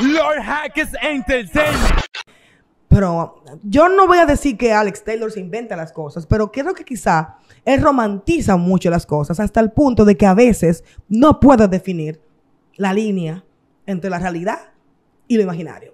Lord Hackers Entertainment. Pero yo no voy a decir que Alex Taylor se inventa las cosas, pero creo que quizá él romantiza mucho las cosas hasta el punto de que a veces no puede definir la línea entre la realidad y lo imaginario.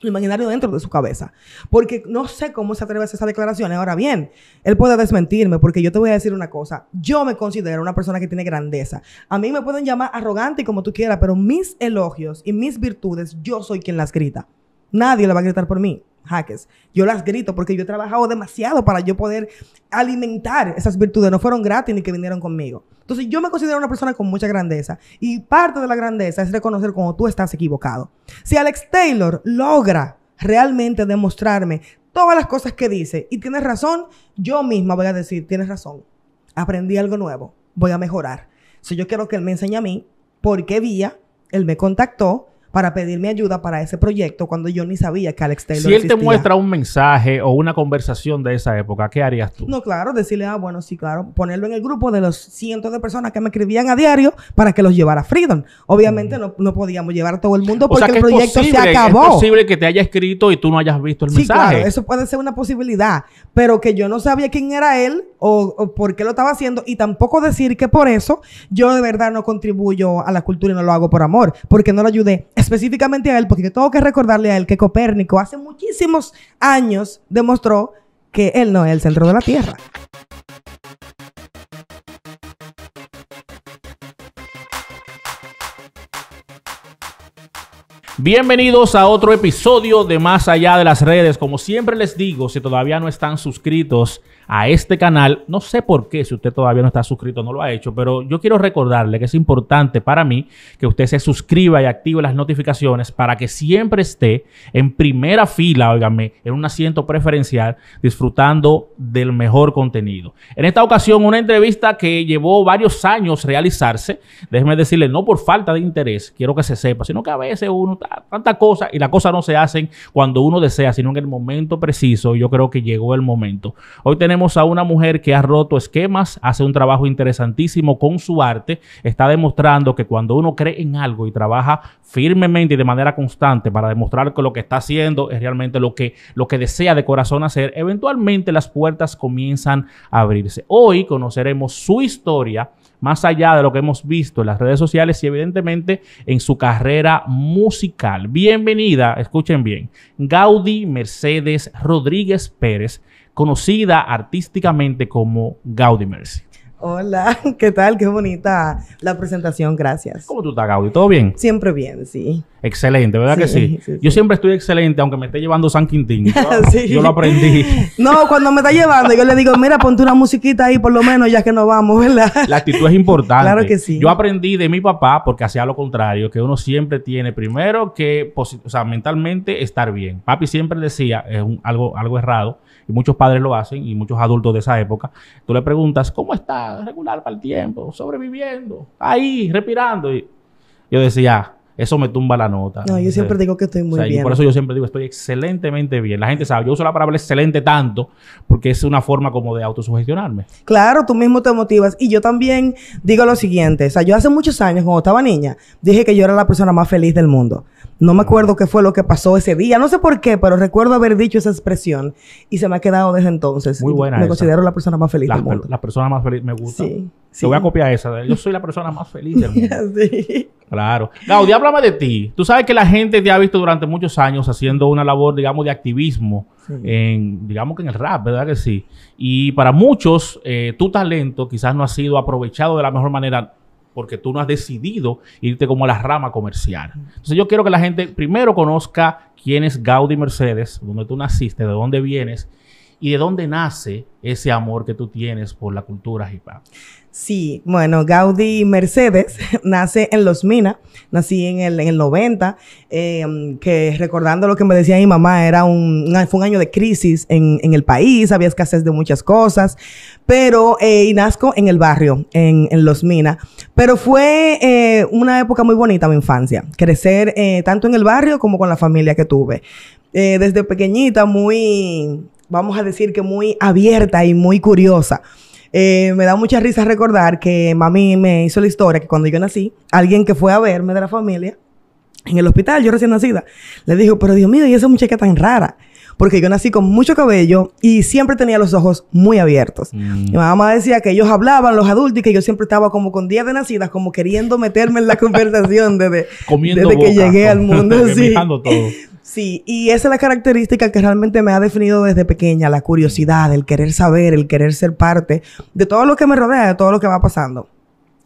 Lo imaginario dentro de su cabeza. Porque no sé cómo se atreve a hacer esas declaraciones. Ahora bien, él puede desmentirme porque yo te voy a decir una cosa. Yo me considero una persona que tiene grandeza. A mí me pueden llamar arrogante y como tú quieras, pero mis elogios y mis virtudes, yo soy quien las grita. Nadie le va a gritar por mí. Hackers. Yo las grito porque yo he trabajado demasiado para yo poder alimentar esas virtudes. No fueron gratis ni que vinieron conmigo. Entonces yo me considero una persona con mucha grandeza. Y parte de la grandeza es reconocer cuando tú estás equivocado. Si Alex Taylor logra realmente demostrarme todas las cosas que dice y tienes razón, yo misma voy a decir, tienes razón. Aprendí algo nuevo. Voy a mejorar. Si yo quiero que él me enseñe a mí por qué vía él me contactó para pedirme ayuda para ese proyecto cuando yo ni sabía que Alex Taylor existía. Si él te muestra un mensaje o una conversación de esa época, ¿qué harías tú? No, claro, decirle, bueno, sí, claro, ponerlo en el grupo de los cientos de personas que me escribían a diario para que los llevara a Freedom. Obviamente no podíamos llevar a todo el mundo porque el proyecto se acabó. Es posible que te haya escrito y tú no hayas visto el mensaje. Claro, eso puede ser una posibilidad, pero que yo no sabía quién era él o por qué lo estaba haciendo y tampoco decir que por eso yo de verdad no contribuyo a la cultura y no lo hago por amor, porque no lo ayudé específicamente a él, porque yo tengo que recordarle a él que Copérnico hace muchísimos años demostró que él no es el centro de la Tierra. Bienvenidos a otro episodio de Más Allá de las Redes. Como siempre les digo, si todavía no están suscritos a este canal, no sé por qué, si usted todavía no está suscrito, no lo ha hecho, pero yo quiero recordarle que es importante para mí que usted se suscriba y active las notificaciones para que siempre esté en primera fila, óigame, en un asiento preferencial, disfrutando del mejor contenido. En esta ocasión, una entrevista que llevó varios años realizarse, déjeme decirle, no por falta de interés, quiero que se sepa, sino que a veces uno, tanta cosa, y las cosas no se hacen cuando uno desea, sino en el momento preciso. Yo creo que llegó el momento. Hoy tenemos a una mujer que ha roto esquemas, hace un trabajo interesantísimo con su arte, está demostrando que cuando uno cree en algo y trabaja firmemente y de manera constante para demostrar que lo que está haciendo es realmente lo que desea de corazón hacer, eventualmente las puertas comienzan a abrirse. Hoy conoceremos su historia, más allá de lo que hemos visto en las redes sociales y evidentemente en su carrera musical. Bienvenida, escuchen bien, Gaudí Mercedes Rodríguez Pérez, conocida artísticamente como Gaudí Mercy. Hola, ¿qué tal? Qué bonita la presentación, gracias. ¿Cómo tú estás, Gaudí? ¿Todo bien? Siempre bien, sí. Excelente, ¿verdad que sí? Yo siempre estoy excelente, aunque me esté llevando San Quintín. Sí. Yo lo aprendí. No, cuando me está llevando, yo le digo, mira, ponte una musiquita ahí por lo menos, ya que nos vamos, ¿verdad? La actitud es importante. Claro que sí. Yo aprendí de mi papá, porque hacía lo contrario, que uno siempre tiene primero que, o sea, mentalmente estar bien. Papi siempre decía, algo errado, y muchos padres lo hacen, y muchos adultos de esa época, tú le preguntas, ¿cómo está? Regular para el tiempo, sobreviviendo, ahí, respirando. Y yo decía, eso me tumba la nota. No, yo siempre digo que estoy muy bien. Y por eso yo siempre digo, estoy excelentemente bien. La gente sabe, yo uso la palabra excelente tanto porque es una forma como de autosugestionarme. Claro, tú mismo te motivas. Y yo también digo lo siguiente. O sea, yo hace muchos años, cuando estaba niña, dije que yo era la persona más feliz del mundo. No me acuerdo qué fue lo que pasó ese día. No sé por qué, pero recuerdo haber dicho esa expresión. Y se me ha quedado desde entonces. Muy buena. Me considero la persona más feliz del mundo. La persona más feliz, me gusta. Sí. Te voy a copiar esa. Yo soy la persona más feliz del mundo. Sí. Claro. Gaudí, háblame de ti. Tú sabes que la gente te ha visto durante muchos años haciendo una labor, digamos, de activismo, digamos que en el rap, ¿verdad que sí? Y para muchos, tu talento quizás no ha sido aprovechado de la mejor manera porque tú no has decidido irte como a la rama comercial. Entonces yo quiero que la gente primero conozca quién es Gaudí Mercedes, dónde tú naciste, de dónde vienes y de dónde nace ese amor que tú tienes por la cultura hip hop. Sí, bueno, Gaudí Mercedes nace en Los Minas, nací en el 90, que recordando lo que me decía mi mamá, fue un año de crisis en el país, había escasez de muchas cosas, pero, y nazco en el barrio, en Los Minas, pero fue una época muy bonita mi infancia, crecer tanto en el barrio como con la familia que tuve. Desde pequeñita vamos a decir que muy abierta y muy curiosa. Me da mucha risa recordar que mami me hizo la historia que cuando yo nací, alguien que fue a verme de la familia en el hospital, yo recién nacida. Le digo, pero Dios mío, ¿y esa muchacha tan rara? Porque yo nací con mucho cabello y siempre tenía los ojos muy abiertos. Mi mamá decía que ellos hablaban, los adultos, y que yo siempre estaba como con 10 de nacidas, como queriendo meterme en la conversación desde que llegué al mundo. Sí. Todo. Sí, y esa es la característica que realmente me ha definido desde pequeña, la curiosidad, el querer saber, el querer ser parte de todo lo que me rodea, de todo lo que va pasando.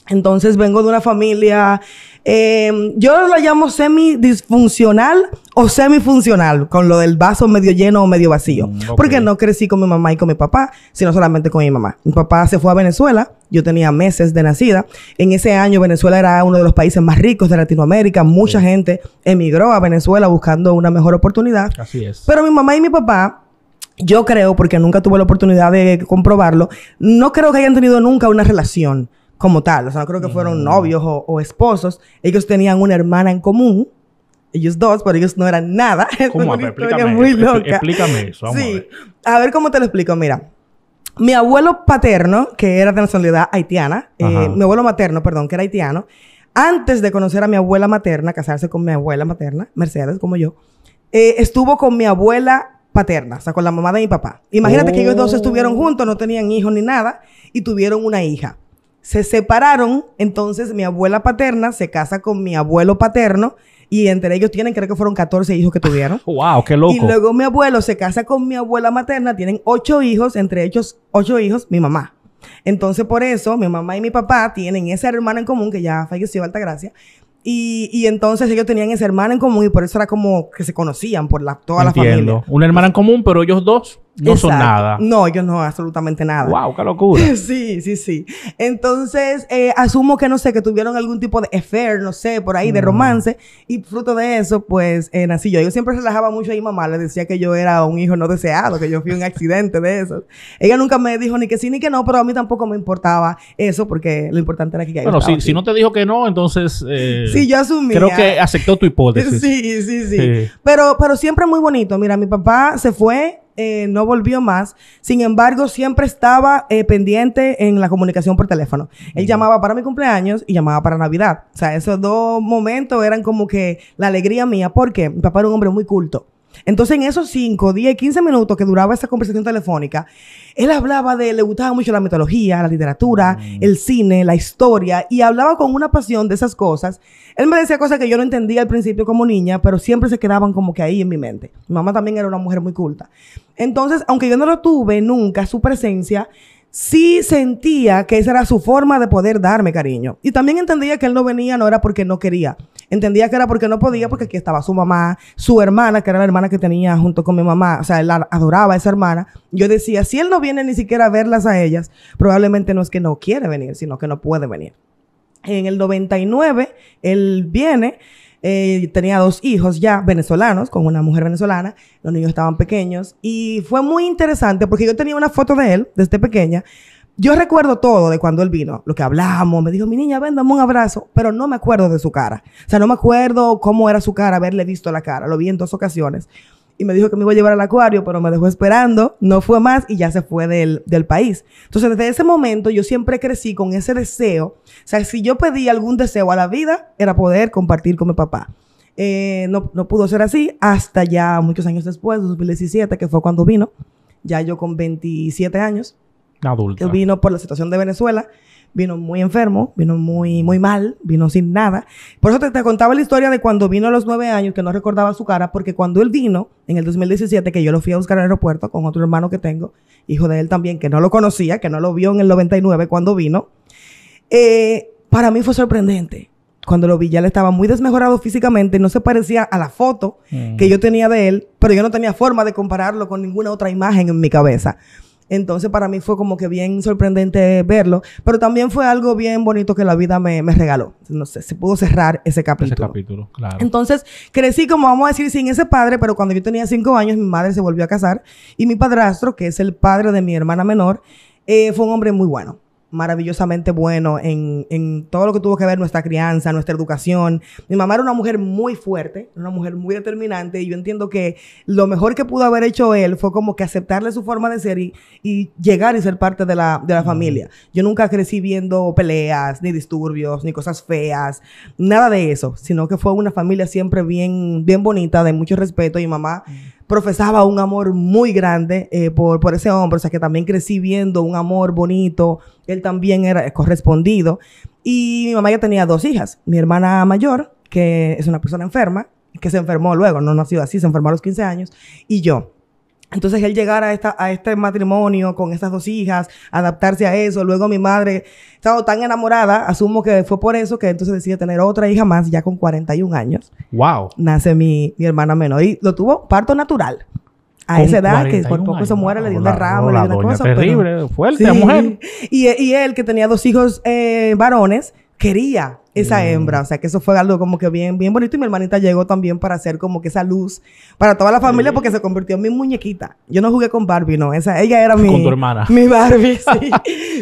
Entonces vengo de una familia, yo la llamo semi-disfuncional o semifuncional, con lo del vaso medio lleno o medio vacío. Okay. Porque no crecí con mi mamá y con mi papá, sino solamente con mi mamá. Mi papá se fue a Venezuela, yo tenía meses de nacida. En ese año Venezuela era uno de los países más ricos de Latinoamérica. Mucha gente emigró a Venezuela buscando una mejor oportunidad. Así es. Pero mi mamá y mi papá, yo creo, porque nunca tuve la oportunidad de comprobarlo, no creo que hayan tenido nunca una relación como tal. O sea, no creo que fueron novios o esposos. Ellos tenían una hermana en común. Ellos dos, pero ellos no eran nada. ¿Cómo? Explícame, muy loca. Explícame eso. Vamos sí. A ver cómo te lo explico. Mira. Mi abuelo paterno, que era de nacionalidad haitiana. Mi abuelo materno, perdón, que era haitiano. Antes de conocer a mi abuela materna, casarse con mi abuela materna, Mercedes, como yo, estuvo con mi abuela paterna, o sea, con la mamá de mi papá. Imagínate que ellos dos estuvieron juntos, no tenían hijos ni nada, y tuvieron una hija. Se separaron, entonces mi abuela paterna se casa con mi abuelo paterno y entre ellos tienen, creo que fueron 14 hijos que tuvieron. ¡Wow! ¡Qué loco! Y luego mi abuelo se casa con mi abuela materna, tienen 8 hijos, entre ellos 8 hijos, mi mamá. Entonces, por eso, mi mamá y mi papá tienen esa hermana en común que ya falleció, Altagracia. Y entonces ellos tenían esa hermana en común y por eso era como que se conocían por toda la familia. Una hermana en común, pero ellos dos no son nada. No, ellos no, absolutamente nada. ¡Wow! ¡Qué locura! Sí. Entonces, asumo que, no sé, que tuvieron algún tipo de affair, no sé, por ahí, de romance. Y fruto de eso, pues, nací yo. Yo siempre relajaba mucho a mi mamá. Le decía que yo era un hijo no deseado, que yo fui un accidente de eso. Ella nunca me dijo ni que sí ni que no, pero a mí tampoco me importaba eso, porque lo importante era que ya bueno, si no te dijo que no, entonces... sí, yo asumí. Creo que aceptó tu hipótesis. Sí. Pero siempre muy bonito. Mira, mi papá se fue... no volvió más. Sin embargo, siempre estaba pendiente en la comunicación por teléfono. Él llamaba para mi cumpleaños y llamaba para Navidad. O sea, esos dos momentos eran como que la alegría mía. Porque mi papá era un hombre muy culto. Entonces, en esos 5, 10, 15 minutos que duraba esa conversación telefónica, él hablaba le gustaba mucho la mitología, la literatura, el cine, la historia, y hablaba con una pasión de esas cosas. Él me decía cosas que yo no entendía al principio como niña, pero siempre se quedaban como que ahí en mi mente. Mi mamá también era una mujer muy culta. Entonces, aunque yo no lo tuve nunca, su presencia, sí sentía que esa era su forma de poder darme cariño. Y también entendía que él no venía, no era porque no quería. Entendía que era porque no podía, porque aquí estaba su mamá, su hermana, que era la hermana que tenía junto con mi mamá. O sea, él adoraba a esa hermana. Yo decía, si él no viene ni siquiera a verlas a ellas, probablemente no es que no quiere venir, sino que no puede venir. En el 99, él viene... tenía 2 hijos ya venezolanos, con una mujer venezolana. Los niños estaban pequeños. Y fue muy interesante porque yo tenía una foto de él desde pequeña. Yo recuerdo todo de cuando él vino. Lo que hablamos. Me dijo, mi niña, ven, dame un abrazo. Pero no me acuerdo de su cara. O sea, no me acuerdo cómo era su cara, haberle visto la cara. Lo vi en 2 ocasiones. Y me dijo que me iba a llevar al acuario, pero me dejó esperando. No fue más y ya se fue del país. Entonces, desde ese momento, yo siempre crecí con ese deseo. O sea, si yo pedía algún deseo a la vida, era poder compartir con mi papá. No pudo ser así hasta ya muchos años después, 2017, que fue cuando vino. Ya yo con 27 años. Adulta. Él vino por la situación de Venezuela. Vino muy enfermo, vino muy mal, vino sin nada. Por eso te contaba la historia de cuando vino a los 9 años, que no recordaba su cara, porque cuando él vino, en el 2017, que yo lo fui a buscar al aeropuerto con otro hermano que tengo, hijo de él también, que no lo conocía, que no lo vio en el 99 cuando vino, para mí fue sorprendente. Cuando lo vi, ya él estaba muy desmejorado físicamente, no se parecía a la foto que yo tenía de él, pero yo no tenía forma de compararlo con ninguna otra imagen en mi cabeza. Entonces, para mí fue como que bien sorprendente verlo. Pero también fue algo bien bonito que la vida me regaló. No sé, se pudo cerrar ese capítulo. Ese capítulo, claro. Entonces, crecí, como vamos a decir, sin ese padre. Pero cuando yo tenía 5 años, mi madre se volvió a casar. Y mi padrastro, que es el padre de mi hermana menor, fue un hombre muy bueno. maravillosamente bueno en todo lo que tuvo que ver nuestra crianza, nuestra educación. Mi mamá era una mujer muy fuerte, una mujer muy determinante, y yo entiendo que lo mejor que pudo haber hecho él fue como que aceptarle su forma de ser y llegar y ser parte de la familia. Yo nunca crecí viendo peleas, ni disturbios, ni cosas feas, nada de eso, sino que fue una familia siempre bien, bien bonita, de mucho respeto, y mi mamá profesaba un amor muy grande por ese hombre, o sea que también crecí viendo un amor bonito, él también era correspondido, y mi mamá ya tenía 2 hijas, mi hermana mayor, que es una persona enferma, que se enfermó luego, no nació así, se enfermó a los 15 años, y yo. Entonces, él llegar a este matrimonio con estas 2 hijas, adaptarse a eso. Luego mi madre estaba tan enamorada, asumo que fue por eso que entonces decide tener otra hija más, ya con 41 años. ¡Wow! Nace mi hermana menor y lo tuvo parto natural. A esa edad, que por poco se muere, le dio un derrame, le dio una cosa. Terrible, fuerte, la mujer. Y él, que tenía 2 hijos varones, quería esa hembra, o sea que eso fue algo como que bien, bien bonito, y mi hermanita llegó también para hacer como que esa luz para toda la familia, porque se convirtió en mi muñequita. Yo no jugué con Barbie, no, ella era con tu hermana. Mi Barbie, sí.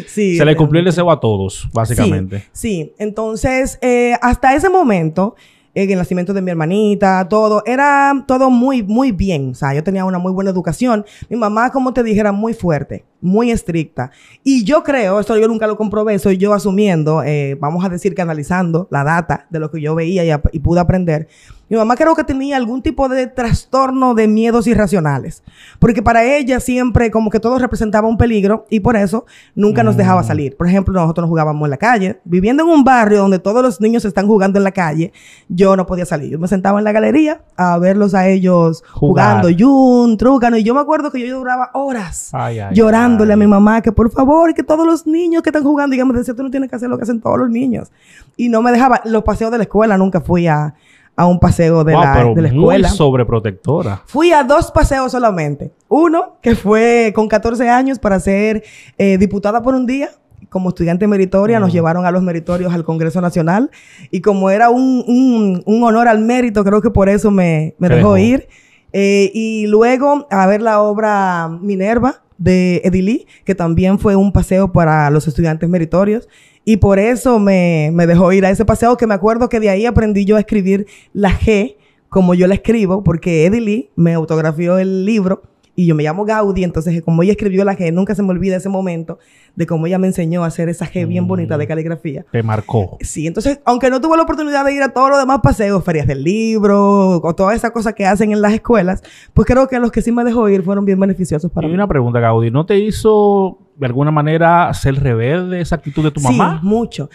Sí, se le cumplió el deseo a todos, básicamente. Sí. Entonces, hasta ese momento, el nacimiento de mi hermanita, todo, era todo muy, muy bien. O sea, yo tenía una muy buena educación. Mi mamá, como te dije, era muy fuerte, muy estricta. Y yo creo, esto yo nunca lo comprobé, soy yo asumiendo, vamos a decir que analizando la data de lo que yo veía y pude aprender. Mi mamá creo que tenía algún tipo de trastorno de miedos irracionales. Porque para ella siempre como que todo representaba un peligro, y por eso nunca nos dejaba salir. Por ejemplo, nosotros nos jugábamos en la calle. Viviendo en un barrio donde todos los niños están jugando en la calle, yo no podía salir. Yo me sentaba en la galería a verlos a ellos jugando yun, trucano. Y yo me acuerdo que yo duraba horas llorándole a mi mamá que por favor, que todos los niños que están jugando, digamos, decía, tú no tienes que hacer lo que hacen todos los niños. Y no me dejaba. Los paseos de la escuela, nunca fui a un paseo de la escuela. Muy sobreprotectora. Fui a 2 paseos solamente. Uno, que fue con 14 años para ser diputada por un día. Como estudiante meritoria, nos llevaron a los meritorios al Congreso Nacional. Y como era un honor al mérito, creo que por eso me dejó ir. Y luego a ver la obra Minerva de Edilí, que también fue un paseo para los estudiantes meritorios. Y por eso me dejó ir a ese paseo, que me acuerdo que de ahí aprendí yo a escribir la G como yo la escribo, porque Edilí me autografió el libro y yo me llamo Gaudí, entonces como ella escribió la G, nunca se me olvida ese momento de cómo ella me enseñó a hacer esa G bien bonita de caligrafía. Te marcó. Sí, entonces, aunque no tuve la oportunidad de ir a todos los demás paseos, ferias del libro, o todas esas cosas que hacen en las escuelas, pues creo que los que sí me dejó ir fueron bien beneficiosos para mí. Y una pregunta, Gaudí, ¿no te hizo de alguna manera ser rebelde esa actitud de tu mamá? Sí, mucho.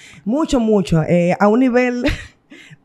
A un nivel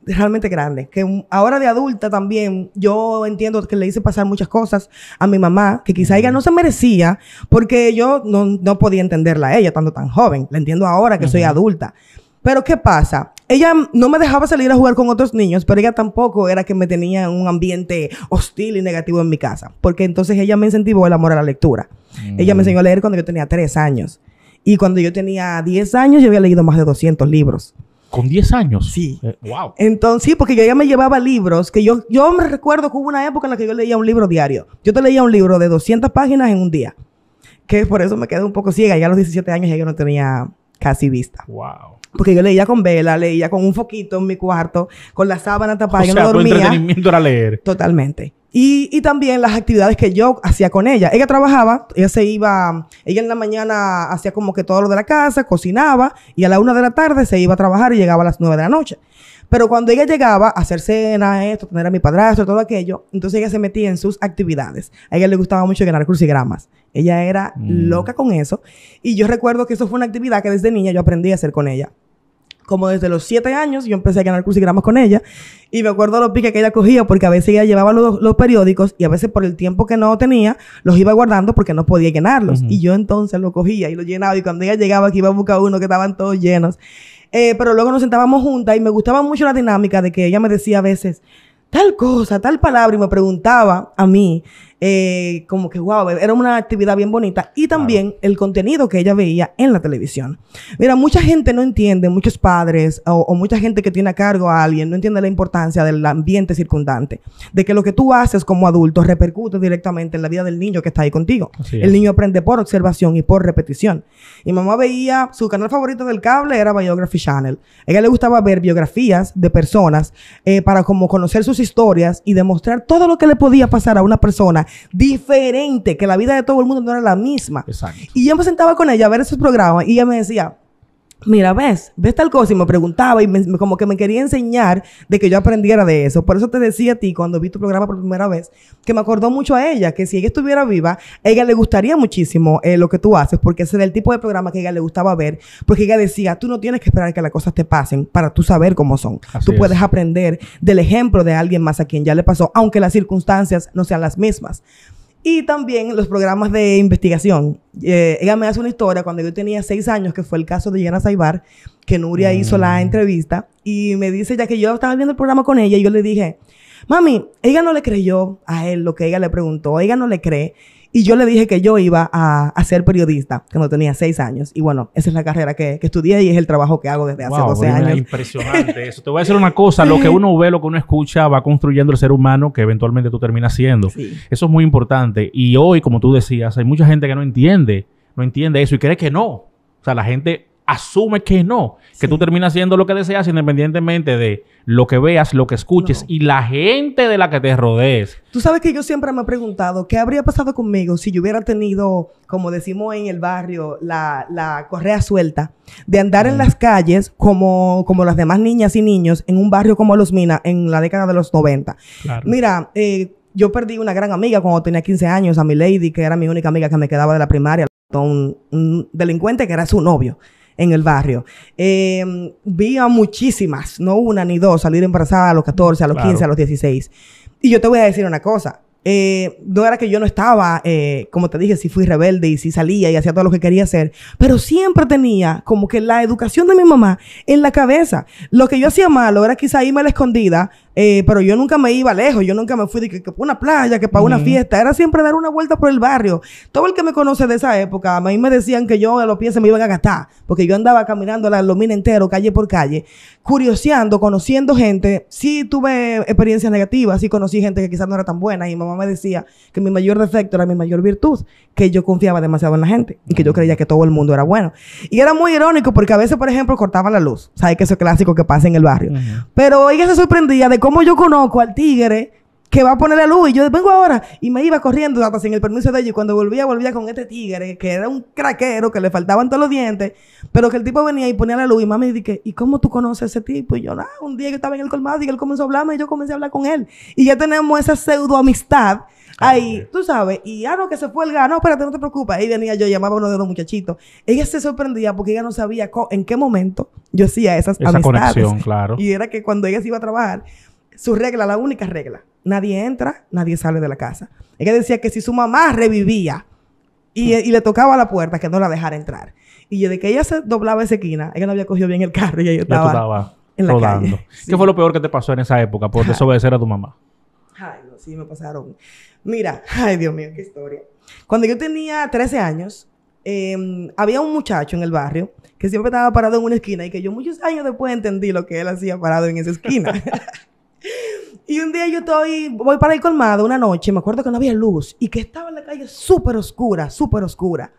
realmente grande. Que ahora de adulta también, yo entiendo que le hice pasar muchas cosas a mi mamá, que quizá ella no se merecía, porque yo no podía entenderla a ella, estando tan joven. La entiendo ahora que soy adulta. Pero ¿qué pasa? Ella no me dejaba salir a jugar con otros niños, pero ella tampoco era que me tenía en un ambiente hostil y negativo en mi casa. Porque entonces ella me incentivó el amor a la lectura. Ella me enseñó a leer cuando yo tenía 3 años. Y cuando yo tenía 10 años, yo había leído más de 200 libros. ¿Con 10 años? Sí. Wow. Entonces, sí, porque yo ya me llevaba libros, que yo me recuerdo que hubo una época en la que yo leía un libro diario. Yo te leía un libro de 200 páginas en un día. Que por eso me quedé un poco ciega. Ya a los 17 años ya yo no tenía casi vista. Wow. Porque yo leía con vela, leía con un foquito en mi cuarto, con la sábana tapada, yo no tu dormía. entretenimiento era leer. Totalmente. Y también las actividades que yo hacía con ella. Ella trabajaba, ella en la mañana hacía como que todo lo de la casa, cocinaba, y a la 1 de la tarde se iba a trabajar y llegaba a las 9 de la noche. Pero cuando ella llegaba a hacer cena, tener a mi padrastro, todo aquello, entonces ella se metía en sus actividades. A ella le gustaba mucho ganar crucigramas. Ella era loca con eso. Y yo recuerdo que eso fue una actividad que desde niña yo aprendí a hacer con ella. Como desde los 7 años yo empecé a ganar crucigramas con ella. Y me acuerdo los piques que ella cogía, porque a veces ella llevaba los periódicos y a veces por el tiempo que no tenía, los iba guardando porque no podía llenarlos. Y yo entonces los cogía y los llenaba. Y cuando ella llegaba aquí iba a buscar uno que estaban todos llenos. Pero luego nos sentábamos juntas y me gustaba mucho la dinámica de que ella me decía a veces tal cosa, tal palabra, y me preguntaba a mí como que, wow, era una actividad bien bonita. Y también el contenido que ella veía en la televisión. Mira, mucha gente no entiende, muchos padres o mucha gente que tiene a cargo a alguien, no entiende la importancia del ambiente circundante. De que lo que tú haces como adulto repercute directamente en la vida del niño que está ahí contigo. El niño aprende por observación y por repetición. Mi mamá veía, su canal favorito del cable era Biography Channel. A ella le gustaba ver biografías de personas para como conocer sus historias y demostrar todo lo que le podía pasar a una persona diferente, que la vida de todo el mundo no era la misma. Exacto. Y yo me sentaba con ella a ver esos programas y ella me decía, mira, ves tal cosa, y me preguntaba y como que me quería enseñar de que yo aprendiera de eso. Por eso te decía a ti, cuando vi tu programa por primera vez, que me acordó mucho a ella, que si ella estuviera viva, a ella le gustaría muchísimo lo que tú haces, porque ese era el tipo de programa que a ella le gustaba ver, porque ella decía, tú no tienes que esperar que las cosas te pasen para tú saber cómo son. Tú puedes aprender del ejemplo de alguien más a quien ya le pasó, aunque las circunstancias no sean las mismas. Y también los programas de investigación. Ella me hace una historia cuando yo tenía 6 años, que fue el caso de Yana Saibar, que Nuria hizo la entrevista, y me dice ya que yo estaba viendo el programa con ella, y yo le dije, mami, ella no le creyó a él lo que ella le preguntó, ella no le cree. Y yo le dije que yo iba a ser periodista cuando tenía 6 años. Y bueno, esa es la carrera que estudié y es el trabajo que hago desde hace 12 años. Impresionante eso. Te voy a decir una cosa. Lo que uno ve, lo que uno escucha, va construyendo el ser humano que eventualmente tú terminas siendo. Sí. Eso es muy importante. Y hoy, como tú decías, hay mucha gente que no entiende eso y cree que no. O sea, la gente asume que no. Que tú terminas siendo lo que deseas independientemente de lo que veas, lo que escuches y la gente de la que te rodees. Tú sabes que yo siempre me he preguntado qué habría pasado conmigo si yo hubiera tenido, como decimos en el barrio, la correa suelta de andar en las calles como las demás niñas y niños en un barrio como Los Minas en la década de los 90. Claro. Mira, yo perdí una gran amiga cuando tenía 15 años, a mi Lady, que era mi única amiga que me quedaba de la primaria, un delincuente que era su novio en el barrio. Vi a muchísimas, no una ni dos, salir embarazadas a los 14, a los 15, a los 16. Y yo te voy a decir una cosa. No era que yo no estaba, como te dije, sí fui rebelde y sí salía y hacía todo lo que quería hacer, pero siempre tenía como que la educación de mi mamá en la cabeza. Lo que yo hacía malo era quizá irme a la escondida, pero yo nunca me iba lejos, yo nunca me fui de que para una playa, que para una fiesta, era siempre dar una vuelta por el barrio. Todo el que me conoce de esa época, a mí me decían que yo a los pies se me iban a gastar, porque yo andaba caminando la Lomina entero, calle por calle, curioseando, conociendo gente. Sí tuve experiencias negativas, sí conocí gente que quizás no era tan buena, y mi mamá me decía que mi mayor defecto era mi mayor virtud, que yo confiaba demasiado en la gente y que yo creía que todo el mundo era bueno. Y era muy irónico porque a veces, por ejemplo, cortaba la luz. ¿Sabes? Que eso es clásico que pasa en el barrio. Pero ella se sorprendía de cómo yo conozco al tigre que va a poner la luz, y yo vengo ahora, y me iba corriendo hasta sin el permiso de ellos, y cuando volvía con este tigre, que era un craquero, que le faltaban todos los dientes, pero que el tipo venía y ponía la luz, y mami dije, ¿y cómo tú conoces a ese tipo? Y yo, nada, un día yo estaba en el colmado, y él comenzó a hablarme, y yo comencé a hablar con él, y ya tenemos esa pseudo amistad ahí, tú sabes, y no, que se fue el no, espérate, no te preocupes. Ahí venía yo, llamaba a uno de los muchachitos. Ella se sorprendía porque ella no sabía en qué momento yo hacía esa amistades. Conexión, claro. Y era que cuando ella se iba a trabajar, su regla, la única regla, nadie entra, nadie sale de la casa. Ella decía que si su mamá revivía y le tocaba la puerta, que no la dejara entrar. Y de que ella se doblaba esa esquina, ella no había cogido bien el carro y ella estaba en la rodando. calle. ¿Qué fue lo peor que te pasó en esa época por desobedecer a tu mamá? Ay, no, sí me pasaron. Mira, ay, Dios mío, qué historia. Cuando yo tenía 13 años, había un muchacho en el barrio que siempre estaba parado en una esquina, y que yo muchos años después entendí lo que él hacía parado en esa esquina. Y un día voy para el colmado una noche, me acuerdo que no había luz y que estaba en la calle súper oscura, súper oscura.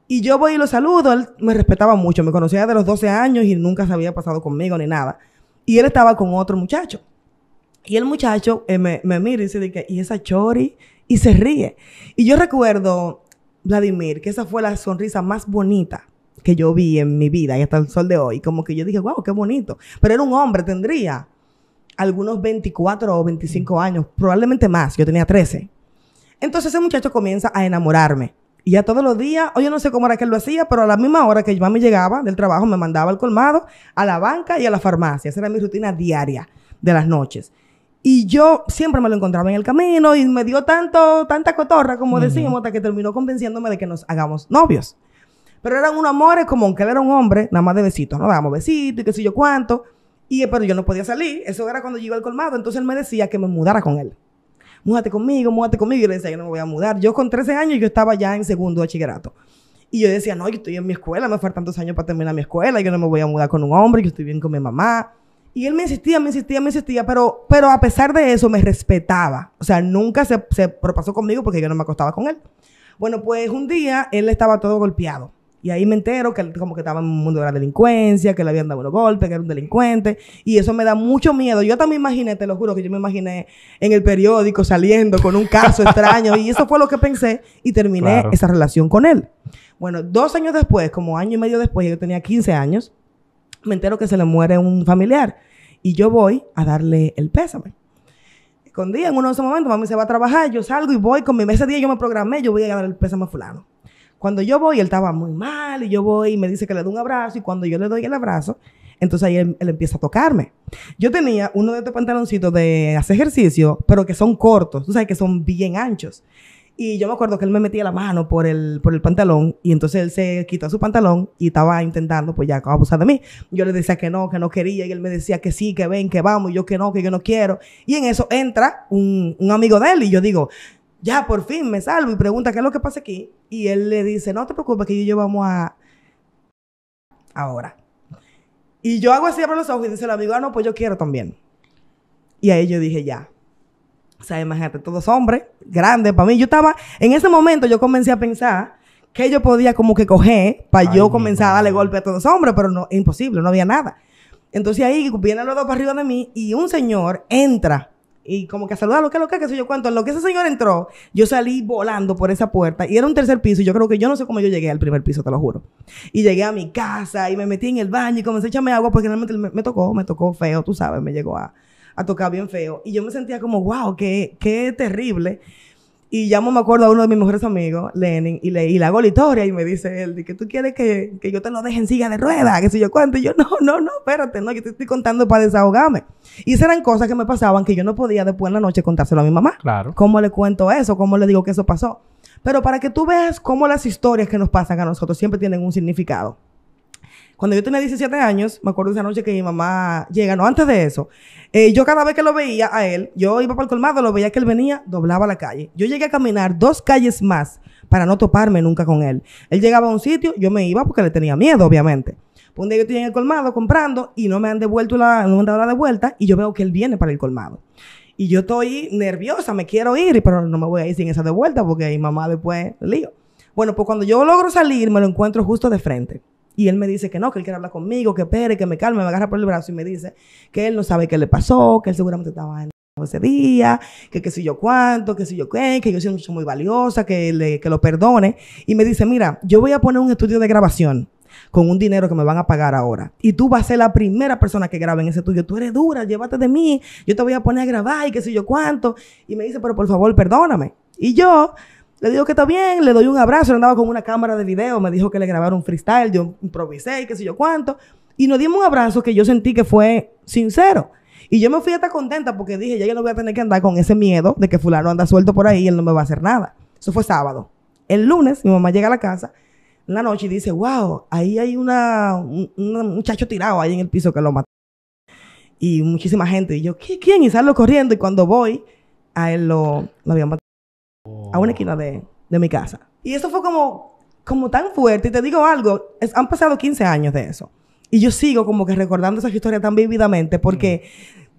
Y yo voy y lo saludo, él me respetaba mucho, me conocía desde los 12 años y nunca se había pasado conmigo ni nada. Y él estaba con otro muchacho. Y el muchacho me mira y dice, ¿y esa chori? Y se ríe. Y yo recuerdo, Vladimir, que esa fue la sonrisa más bonita que yo vi en mi vida y hasta el sol de hoy. Como que yo dije, wow, qué bonito. Pero era un hombre, tendría algunos 24 o 25 años, probablemente más. Yo tenía 13. Entonces ese muchacho comienza a enamorarme. Y ya todos los días, yo no sé cómo era que él lo hacía, pero a la misma hora que mami llegaba del trabajo, me mandaba al colmado, a la banca y a la farmacia. Esa era mi rutina diaria de las noches. Y yo siempre me lo encontraba en el camino y me dio tanta cotorra, como decimos, hasta que terminó convenciéndome de que nos hagamos novios. Pero eran unos amores como aunque él era un hombre, nada más de besitos, ¿no? Dábamos besitos y qué sé yo cuánto. Pero yo no podía salir. Eso era cuando yo iba al colmado. Entonces él me decía que me mudara con él. múdate conmigo, múdate conmigo. Y yo le decía, yo no me voy a mudar. Yo con 13 años yo estaba ya en segundo de bachillerato. Y yo decía, no, yo estoy en mi escuela, me faltan 2 años para terminar mi escuela, yo no me voy a mudar con un hombre, yo estoy bien con mi mamá. Y él me insistía, pero a pesar de eso me respetaba. O sea, nunca se propasó conmigo porque yo no me acostaba con él. Bueno, pues un día él estaba todo golpeado. Y ahí me entero que él como que estaba en un mundo de la delincuencia, que le habían dado unos golpes, que era un delincuente. Y eso me da mucho miedo. Yo también imaginé, te lo juro, que yo me imaginé en el periódico saliendo con un caso extraño. Y eso fue lo que pensé y terminé esa relación con él. Bueno, 2 años después, como año y medio después, yo tenía 15 años, me entero que se le muere un familiar. Y yo voy a darle el pésame. Con día, en uno de esos momentos, mami se va a trabajar, yo salgo y voy con mi... Ese día yo me programé, yo voy a dar el pésame a fulano. Cuando yo voy, él estaba muy mal y yo voy y me dice que le doy un abrazo. Y cuando yo le doy el abrazo, entonces ahí él empieza a tocarme. Yo tenía uno de estos pantaloncitos de hacer ejercicio, pero que son cortos, tú sabes que son bien anchos. Y yo me acuerdo que él me metía la mano por el pantalón y entonces él se quitó su pantalón y estaba intentando pues ya abusar de mí. Yo le decía que no quería y él me decía que sí, que ven, que vamos y yo que no quiero. Y en eso entra un amigo de él y yo digo, ya por fin me salvo y pregunta qué es lo que pasa aquí. Y él le dice, no te preocupes que yo y yo vamos a... ahora. Y yo hago así, abro los ojos y dice el amigo, no, pues yo quiero también. Y ahí yo dije, ya. O sea, imagínate, todos hombres, grandes para mí. Yo estaba, en ese momento yo comencé a pensar que yo podía como que coger para yo comenzar a darle golpe a todos los hombres, pero no, imposible, no había nada. Entonces ahí vienen los dos para arriba de mí y un señor entra y como que a saludar, qué sé yo cuánto. En lo que ese señor entró, yo salí volando por esa puerta y era un 3er piso y yo creo que yo no sé cómo yo llegué al primer piso, te lo juro. Y llegué a mi casa y me metí en el baño y comencé a echarme agua porque realmente me tocó feo, tú sabes, me llegó a tocar bien feo. Y yo me sentía como, wow, qué terrible. Y llamo, me acuerdo, a uno de mis mejores amigos, Lenin, y le hago la historia y me dice él, que tú quieres que yo te lo deje en silla de ruedas, que si yo cuento. Y yo, no, espérate, no, yo te estoy contando para desahogarme. Y esas eran cosas que me pasaban que yo no podía después en la noche contárselo a mi mamá. Claro. ¿Cómo le cuento eso? ¿Cómo le digo que eso pasó? Pero para que tú veas cómo las historias que nos pasan a nosotros siempre tienen un significado. Cuando yo tenía 17 años, me acuerdo de esa noche que mi mamá llega, no, antes de eso, yo cada vez que lo veía a él, yo iba para el colmado, lo veía que él venía, doblaba la calle. Yo llegué a caminar 2 calles más para no toparme nunca con él. Él llegaba a un sitio, yo me iba porque le tenía miedo, obviamente. Pues un día yo estoy en el colmado comprando y no me han dado la de vuelta y yo veo que él viene para el colmado. Y yo estoy nerviosa, me quiero ir, pero no me voy a ir sin esa de vuelta porque mi mamá después lío. Bueno, pues cuando yo logro salir, me lo encuentro justo de frente. Y él me dice que no, que él quiere hablar conmigo, que espere, que me calme, me agarra por el brazo y me dice que él no sabe qué le pasó, que él seguramente estaba en ese día, que qué sé yo cuánto, que sé yo qué, que yo soy muy valiosa, que lo perdone. Y me dice, mira, yo voy a poner un estudio de grabación con un dinero que me van a pagar ahora. Y tú vas a ser la primera persona que grabe en ese estudio. Tú eres dura, llévate de mí, yo te voy a poner a grabar y qué sé yo cuánto. Y me dice, pero por favor, perdóname. Y yo... le digo que está bien, le doy un abrazo, él andaba con una cámara de video, me dijo que le grabara un freestyle, yo improvisé y qué sé yo cuánto. Y nos dimos un abrazo que yo sentí que fue sincero. Y yo me fui hasta contenta porque dije, ya yo no voy a tener que andar con ese miedo de que fulano anda suelto por ahí y él no me va a hacer nada. Eso fue sábado. El lunes, mi mamá llega a la casa en la noche y dice, wow, ahí hay un muchacho tirado ahí en el piso que lo mató. Y muchísima gente. Y yo, ¿quién? Y salgo corriendo y cuando voy, a él lo habían matado. A una esquina de mi casa. Y eso fue como tan fuerte. Y te digo algo, han pasado 15 años de eso. Y yo sigo como que recordando esa historia tan vívidamente porque,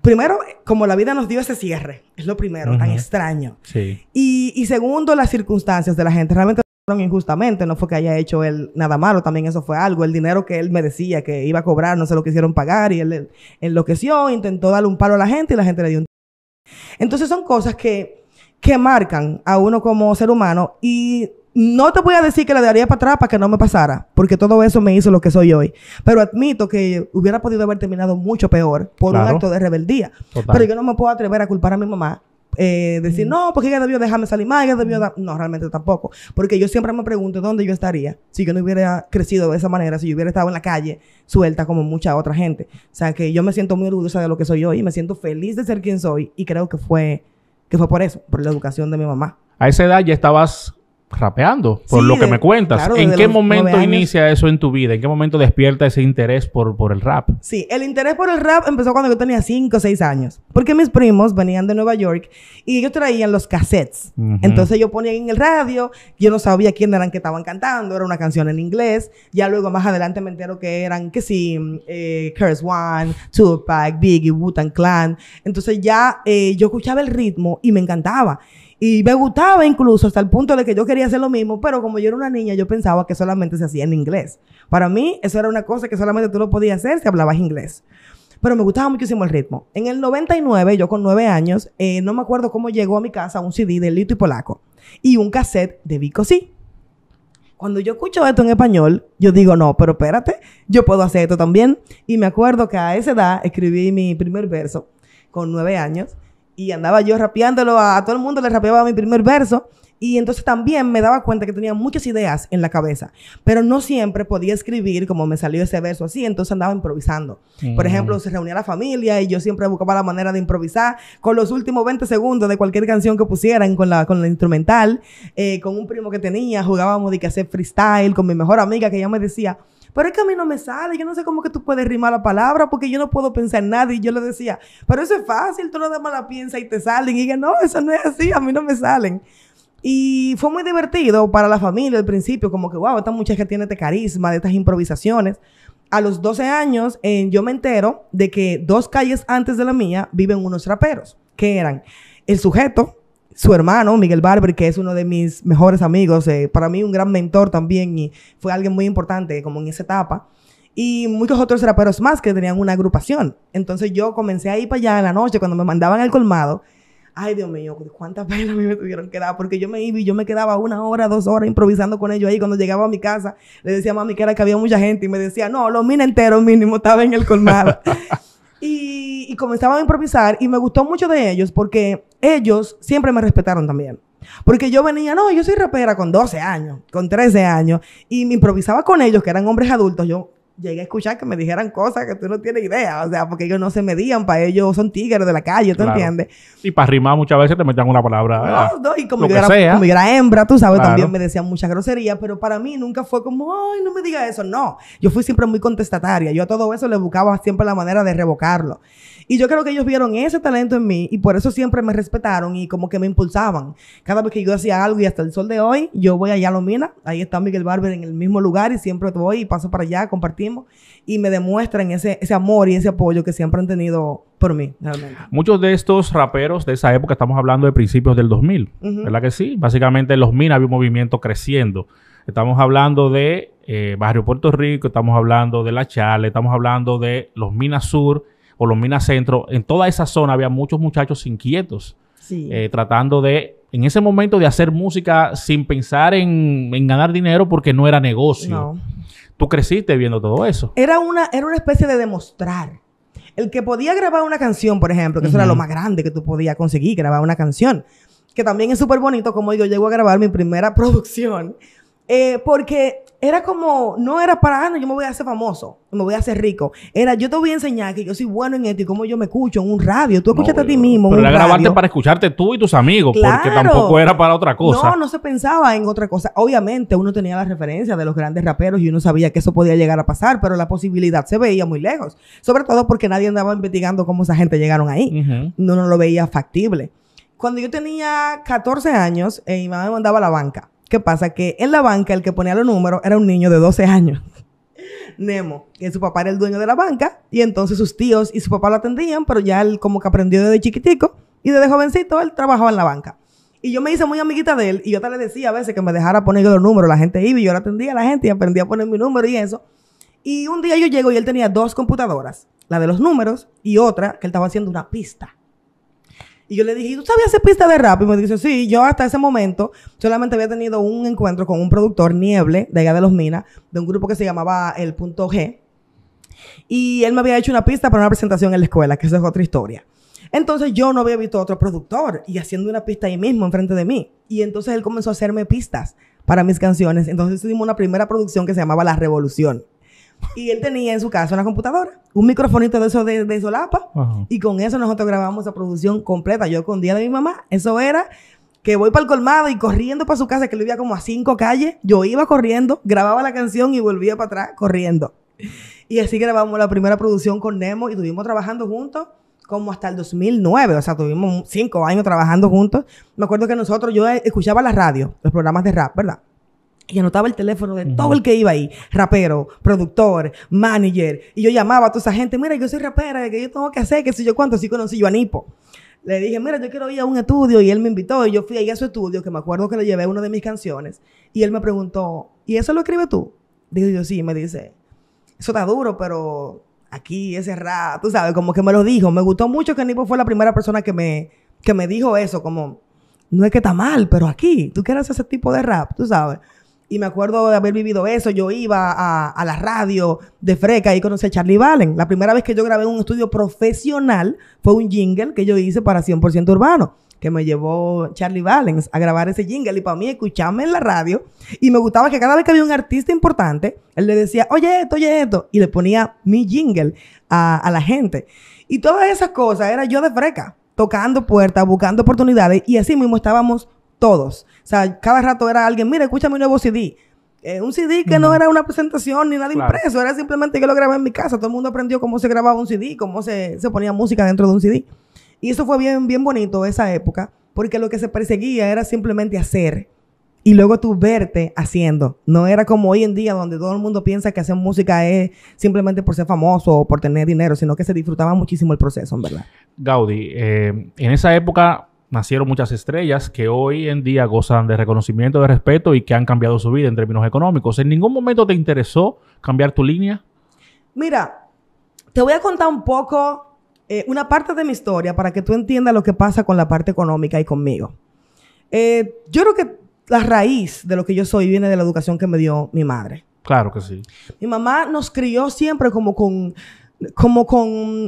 primero, como la vida nos dio ese cierre. Es lo primero, tan extraño. Sí. Y segundo, las circunstancias de la gente. Realmente lo fueron injustamente. No fue que haya hecho él nada malo. También eso fue algo. El dinero que él me decía que iba a cobrar, no se lo quisieron pagar. Y él enloqueció, intentó darle un palo a la gente y la gente le dio un... Entonces son cosas que marcan a uno como ser humano y no te voy a decir que le daría para atrás para que no me pasara, porque todo eso me hizo lo que soy hoy. Pero admito que hubiera podido haber terminado mucho peor por un acto de rebeldía. Total. Pero yo no me puedo atrever a culpar a mi mamá. Decir, no, porque ella debió dejarme salir más, ella debió... No, realmente tampoco. Porque yo siempre me pregunto dónde yo estaría si yo no hubiera crecido de esa manera, si yo hubiera estado en la calle suelta como mucha otra gente. O sea, que yo me siento muy orgullosa de lo que soy hoy y me siento feliz de ser quien soy y creo que fue por eso, por la educación de mi mamá. A esa edad ya estabas rapeando, por Sí, lo que me cuentas. claro, ¿En desde qué los momento 9 años. inicia eso en tu vida? ¿En qué momento despierta ese interés por el rap? Sí, el interés por el rap empezó cuando yo tenía 5 o 6 años. Porque mis primos venían de Nueva York y ellos traían los cassettes. Ujú. Entonces yo ponía en el radio, yo no sabía quién eran que estaban cantando, era una canción en inglés. Ya luego más adelante me entero que eran, que sí, Curse One, Tupac, Biggie, Wu-Tang Clan. Entonces ya yo escuchaba el ritmo y me encantaba. Y me gustaba incluso hasta el punto de que yo quería hacer lo mismo, pero como yo era una niña, yo pensaba que solamente se hacía en inglés. Para mí, eso era una cosa que solamente tú lo podías hacer si hablabas inglés. Pero me gustaba muchísimo el ritmo. En el 99, yo con 9 años, no me acuerdo cómo llegó a mi casa un CD de Lito y Polaco y un cassette de Vico C. Cuando yo escucho esto en español, yo digo, no, pero espérate, yo puedo hacer esto también. Y me acuerdo que a esa edad escribí mi primer verso con 9 años. Y andaba yo rapeándolo a todo el mundo, le rapeaba mi primer verso. Y entonces también me daba cuenta que tenía muchas ideas en la cabeza. Pero no siempre podía escribir como me salió ese verso así. Entonces andaba improvisando. Por ejemplo, se reunía la familia y yo siempre buscaba la manera de improvisar con los últimos 20 segundos de cualquier canción que pusieran con la instrumental. Con un primo que tenía, jugábamos de que hacer freestyle con mi mejor amiga que ella me decía... Pero es que a mí no me sale, yo no sé cómo que tú puedes rimar la palabra porque yo no puedo pensar en nada. Y yo le decía, pero eso es fácil, tú nada más la piensas y te salen. Y dije, no, eso no es así, a mí no me salen. Y fue muy divertido para la familia al principio, como que, wow, esta muchacha tiene este carisma, de estas improvisaciones. A los 12 años, yo me entero de que 2 calles antes de la mía viven unos raperos, que eran El Sujeto, su hermano, Miguel Barber, que es uno de mis mejores amigos, para mí un gran mentor también y fue alguien muy importante como en esa etapa. Y muchos otros raperos más que tenían una agrupación. Entonces yo comencé a ir para allá en la noche cuando me mandaban al colmado. Ay, Dios mío, cuántas penas a mí me tuvieron que dar, porque yo me iba y yo me quedaba 1 hora, 2 horas improvisando con ellos ahí. Cuando llegaba a mi casa, le decía a mami que era que había mucha gente y me decía, no, los mina enteros mínimo estaba en el colmado. Y comenzaban a improvisar y me gustó mucho de ellos porque ellos siempre me respetaron también. Porque yo venía, no, yo soy rapera con 12 años, con 13 años y me improvisaba con ellos, que eran hombres adultos. Yo llegué a escuchar que me dijeran cosas que tú no tienes idea. O sea, porque ellos no se medían, para ellos son tigres de la calle, ¿tú entiendes? Y para rimar muchas veces te metían una palabra. No, y como lo yo, que como yo era hembra, tú sabes, Claro. también me decían mucha grosería, pero para mí nunca fue como, ay, no me digas eso. No, yo fui siempre muy contestataria. Yo a todo eso le buscaba siempre la manera de revocarlo. Y yo creo que ellos vieron ese talento en mí y por eso siempre me respetaron y como que me impulsaban. Cada vez que yo hacía algo y hasta el sol de hoy, yo voy allá a Lomina, ahí está Miguel Barber en el mismo lugar y siempre voy y paso para allá, compartimos y me demuestran ese amor y ese apoyo que siempre han tenido por mí, realmente. Muchos de estos raperos de esa época, estamos hablando de principios del 2000, ¿verdad que sí? Básicamente en Los Minas había un movimiento creciendo. Estamos hablando de Barrio Puerto Rico, estamos hablando de La Charle, estamos hablando de Los Minas Sur o Los Minas Centro. En toda esa zona había muchos muchachos inquietos, Sí. tratando de, en ese momento, de hacer música sin pensar en ganar dinero porque no era negocio. No. Tú creciste viendo todo eso. Era una especie de demostrar. El que podía grabar una canción, por ejemplo, que eso era lo más grande que tú podías conseguir, grabar una canción. Que también es súper bonito como yo llego a grabar mi primera producción. Porque era como, no era para, no, yo me voy a hacer famoso, me voy a hacer rico. Era, yo te voy a enseñar que yo soy bueno en esto y cómo yo me escucho en un radio. Tú escuchaste a ti mismo en Pero un era grabarte radio. para escucharte tú y tus amigos, porque Claro. tampoco era para otra cosa. No se pensaba en otra cosa. Obviamente uno tenía la referencia de los grandes raperos y uno sabía que eso podía llegar a pasar, pero la posibilidad se veía muy lejos. Sobre todo porque nadie andaba investigando cómo esa gente llegaron ahí. Ujú. No lo veía factible. Cuando yo tenía 14 años, mi mamá me mandaba a la banca. ¿Qué pasa? Que en la banca el que ponía los números era un niño de 12 años. Nemo, que su papá era el dueño de la banca y entonces sus tíos y su papá lo atendían, pero ya él como que aprendió desde chiquitico y desde jovencito él trabajaba en la banca. Y yo me hice muy amiguita de él y yo hasta le decía a veces que me dejara poner yo los números. La gente iba y yo le atendía a la gente y aprendí a poner mi número y eso. Y un día yo llego y él tenía 2 computadoras, la de los números y otra que él estaba haciendo una pista. Y yo le dije, ¿tú sabías hacer pista de rap? Y me dice, sí, yo hasta ese momento solamente había tenido un encuentro con un productor, Nieble, de allá de Los Minas, de un grupo que se llamaba El Punto G. Y él me había hecho una pista para una presentación en la escuela, que eso es otra historia. Entonces yo no había visto a otro productor y haciendo una pista ahí mismo, enfrente de mí. Y entonces él comenzó a hacerme pistas para mis canciones. Entonces hicimos una primera producción que se llamaba La Revolución. Y él tenía en su casa una computadora, un microfonito de eso de solapa. Ajá. Y con eso nosotros grabamos esa producción completa. Yo con Día de mi Mamá, eso era que voy para el colmado y corriendo para su casa, que él vivía como a 5 calles. Yo iba corriendo, grababa la canción y volvía para atrás corriendo. Y así grabamos la primera producción con Nemo y estuvimos trabajando juntos como hasta el 2009. O sea, tuvimos 5 años trabajando juntos. Me acuerdo que yo escuchaba la radio, los programas de rap, ¿verdad? Y anotaba el teléfono de todo el que iba ahí. Rapero, productor, manager. Y yo llamaba a toda esa gente. Mira, yo soy rapera, que yo tengo que hacer, que sé yo cuánto. Así conocí yo a Nipo. Le dije, mira, yo quiero ir a un estudio. Y él me invitó. Y yo fui ahí a su estudio, que me acuerdo que le llevé una de mis canciones. Y él me preguntó, ¿y eso lo escribes tú? Digo yo, sí. Me dice, eso está duro, pero aquí ese rap, tú sabes, como que me lo dijo. Me gustó mucho que Nipo fue la primera persona que me dijo eso. Como, no es que está mal, pero aquí, tú quieres ese tipo de rap, tú sabes. Y me acuerdo de haber vivido eso. Yo iba a la radio de Freca y conocí a Charlie Valen. La primera vez que yo grabé en un estudio profesional fue un jingle que yo hice para 100% Urbano, que me llevó Charlie Valen a grabar ese jingle. Y para mí, escucharme en la radio. Y me gustaba que cada vez que había un artista importante, él le decía, oye esto. Y le ponía mi jingle a la gente. Y todas esas cosas era yo de Freca, tocando puertas, buscando oportunidades. Y así mismo estábamos todos. O sea, cada rato era alguien, mira, escucha mi nuevo CD. Un CD que no era una presentación ni nada impreso, era simplemente que lo grabé en mi casa. Todo el mundo aprendió cómo se grababa un CD, cómo se ponía música dentro de un CD. Y eso fue bien bonito esa época, porque lo que se perseguía era simplemente hacer y luego tú verte haciendo. No era como hoy en día donde todo el mundo piensa que hacer música es simplemente por ser famoso o por tener dinero, sino que se disfrutaba muchísimo el proceso, en verdad. Gaudí, en esa época nacieron muchas estrellas que hoy en día gozan de reconocimiento, de respeto y que han cambiado su vida en términos económicos. ¿En ningún momento te interesó cambiar tu línea? Mira, te voy a contar un poco, una parte de mi historia para que tú entiendas lo que pasa con la parte económica y conmigo. Yo creo que la raíz de lo que yo soy viene de la educación que me dio mi madre. Claro que sí. Mi mamá nos crió siempre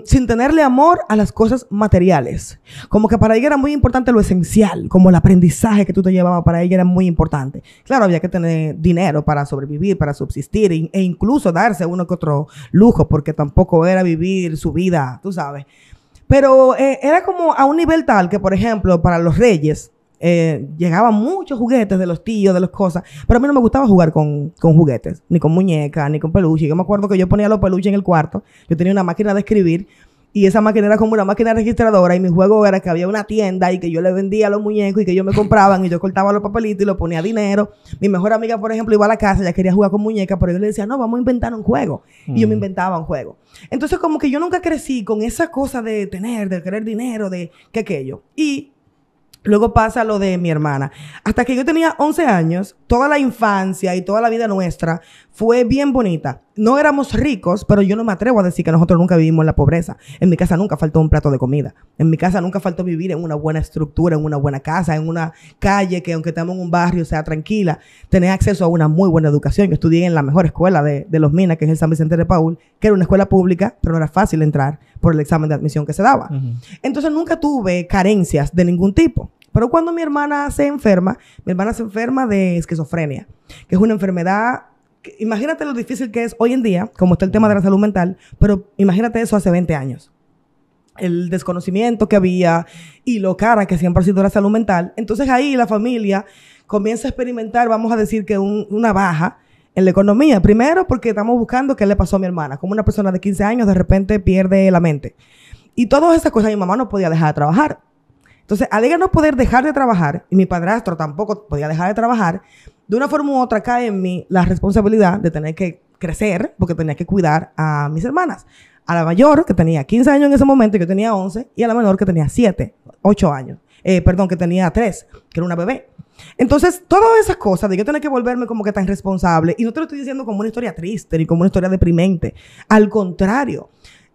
sin tenerle amor a las cosas materiales. Como que para ella era muy importante lo esencial, como el aprendizaje que tú te llevabas para ella era muy importante. Claro, había que tener dinero para sobrevivir, para subsistir e incluso darse uno que otro lujo, porque tampoco era vivir su vida, tú sabes. Pero era como a un nivel tal que, por ejemplo, para los reyes, llegaban muchos juguetes de los tíos, de las cosas, pero a mí no me gustaba jugar con juguetes, ni con muñecas, ni con peluches. Yo me acuerdo que yo ponía los peluches en el cuarto, yo tenía una máquina de escribir y esa máquina era como una máquina registradora y mi juego era que había una tienda y que yo le vendía los muñecos y que ellos me compraban y yo cortaba los papelitos y le ponía dinero. Mi mejor amiga, por ejemplo, iba a la casa, ella quería jugar con muñecas, pero yo le decía, no, vamos a inventar un juego. Y yo me inventaba un juego. Entonces como que yo nunca crecí con esa cosa de tener, de querer dinero, de que aquello. Y luego pasa lo de mi hermana. Hasta que yo tenía 11 años, toda la infancia y toda la vida nuestra fue bien bonita. No éramos ricos, pero yo no me atrevo a decir que nosotros nunca vivimos en la pobreza. En mi casa nunca faltó un plato de comida. En mi casa nunca faltó vivir en una buena estructura, en una buena casa, en una calle que aunque estemos en un barrio sea tranquila, tener acceso a una muy buena educación. Yo estudié en la mejor escuela de Los Minas, que es el San Vicente de Paúl, que era una escuela pública, pero no era fácil entrar por el examen de admisión que se daba. Entonces nunca tuve carencias de ningún tipo. Pero cuando mi hermana se enferma de esquizofrenia, que es una enfermedad, imagínate lo difícil que es hoy en día, como está el tema de la salud mental, pero imagínate eso hace 20 años. El desconocimiento que había y lo cara que siempre ha sido la salud mental. Entonces ahí la familia comienza a experimentar, vamos a decir que una baja en la economía. Primero porque estamos buscando qué le pasó a mi hermana. Como una persona de 15 años de repente pierde la mente. Y todas esas cosas mi mamá no podía dejar de trabajar. Entonces, al ella no poder dejar de trabajar, y mi padrastro tampoco podía dejar de trabajar, de una forma u otra cae en mí la responsabilidad de tener que crecer, porque tenía que cuidar a mis hermanas. A la mayor, que tenía 15 años en ese momento, yo tenía 11, y a la menor, que tenía 8 años. Que tenía 3, que era una bebé. Entonces, todas esas cosas de yo tener que volverme como que tan responsable, y no te lo estoy diciendo como una historia triste, ni como una historia deprimente. Al contrario,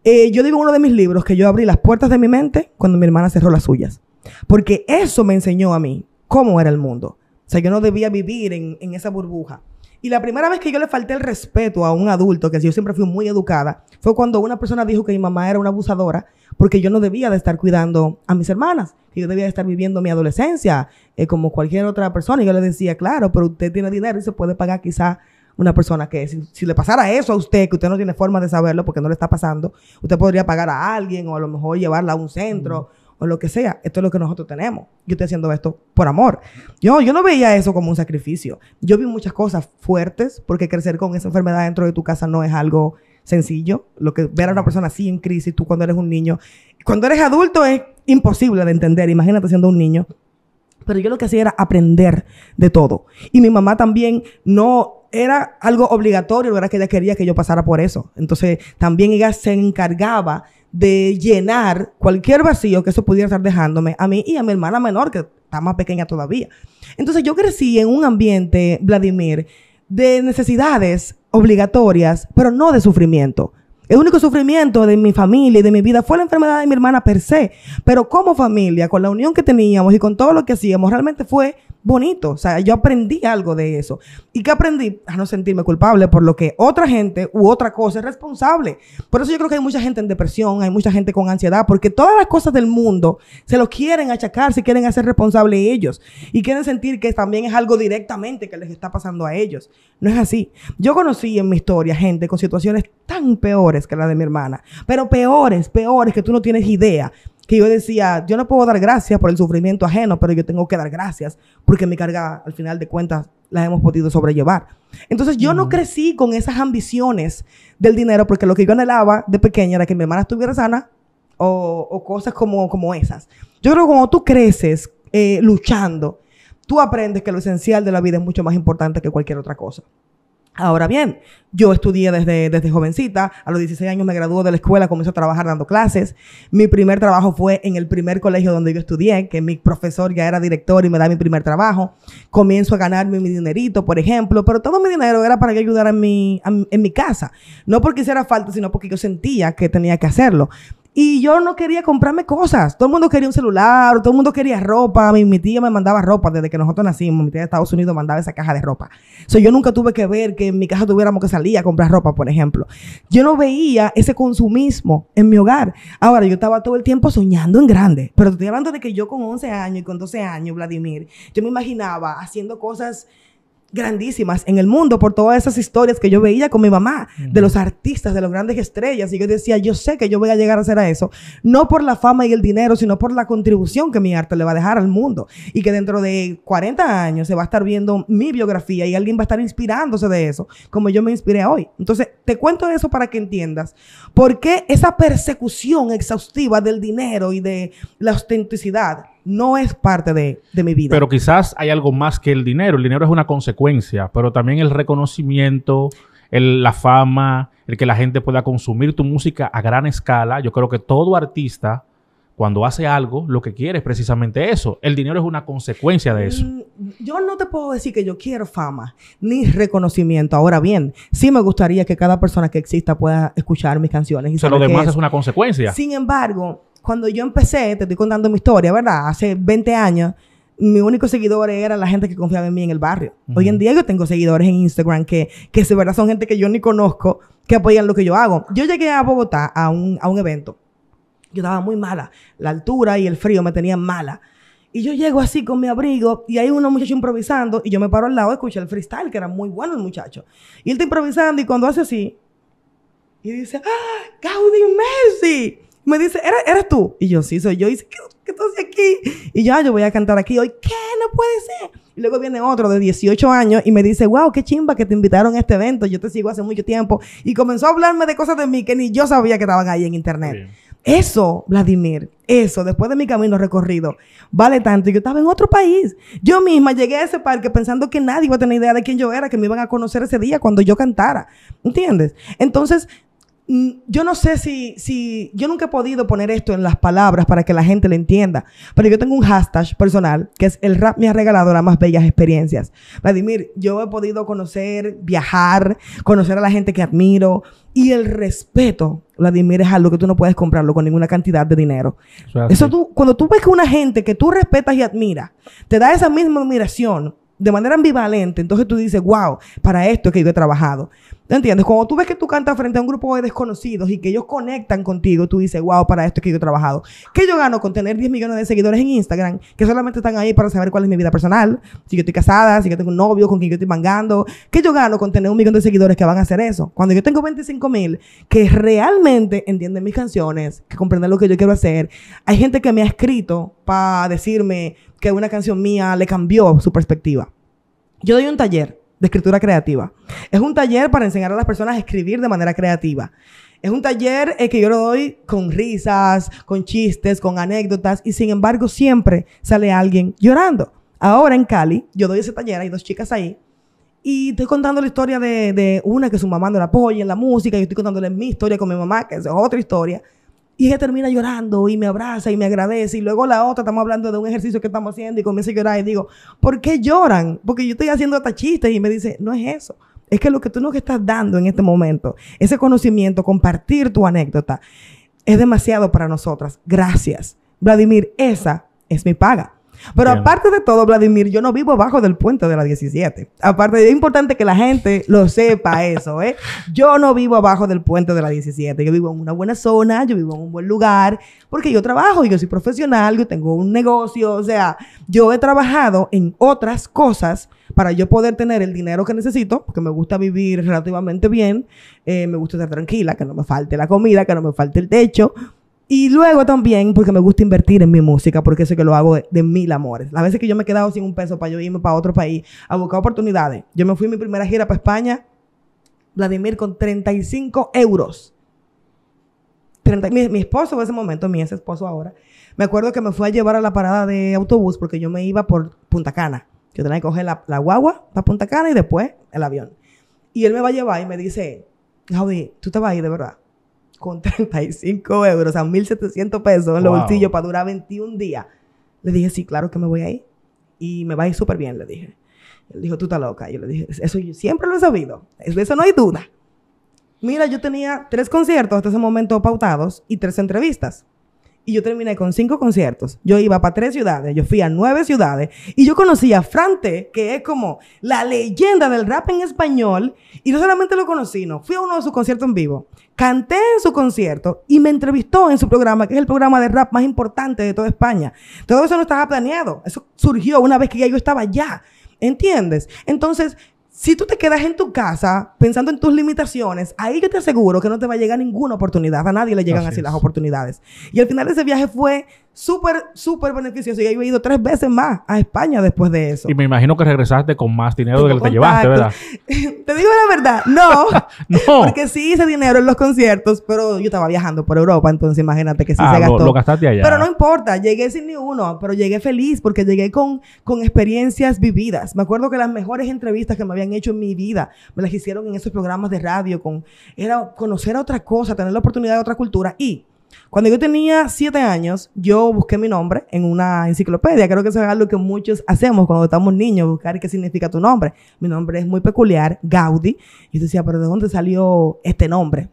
yo digo en uno de mis libros que yo abrí las puertas de mi mente cuando mi hermana cerró las suyas. Porque eso me enseñó a mí cómo era el mundo. O sea, yo no debía vivir en esa burbuja. Y la primera vez que yo le falté el respeto a un adulto, que yo siempre fui muy educada, fue cuando una persona dijo que mi mamá era una abusadora porque yo no debía de estar cuidando a mis hermanas, que yo debía de estar viviendo mi adolescencia como cualquier otra persona. Y yo le decía, claro, pero usted tiene dinero y se puede pagar quizá una persona que si le pasara eso a usted, que usted no tiene forma de saberlo porque no le está pasando, usted podría pagar a alguien o a lo mejor llevarla a un centro o lo que sea. Esto es lo que nosotros tenemos. Yo estoy haciendo esto por amor. Yo no veía eso como un sacrificio. Yo vi muchas cosas fuertes, porque crecer con esa enfermedad dentro de tu casa no es algo sencillo. Lo que ver a una persona así en crisis, tú cuando eres un niño. Cuando eres adulto es imposible de entender. Imagínate siendo un niño. Pero yo lo que hacía era aprender de todo. Y mi mamá también no era algo obligatorio, era que ella quería que yo pasara por eso. Entonces, también ella se encargaba de llenar cualquier vacío que eso pudiera estar dejándome a mí y a mi hermana menor, que está más pequeña todavía. Entonces, yo crecí en un ambiente, Vladimir, de necesidades obligatorias, pero no de sufrimiento. El único sufrimiento de mi familia y de mi vida fue la enfermedad de mi hermana per se. Pero como familia, con la unión que teníamos y con todo lo que hacíamos, realmente fue bonito. O sea, yo aprendí algo de eso. ¿Y qué aprendí? A no sentirme culpable por lo que otra gente u otra cosa es responsable. Por eso yo creo que hay mucha gente en depresión, hay mucha gente con ansiedad, porque todas las cosas del mundo se lo quieren achacar, se quieren hacer responsables ellos. Y quieren sentir que también es algo directamente que les está pasando a ellos. No es así. Yo conocí en mi historia gente con situaciones tan peores que la de mi hermana. Pero peores que tú no tienes idea. Que yo decía, yo no puedo dar gracias por el sufrimiento ajeno, pero yo tengo que dar gracias porque mi carga, al final de cuentas, la hemos podido sobrellevar. Entonces, yo no crecí con esas ambiciones del dinero, porque lo que yo anhelaba de pequeña era que mi hermana estuviera sana o cosas como esas. Yo creo que cuando tú creces luchando, tú aprendes que lo esencial de la vida es mucho más importante que cualquier otra cosa. Ahora bien, yo estudié desde jovencita. A los 16 años me gradué de la escuela, comencé a trabajar dando clases. Mi primer trabajo fue en el primer colegio donde yo estudié, que mi profesor ya era director y me da mi primer trabajo. Comienzo a ganarme mi dinerito, por ejemplo, pero todo mi dinero era para yo ayudar en mi casa. No porque hiciera falta, sino porque yo sentía que tenía que hacerlo. Y yo no quería comprarme cosas. Todo el mundo quería un celular, todo el mundo quería ropa. Mi tía me mandaba ropa desde que nosotros nacimos. Mi tía de Estados Unidos mandaba esa caja de ropa. Yo nunca tuve que ver que en mi casa tuviéramos que salir a comprar ropa, por ejemplo. Yo no veía ese consumismo en mi hogar. Ahora, yo estaba todo el tiempo soñando en grande. Pero te estoy hablando de que yo con 11 años y con 12 años, Vladimir, yo me imaginaba haciendo cosas grandísimas en el mundo por todas esas historias que yo veía con mi mamá, de los artistas, de las grandes estrellas. Y yo decía, yo sé que yo voy a llegar a hacer a eso, no por la fama y el dinero, sino por la contribución que mi arte le va a dejar al mundo. Y que dentro de 40 años se va a estar viendo mi biografía y alguien va a estar inspirándose de eso, como yo me inspiré hoy. Entonces, te cuento eso para que entiendas por qué esa persecución exhaustiva del dinero y de la ostenticidad no es parte de mi vida. Pero quizás hay algo más que el dinero. El dinero es una consecuencia, pero también el reconocimiento, la fama, el que la gente pueda consumir tu música a gran escala. Yo creo que todo artista, cuando hace algo, lo que quiere es precisamente eso. El dinero es una consecuencia de eso. Yo no te puedo decir que yo quiero fama ni reconocimiento. Ahora bien, sí me gustaría que cada persona que exista pueda escuchar mis canciones. Y lo demás es una consecuencia. Sin embargo, cuando yo empecé, te estoy contando mi historia, ¿verdad? Hace 20 años, mis únicos seguidores eran la gente que confiaba en mí en el barrio. Hoy en día yo tengo seguidores en Instagram que de verdad son gente que yo ni conozco, que apoyan lo que yo hago. Yo llegué a Bogotá a un evento. Yo estaba muy mala. La altura y el frío me tenían mala. Y yo llego así con mi abrigo y hay unos muchachos improvisando y yo me paro al lado y escuché el freestyle, que era muy bueno el muchacho. Y él está improvisando y cuando hace así, y dice, ¡ah! ¡Gaudí Messi! Me dice, ¿eres tú? Y yo, sí, soy yo. Y dice, ¿qué tú haces aquí? Y yo voy a cantar aquí hoy. ¿Qué? No puede ser. Y luego viene otro de 18 años y me dice, wow, qué chimba que te invitaron a este evento. Yo te sigo hace mucho tiempo. Y comenzó a hablarme de cosas de mí que ni yo sabía que estaban ahí en internet. Eso, Vladimir, eso, después de mi camino recorrido, vale tanto. Yo estaba en otro país. Yo misma llegué a ese parque pensando que nadie iba a tener idea de quién yo era, que me iban a conocer ese día cuando yo cantara. ¿Entiendes? Entonces, yo no sé si yo nunca he podido poner esto en las palabras para que la gente lo entienda, pero yo tengo un hashtag personal que es: el rap me ha regalado las más bellas experiencias. Vladimir, yo he podido conocer, viajar, conocer a la gente que admiro, y el respeto, Vladimir, es algo que tú no puedes comprarlo con ninguna cantidad de dinero. Eso cuando tú ves que una gente que tú respetas y admiras te da esa misma admiración, de manera ambivalente, entonces tú dices, wow, para esto es que yo he trabajado. ¿Te entiendes? Cuando tú ves que tú cantas frente a un grupo de desconocidos y que ellos conectan contigo, tú dices, wow, para esto es que yo he trabajado. ¿Qué yo gano con tener 10 millones de seguidores en Instagram que solamente están ahí para saber cuál es mi vida personal? Si yo estoy casada, si yo tengo un novio, con quien yo estoy mangando. ¿Qué yo gano con tener 1 millón de seguidores que van a hacer eso? Cuando yo tengo 25,000 que realmente entienden mis canciones, que comprenden lo que yo quiero hacer. Hay gente que me ha escrito para decirme que una canción mía le cambió su perspectiva. Yo doy un taller de escritura creativa. Es un taller para enseñar a las personas a escribir de manera creativa. Es un taller que yo lo doy con risas, con chistes, con anécdotas y sin embargo siempre sale alguien llorando. Ahora en Cali, yo doy ese taller, hay 2 chicas ahí y estoy contando la historia de una que su mamá no la apoya en la música y yo estoy contándole mi historia con mi mamá, que es otra historia. Y ella termina llorando y me abraza y me agradece. Y luego la otra, estamos hablando de un ejercicio que estamos haciendo y comienza a llorar. Y digo, ¿por qué lloran? Porque yo estoy haciendo hasta chistes. Y me dice, no es eso. Es que lo que tú nos estás dando en este momento, ese conocimiento, compartir tu anécdota, es demasiado para nosotras. Gracias. Vladimir, esa es mi paga. Pero bien. Aparte de todo, Vladimir, yo no vivo abajo del puente de la 17. Aparte, es importante que la gente lo sepa eso, ¿eh? Yo no vivo abajo del puente de la 17. Yo vivo en una buena zona, yo vivo en un buen lugar, porque yo trabajo, yo soy profesional, yo tengo un negocio, o sea, yo he trabajado en otras cosas para yo poder tener el dinero que necesito, porque me gusta vivir relativamente bien, me gusta estar tranquila, que no me falte la comida, que no me falte el techo. Y luego también porque me gusta invertir en mi música, porque eso es que lo hago de 1000 amores. Las veces que yo me he quedado sin un peso para yo irme para otro país a buscar oportunidades. Yo me fui a mi primera gira para España, Vladimir, con 35 euros. Mi esposo en ese momento, mi ex esposo ahora, me acuerdo que me fue a llevar a la parada de autobús porque yo me iba por Punta Cana. Yo tenía que coger la guagua para Punta Cana y después el avión. Y él me va a llevar y me dice, Javi, ¿tú te vas a ir de verdad? Con 35 euros, o sea, 1,700 pesos en los bolsillos para durar 21 días. Le dije, sí, claro que me voy a ir. Y me va a ir súper bien, le dije. Él dijo, tú estás loca. Yo le dije, eso yo siempre lo he sabido. De eso no hay duda. Mira, yo tenía 3 conciertos hasta ese momento pautados y 3 entrevistas. Y yo terminé con 5 conciertos. Yo iba para 3 ciudades. Yo fui a 9 ciudades. Y yo conocí a Frante, que es como la leyenda del rap en español. Y no solamente lo conocí, no. Fui a uno de sus conciertos en vivo. Canté en su concierto y me entrevistó en su programa, que es el programa de rap más importante de toda España. Todo eso no estaba planeado. Eso surgió una vez que ya yo estaba allá. ¿Entiendes? Entonces, si tú te quedas en tu casa pensando en tus limitaciones, ahí yo te aseguro que no te va a llegar ninguna oportunidad. A nadie le llegan así las oportunidades. Y al final ese viaje fue súper, súper beneficioso. Y yo he ido 3 veces más a España después de eso. Y me imagino que regresaste con más dinero del que te llevaste, ¿verdad? Te digo la verdad, no. No. Porque sí hice dinero en los conciertos, pero yo estaba viajando por Europa, entonces imagínate que sí se gastó. Lo gastaste allá. Pero no importa, llegué sin ni uno, pero llegué feliz porque llegué con experiencias vividas. Me acuerdo que las mejores entrevistas que me habían hecho en mi vida me las hicieron en esos programas de radio. Era conocer a otra cosa, tener la oportunidad de otra cultura. Y cuando yo tenía 7 años, yo busqué mi nombre en una enciclopedia. Creo que eso es algo que muchos hacemos cuando estamos niños, buscar qué significa tu nombre. Mi nombre es muy peculiar, Gaudi. Y yo decía, ¿pero de dónde salió este nombre?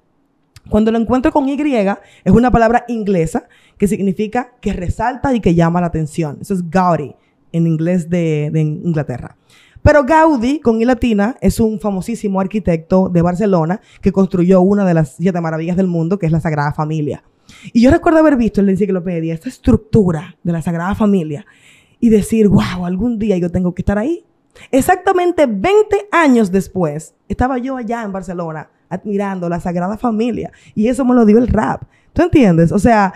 Cuando lo encuentro con Y, es una palabra inglesa que significa que resalta y que llama la atención. Eso es Gaudi, en inglés de Inglaterra. Pero Gaudí, con I latina, es un famosísimo arquitecto de Barcelona que construyó una de las 7 maravillas del mundo, que es la Sagrada Familia. Y yo recuerdo haber visto en la enciclopedia esta estructura de la Sagrada Familia y decir, wow, algún día yo tengo que estar ahí. Exactamente 20 años después, estaba yo allá en Barcelona admirando la Sagrada Familia. Y eso me lo dio el rap. ¿Tú entiendes? O sea,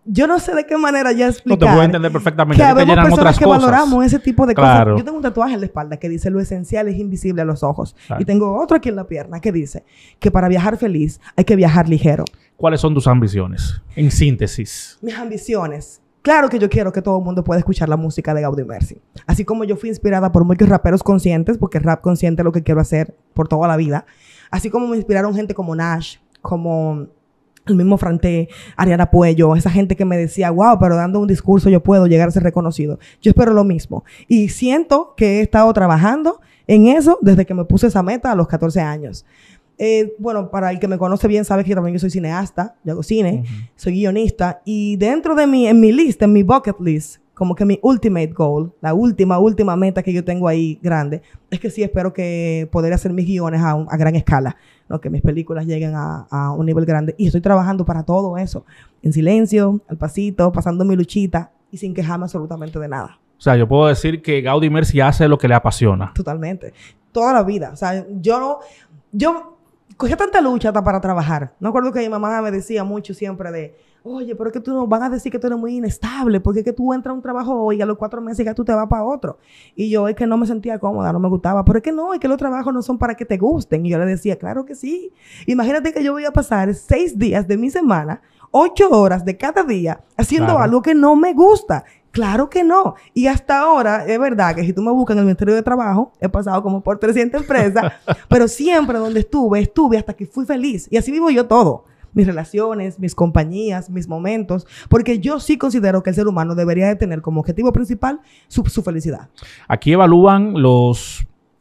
yo no sé de qué manera ya explicar. No te puedo entender perfectamente. Que habemos personas que valoramos ese tipo de cosas. Yo tengo un tatuaje en la espalda que dice, lo esencial es invisible a los ojos. Claro. Y tengo otro aquí en la pierna que dice que para viajar feliz hay que viajar ligero. ¿Cuáles son tus ambiciones? En síntesis. Mis ambiciones. Claro que yo quiero que todo el mundo pueda escuchar la música de Gaudi Mercy. Así como yo fui inspirada por muchos raperos conscientes, porque el rap consciente es lo que quiero hacer por toda la vida. Así como me inspiraron gente como Nash, como el mismo Frante, Ariana Puello, esa gente que me decía, wow, pero dando un discurso yo puedo llegar a ser reconocido. Yo espero lo mismo. Y siento que he estado trabajando en eso desde que me puse esa meta a los 14 años. Bueno, para el que me conoce bien sabe que también yo soy cineasta, yo hago cine, soy guionista y dentro de en mi lista, en mi bucket list, como que mi ultimate goal, la última meta que yo tengo ahí grande, es que sí espero que poder hacer mis guiones a gran escala, ¿no? Que mis películas lleguen a un nivel grande. Y estoy trabajando para todo eso, en silencio, al pasito, pasando mi luchita y sin quejarme absolutamente de nada. O sea, yo puedo decir que Gaudi Mercy hace lo que le apasiona. Totalmente. Toda la vida. O sea, yo cogía tanta lucha hasta para trabajar. No acuerdo que mi mamá me decía mucho siempre de, oye, pero es que tú no van a decir que tú eres muy inestable, porque es que tú entras a un trabajo hoy y a los 4 meses ya tú te vas para otro. Y yo es que no me sentía cómoda, no me gustaba. Pero es que no, es que los trabajos no son para que te gusten. Y yo le decía, claro que sí. Imagínate que yo voy a pasar 6 días de mi semana, 8 horas de cada día, haciendo algo que no me gusta. Claro que no. Y hasta ahora, es verdad que si tú me buscas en el Ministerio de Trabajo, he pasado como por 300 empresas, pero siempre donde estuve hasta que fui feliz. Y así vivo yo todo. Mis relaciones, mis compañías, mis momentos, porque yo sí considero que el ser humano debería de tener como objetivo principal su felicidad. Aquí evalúan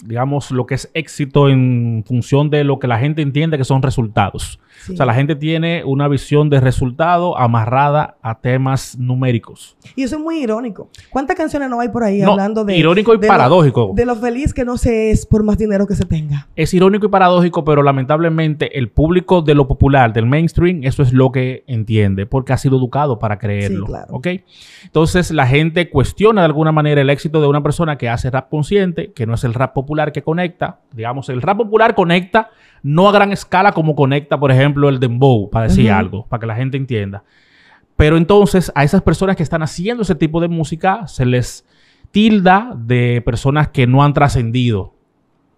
digamos, lo que es éxito en función de lo que la gente entiende que son resultados. Sí. O sea, la gente tiene una visión de resultado amarrada a temas numéricos. Y eso es muy irónico. ¿Cuántas canciones no hay por ahí hablando de... irónico y paradójico. De lo feliz que no se es por más dinero que se tenga. Es irónico y paradójico, pero lamentablemente el público de lo popular, del mainstream, eso es lo que entiende, porque ha sido educado para creerlo. Sí, claro. ¿Ok? Entonces, la gente cuestiona de alguna manera el éxito de una persona que hace rap consciente, que no es el rap popular que conecta. Digamos, el rap popular conecta, no a gran escala como conecta, por ejemplo, el dembow, para decir algo, para que la gente entienda. Pero entonces, a esas personas que están haciendo ese tipo de música, se les tilda de personas que no han trascendido.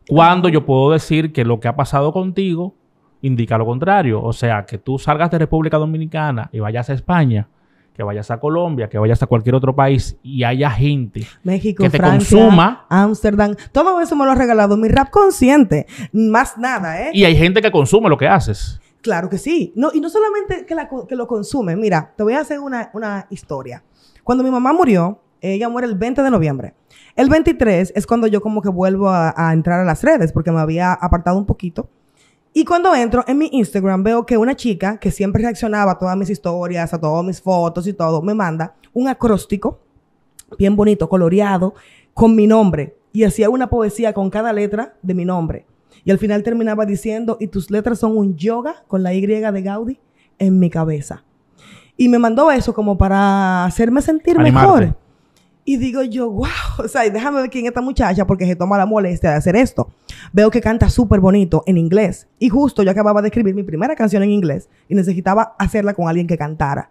Cuando yo puedo decir que lo que ha pasado contigo indica lo contrario. O sea, que tú salgas de República Dominicana y vayas a España, que vayas a Colombia, que vayas a cualquier otro país y haya gente México, que te Francia, consuma. Ámsterdam, todo eso me lo ha regalado mi rap consciente. Más nada, ¿eh? Y hay gente que consume lo que haces. Claro que sí. No, y no solamente que lo consume. Mira, te voy a hacer una historia. Cuando mi mamá murió, ella muere el 20 de noviembre. El 23 es cuando yo como que vuelvo a entrar a las redes porque me había apartado un poquito. Y cuando entro en mi Instagram veo que una chica que siempre reaccionaba a todas mis historias, a todas mis fotos y todo, me manda un acróstico bien bonito, coloreado, con mi nombre. Y hacía una poesía con cada letra de mi nombre. Y al final terminaba diciendo, y tus letras son un yoga con la Y de Gaudi en mi cabeza. Y me mandó eso como para hacerme sentir mejor. Y digo yo, wow, o sea, déjame ver quién es esta muchacha porque se toma la molestia de hacer esto. Veo que canta súper bonito en inglés. Y justo yo acababa de escribir mi primera canción en inglés y necesitaba hacerla con alguien que cantara.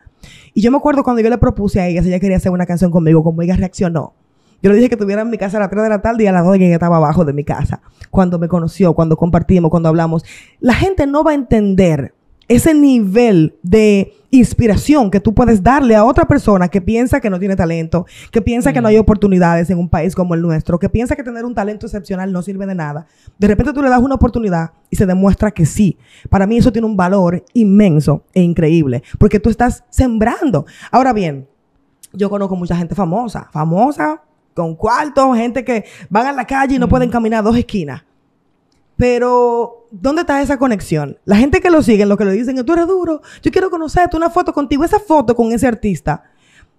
Y yo me acuerdo cuando yo le propuse a ella si ella quería hacer una canción conmigo, como ella reaccionó. Yo le dije que estuviera en mi casa a las 3 de la tarde y a las 2 ella estaba abajo de mi casa. Cuando me conoció, cuando compartimos, cuando hablamos. La gente no va a entender ese nivel de inspiración que tú puedes darle a otra persona que piensa que no tiene talento, que piensa que no hay oportunidades en un país como el nuestro, que piensa que tener un talento excepcional no sirve de nada. De repente tú le das una oportunidad y se demuestra que sí. Para mí eso tiene un valor inmenso e increíble, porque tú estás sembrando. Ahora bien, yo conozco mucha gente famosa, con cuartos, gente que van a la calle y no pueden caminar 2 esquinas. Pero, ¿dónde está esa conexión? La gente que lo sigue, lo que le dicen, tú eres duro, yo quiero conocerte, una foto contigo. Esa foto con ese artista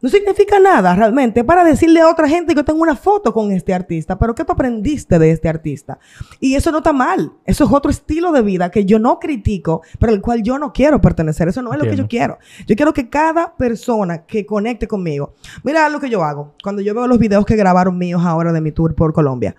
no significa nada realmente para decirle a otra gente que yo tengo una foto con este artista. Pero ¿qué tú aprendiste de este artista? Y eso no está mal. Eso es otro estilo de vida que yo no critico, pero al cual yo no quiero pertenecer. Eso no es lo que yo quiero. Yo quiero que cada persona que conecte conmigo... Mira lo que yo hago. Cuando yo veo los videos que grabaron míos ahora de mi tour por Colombia.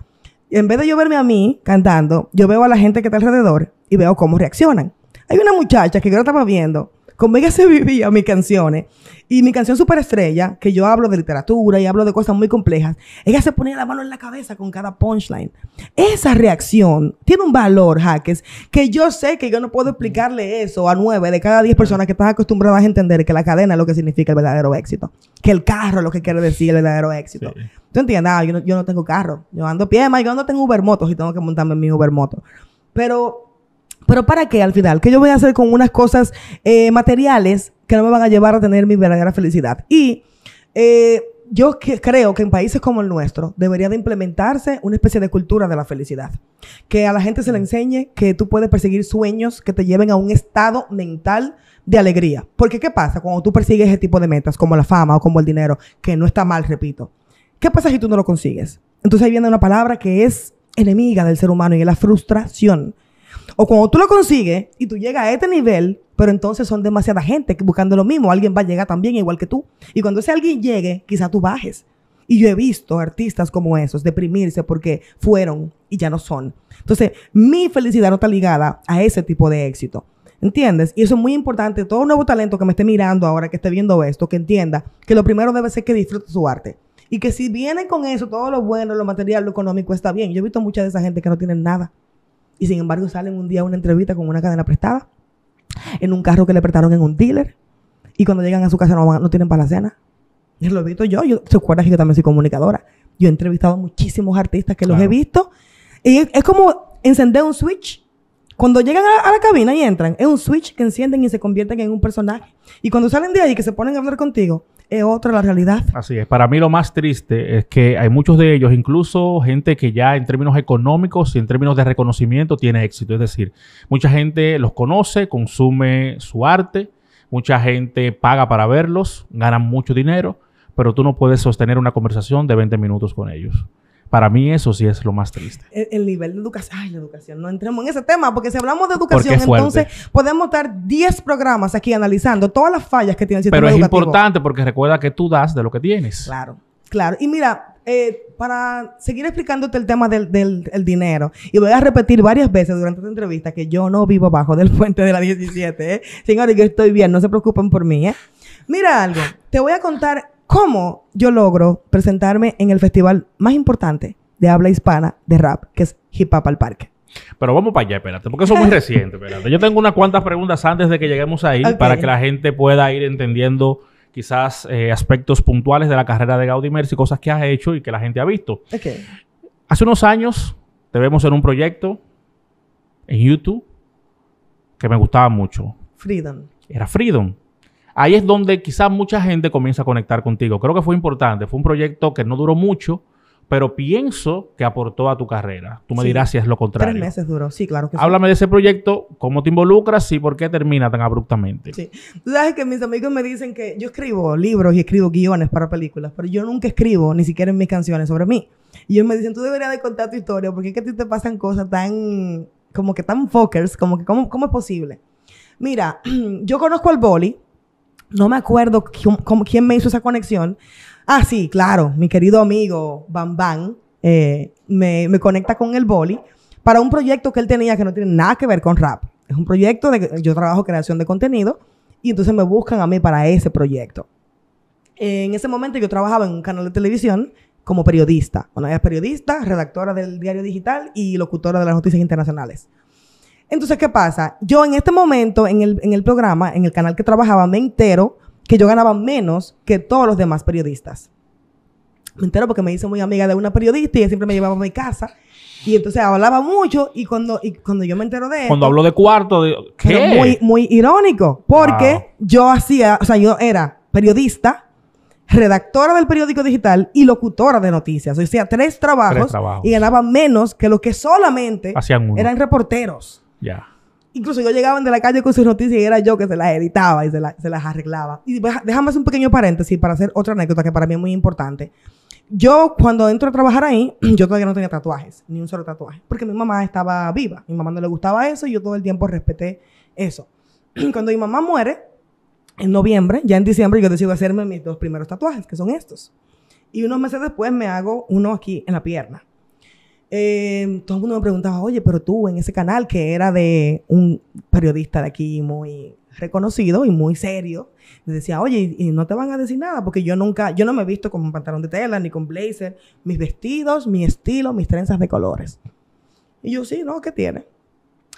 En vez de yo verme a mí cantando, yo veo a la gente que está alrededor y veo cómo reaccionan. Hay una muchacha que yo estaba viendo, como ella se vivía mis canciones, y mi canción Superestrella, que yo hablo de literatura y hablo de cosas muy complejas, ella se ponía la mano en la cabeza con cada punchline. Esa reacción tiene un valor, Jaques, que yo sé que yo no puedo explicarle eso a 9 de cada 10 personas que están acostumbradas a entender que la cadena es lo que significa el verdadero éxito, que el carro es lo que quiere decir el verdadero éxito. Sí. ¿Tú entiendes? Yo no tengo carro, yo ando a pie, yo no tengo Ubermoto y tengo que montarme en mi Ubermoto. Pero ¿para qué al final? ¿Qué yo voy a hacer con unas cosas materiales que no me van a llevar a tener mi verdadera felicidad? Y creo que en países como el nuestro debería de implementarse una especie de cultura de la felicidad. Que a la gente se le enseñe que tú puedes perseguir sueños que te lleven a un estado mental de alegría. Porque ¿qué pasa cuando tú persigues ese tipo de metas, como la fama o como el dinero, que no está mal, repito? ¿Qué pasa si tú no lo consigues? Entonces ahí viene una palabra que es enemiga del ser humano y es la frustración. O cuando tú lo consigues y tú llegas a este nivel, pero entonces son demasiada gente buscando lo mismo. Alguien va a llegar también igual que tú. Y cuando ese alguien llegue, quizá tú bajes. Y yo he visto artistas como esos deprimirse porque fueron y ya no son. Entonces, mi felicidad no está ligada a ese tipo de éxito. ¿Entiendes? Y eso es muy importante. Todo nuevo talento que me esté mirando ahora, que esté viendo esto, que entienda que lo primero debe ser que disfrute su arte. Y que si viene con eso, todo lo bueno, lo material, lo económico, está bien. Yo he visto mucha de esa gente que no tienen nada. Y sin embargo salen un día a una entrevista con una cadena prestada, en un carro que le prestaron en un dealer, y cuando llegan a su casa no tienen para la cena. Y lo he visto yo. ¿Se acuerdan que yo también soy comunicadora? Yo he entrevistado a muchísimos artistas que los he visto. Y es como encender un switch. Cuando llegan a la cabina y entran, es un switch que encienden y se convierten en un personaje. Y cuando salen de ahí que se ponen a hablar contigo, es otra la realidad. Así es. Para mí lo más triste es que hay muchos de ellos, incluso gente que ya en términos económicos y en términos de reconocimiento tiene éxito. Es decir, mucha gente los conoce, consume su arte, mucha gente paga para verlos, ganan mucho dinero, pero tú no puedes sostener una conversación de 20 minutos con ellos. Para mí eso sí es lo más triste. El nivel de educación. Ay, la educación. No entremos en ese tema, porque si hablamos de educación, entonces podemos estar 10 programas aquí analizando todas las fallas que tiene el sistema educativo. Pero es importante porque recuerda que tú das de lo que tienes. Claro, claro. Y mira, para seguir explicándote el tema del dinero, y voy a repetir varias veces durante esta entrevista que yo no vivo abajo del puente de la 17, Señores, yo estoy bien, no se preocupen por mí, Mira algo, te voy a contar cómo yo logro presentarme en el festival más importante de habla hispana de rap, que es Hip Hop al Parque. Pero vamos para allá, espérate, porque eso es muy reciente, espérate. Yo tengo unas cuantas preguntas antes de que lleguemos ahí, para que la gente pueda ir entendiendo quizás aspectos puntuales de la carrera de Gaudi Mercy, cosas que has hecho y que la gente ha visto. Hace unos años te vemos en un proyecto en YouTube que me gustaba mucho. Freedom. Era Freedom. Ahí es donde quizás mucha gente comienza a conectar contigo. Creo que fue importante. Fue un proyecto que no duró mucho, pero pienso que aportó a tu carrera. Tú me dirás si es lo contrario. 3 meses duró. Sí, claro que sí. Háblame de ese proyecto. ¿Cómo te involucras y por qué termina tan abruptamente? Sí. Tú sabes que mis amigos me dicen que yo escribo libros y escribo guiones para películas, pero yo nunca escribo, ni siquiera en mis canciones, sobre mí. Y ellos me dicen, tú deberías de contar tu historia, porque es que a ti te pasan cosas tan, como que tan fuckers, como que, ¿cómo es posible? Mira, yo conozco al Boli. No me acuerdo quién me hizo esa conexión. Ah, sí, claro. Mi querido amigo Bam Bam me conecta con el Boli para un proyecto que él tenía que no tiene nada que ver con rap. Es un proyecto yo trabajo creación de contenido y entonces me buscan a mí para ese proyecto. En ese momento yo trabajaba en un canal de televisión como periodista. Bueno, era periodista, redactora del diario digital y locutora de las noticias internacionales. Entonces, ¿qué pasa? Yo en este momento, en el programa, en el canal que trabajaba, me entero que yo ganaba menos que todos los demás periodistas. Me entero porque me hice muy amiga de una periodista y ella siempre me llevaba a mi casa. Y entonces hablaba mucho y cuando yo me entero de esto... Cuando habló de cuarto, ¿qué? Pero muy irónico. Porque yo yo era periodista, redactora del periódico digital y locutora de noticias. O sea, 3 trabajos. Y ganaba menos que los que solamente eran reporteros. Ya. Incluso yo llegaba de la calle con sus noticias y era yo que se las editaba y se las arreglaba. Y déjame hacer un pequeño paréntesis para hacer otra anécdota que para mí es muy importante. Yo, cuando entro a trabajar ahí, yo todavía no tenía tatuajes, ni un solo tatuaje, porque mi mamá estaba viva. Mi mamá no le gustaba eso y yo todo el tiempo respeté eso. Cuando mi mamá muere, en noviembre, ya en diciembre, yo decido hacerme mis 2 primeros tatuajes, que son estos. Y unos meses después me hago uno aquí en la pierna. Todo el mundo me preguntaba, oye, pero tú en ese canal que era de un periodista de aquí muy reconocido y muy serio, me decía, oye, y no te van a decir nada, porque yo no me he visto con un pantalón de tela ni con blazer, mis vestidos, mi estilo, mis trenzas de colores. Y yo, sí, ¿no? ¿Qué tiene?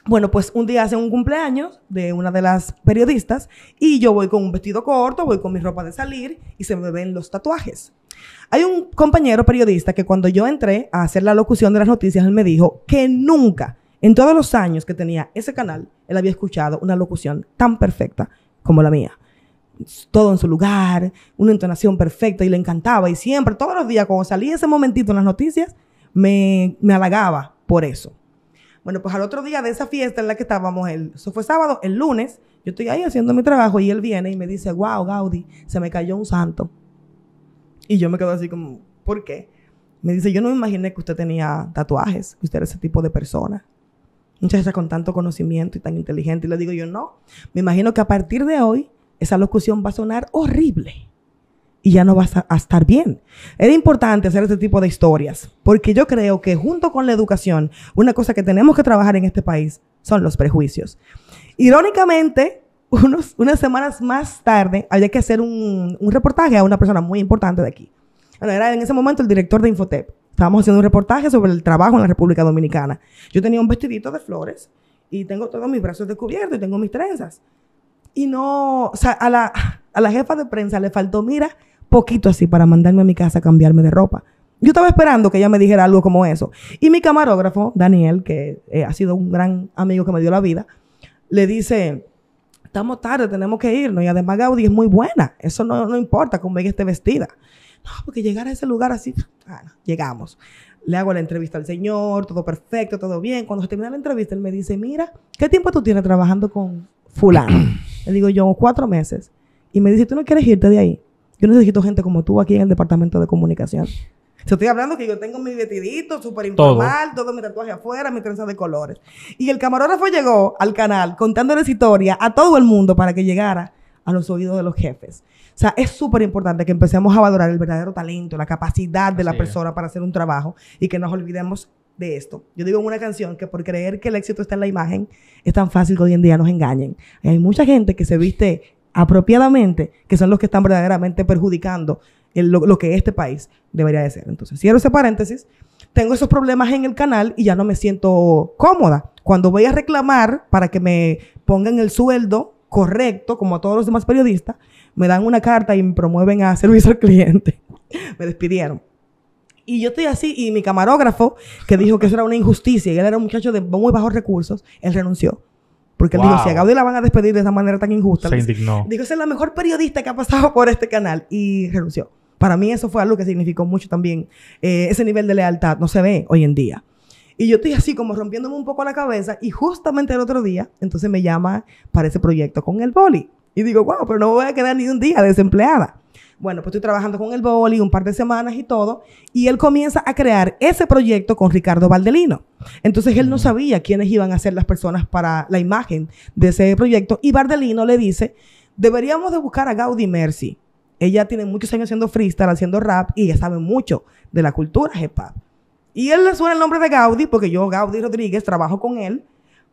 Bueno, pues un día hacen un cumpleaños de una de las periodistas y yo voy con un vestido corto, voy con mi ropa de salir y se me ven los tatuajes. Hay un compañero periodista que cuando yo entré a hacer la locución de las noticias, él me dijo que nunca, en todos los años que tenía ese canal, él había escuchado una locución tan perfecta como la mía. todo en su lugar, una entonación perfecta y le encantaba. Y siempre, todos los días, cuando salía ese momentito en las noticias, me halagaba por eso. Bueno, pues al otro día de esa fiesta en la que estábamos, eso fue sábado, el lunes, yo estoy ahí haciendo mi trabajo y él viene y me dice, wow, Gaudí, se me cayó un santo. Y yo me quedo así como, ¿por qué? Me dice, yo no me imaginé que usted tenía tatuajes, que usted era ese tipo de persona. Muchacha con tanto conocimiento y tan inteligente. Y le digo yo, no, me imagino que a partir de hoy esa locución va a sonar horrible y ya no va a estar bien. Era importante hacer este tipo de historias porque yo creo que junto con la educación, una cosa que tenemos que trabajar en este país son los prejuicios. Irónicamente, unas semanas más tarde había que hacer un reportaje a una persona muy importante de aquí. Bueno, era en ese momento el director de Infotep. Estábamos haciendo un reportaje sobre el trabajo en la República Dominicana. Yo tenía un vestidito de flores y tengo todos mis brazos descubiertos y tengo mis trenzas. Y no, o sea, a la jefa de prensa le faltó, mira, poquito así para mandarme a mi casa a cambiarme de ropa. Yo estaba esperando que ella me dijera algo como eso. Y mi camarógrafo, Daniel, que ha sido un gran amigo que me dio la vida, le dice, estamos tarde, tenemos que irnos. Y además Gaudí es muy buena. Eso no importa cómo ella esté vestida. No, porque llegar a ese lugar así, bueno, llegamos. Le hago la entrevista al señor, todo perfecto, todo bien. Cuando se termina la entrevista, él me dice, mira, ¿qué tiempo tú tienes trabajando con fulano? Le digo yo, 4 meses. Y me dice, ¿tú no quieres irte de ahí? Yo necesito gente como tú aquí en el departamento de comunicación. Te estoy hablando que yo tengo mi vestidito súper informal, todo mi tatuaje afuera, mi trenza de colores. Y el camarógrafo llegó al canal contándole esa historia a todo el mundo para que llegara a los oídos de los jefes. O sea, es súper importante que empecemos a valorar el verdadero talento, la capacidad de la persona para hacer un trabajo y que nos olvidemos de esto. Yo digo en una canción que por creer que el éxito está en la imagen, es tan fácil que hoy en día nos engañen. Y hay mucha gente que se viste apropiadamente, que son los que están verdaderamente perjudicando lo que este país debería de ser. Entonces, cierro ese paréntesis. Tengo esos problemas en el canal y ya no me siento cómoda. Cuando voy a reclamar para que me pongan el sueldo correcto, como a todos los demás periodistas, me dan una carta y me promueven a servicio al cliente. Me despidieron. Y yo estoy así, y mi camarógrafo, que dijo que eso era una injusticia, y él era un muchacho de muy bajos recursos, él renunció. Porque él dijo, si a Gaudí la van a despedir de esa manera tan injusta. Se indignó. Dijo, esa es la mejor periodista que ha pasado por este canal. Y renunció. Para mí eso fue algo que significó mucho también. Ese nivel de lealtad no se ve hoy en día. Y yo estoy así como rompiéndome un poco la cabeza. Y justamente el otro día, entonces me llama para ese proyecto con el boli. Y digo, wow, pero no me voy a quedar ni un día desempleada. Bueno, pues estoy trabajando con el boli un par de semanas y todo. Y él comienza a crear ese proyecto con Ricardo Valdelino. Entonces él no sabía quiénes iban a ser las personas para la imagen de ese proyecto. Y Valdelino le dice, deberíamos de buscar a Gaudí Mercy. Ella tiene muchos años haciendo freestyle, haciendo rap, y ella sabe mucho de la cultura hip hop. Y él le suena el nombre de Gaudí, porque yo, Gaudí Rodríguez, trabajo con él,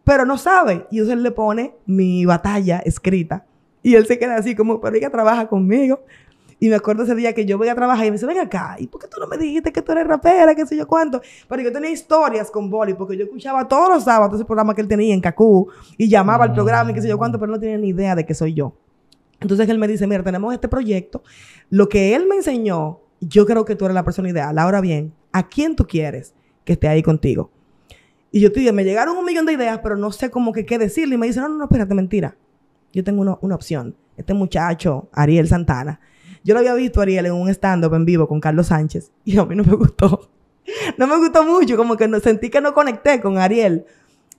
pero no sabe. Y entonces él le pone mi batalla escrita. Y él se queda así como, pero ella trabaja conmigo. Y me acuerdo ese día que yo voy a trabajar y me dice, ven acá, ¿y por qué tú no me dijiste que tú eres rapera, qué sé yo cuánto? Pero yo tenía historias con Boli, porque yo escuchaba todos los sábados ese programa que él tenía en Cacú, y llamaba al programa y qué sé yo cuánto, pero no tenía ni idea de que soy yo. Entonces él me dice, mira, tenemos este proyecto, lo que él me enseñó, yo creo que tú eres la persona ideal. Ahora bien, ¿a quién tú quieres que esté ahí contigo? Y yo te dije, me llegaron 1.000.000 de ideas, pero no sé cómo que qué decirle. Y me dice, no, espérate, mentira. Yo tengo una opción. Este muchacho, Ariel Santana, yo lo había visto a Ariel en un stand-up en vivo con Carlos Sánchez y a mí no me gustó. No me gustó mucho, como que sentí que no conecté con Ariel.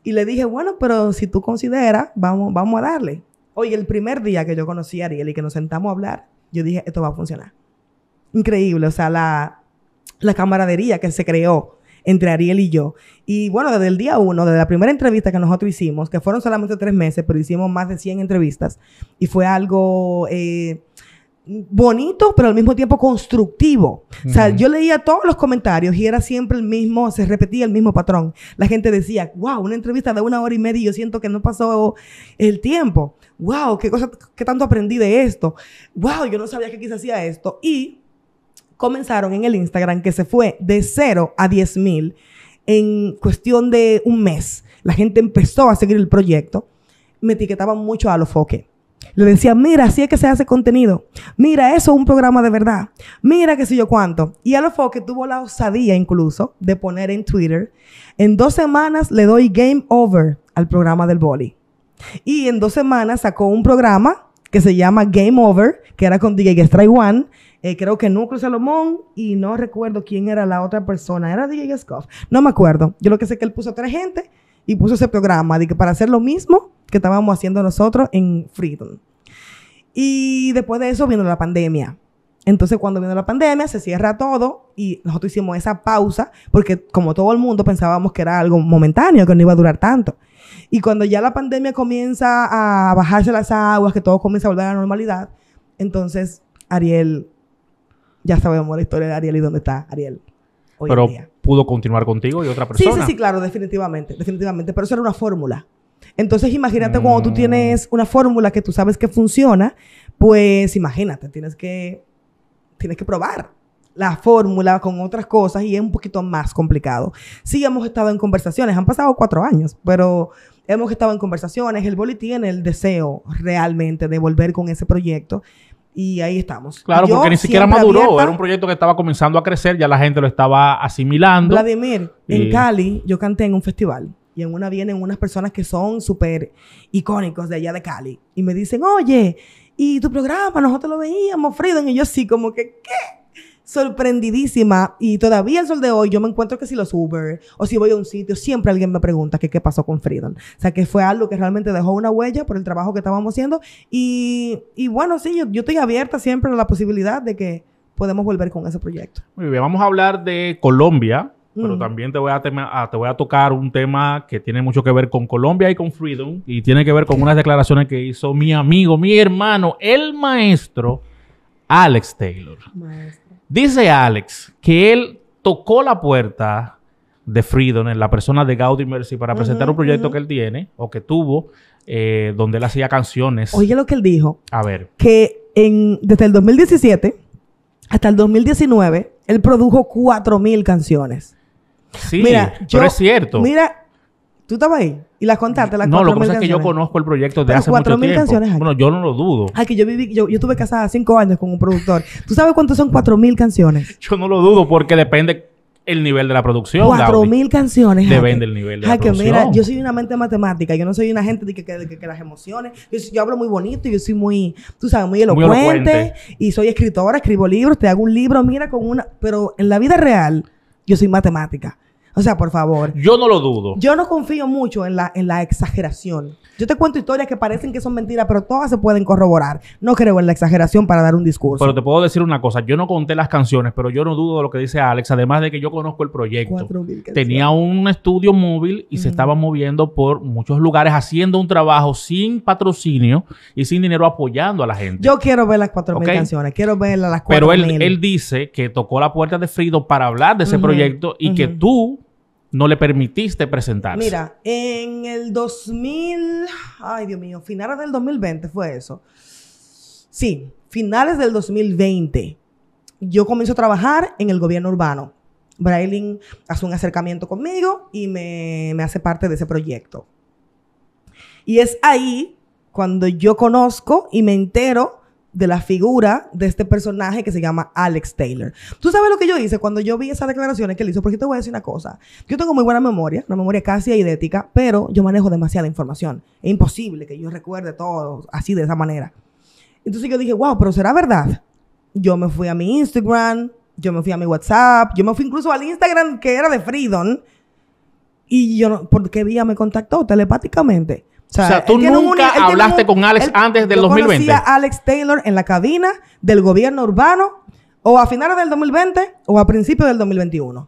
Y le dije, bueno, pero si tú consideras, vamos a darle. Oye, el primer día que yo conocí a Ariel y que nos sentamos a hablar, yo dije, esto va a funcionar. Increíble, o sea, la camaradería que se creó entre Ariel y yo. Y bueno, desde el día 1, desde la primera entrevista que nosotros hicimos, que fueron solamente 3 meses, pero hicimos más de 100 entrevistas, y fue algo bonito, pero al mismo tiempo constructivo. O sea, yo leía todos los comentarios y era siempre el mismo, se repetía el mismo patrón. La gente decía, wow, una entrevista de 1 hora y media y yo siento que no pasó el tiempo. Wow, qué tanto aprendí de esto. Wow, yo no sabía que quizás hacía esto. Y comenzaron en el Instagram, que se fue de 0 a 10,000 en cuestión de un mes. La gente empezó a seguir el proyecto. Me etiquetaban mucho a Alofoque. Le decían, mira, así es que se hace contenido. Mira, eso es un programa de verdad. Mira qué sé yo cuánto. Y Alofoque tuvo la osadía incluso de poner en Twitter, en 2 semanas le doy game over al programa del boli. Y en 2 semanas sacó un programa que se llama Game Over, que era con DJ Strike One. Creo que Núcleo Salomón y no recuerdo quién era la otra persona. ¿Era DJ Scoff? No me acuerdo. Yo lo que sé es que él puso 3 gente y puso ese programa de que para hacer lo mismo que estábamos haciendo nosotros en Freedom. Y después de eso vino la pandemia. Entonces, cuando vino la pandemia, se cierra todo y nosotros hicimos esa pausa porque, como todo el mundo, pensábamos que era algo momentáneo, que no iba a durar tanto. Y cuando ya la pandemia comienza a bajarse las aguas, que todo comienza a volver a la normalidad, entonces Ariel, ya sabemos la historia de Ariel y dónde está Ariel hoy Pero en día. pudo continuar contigo y otra Sí, persona. sí, claro, definitivamente. Pero eso era una fórmula. Entonces, imagínate cuando tú tienes una fórmula que tú sabes que funciona, pues imagínate, tienes que probar la fórmula con otras cosas y es un poquito más complicado. Sí, hemos estado en conversaciones, han pasado 4 años, pero hemos estado en conversaciones. El Boli tiene el deseo realmente de volver con ese proyecto y ahí estamos. Claro, Yo porque ni siquiera siempre maduró. abierta. Era un proyecto que estaba comenzando a crecer, ya la gente lo estaba asimilando. Vladimir, Y- en Cali, yo canté en un festival. Y en una vienen unas personas que son súper icónicos de allá de Cali. Y me dicen, oye, ¿y tu programa? Nosotros lo veíamos, Freedom. Y yo sí, como que, ¿qué? Sorprendidísima. Y todavía el sol de hoy, yo me encuentro que si los Uber o si voy a un sitio, siempre alguien me pregunta que qué pasó con Freedom. O sea, que fue algo que realmente dejó una huella por el trabajo que estábamos haciendo. Y bueno, sí, yo estoy abierta siempre a la posibilidad de que podemos volver con ese proyecto. Muy bien, vamos a hablar de Colombia, pero Mm. también te voy a tocar un tema que tiene mucho que ver con Colombia y con Freedom, y tiene que ver con unas declaraciones que hizo mi amigo, mi hermano, el maestro Alex Taylor. Dice Alex que él tocó la puerta de Freedom en la persona de Gaudi Mercy para presentar un proyecto que él tiene o que tuvo, donde él hacía canciones. Oye lo que él dijo. A ver. Que desde el 2017 hasta el 2019, él produjo 4,000 canciones. Sí, Mira, pero es cierto. Mira, tú estabas ahí y las contaste, las No, lo que 4,000 pasa es que yo canciones. conozco el proyecto de Pero hace mucho 4,000 tiempo. canciones aquí. Bueno, yo no lo dudo. Ay, que yo estuve casada 5 años con un productor. ¿Tú sabes cuántos son 4,000 canciones? Yo no lo dudo porque depende el nivel de la producción. 4,000 canciones. Depende del nivel de la Jaque, mira, producción. yo soy una mente matemática. Yo no soy una gente de que las emociones. Yo hablo muy bonito y yo soy muy, tú sabes, muy elocuente. Y soy escritora, escribo libros, te hago un libro, mira, pero en la vida real, yo soy matemática. O sea, por favor. Yo no lo dudo. Yo no confío mucho en la exageración. Yo te cuento historias que parecen que son mentiras, pero todas se pueden corroborar. No creo en la exageración para dar un discurso. Pero te puedo decir una cosa. Yo no conté las canciones, pero yo no dudo de lo que dice Alex. Además de que yo conozco el proyecto. 4,000 canciones. Tenía un estudio móvil y se estaba moviendo por muchos lugares haciendo un trabajo sin patrocinio y sin dinero apoyando a la gente. Yo quiero ver las 4,000 Ok. canciones. Quiero ver las Pero 4,000. él dice que tocó la puerta de Freedom para hablar de ese proyecto y que tú no le permitiste presentarse. Mira, en el 2000... Ay, Dios mío. Finales del 2020 fue eso. Sí, finales del 2020. Yo comienzo a trabajar en el gobierno urbano. Braylin hace un acercamiento conmigo y me hace parte de ese proyecto. Y es ahí cuando yo conozco y me entero de la figura de este personaje que se llama Alex Taylor. ¿Tú sabes lo que yo hice cuando yo vi esas declaraciones que él hizo? Porque te voy a decir una cosa. Yo tengo muy buena memoria, una memoria casi eidética, pero yo manejo demasiada información. Es imposible que yo recuerde todo así de esa manera. Entonces yo dije, wow, pero ¿será verdad? Yo me fui a mi Instagram, yo me fui a mi WhatsApp, yo me fui incluso al Instagram que era de Freedom y yo no, ¿por qué vía me contactó? Telepáticamente. O sea, tú él tiene nunca él tiene hablaste con Alex antes del 2020. Yo conocí a Alex Taylor en la cabina del gobierno urbano o a finales del 2020 o a principios del 2021. O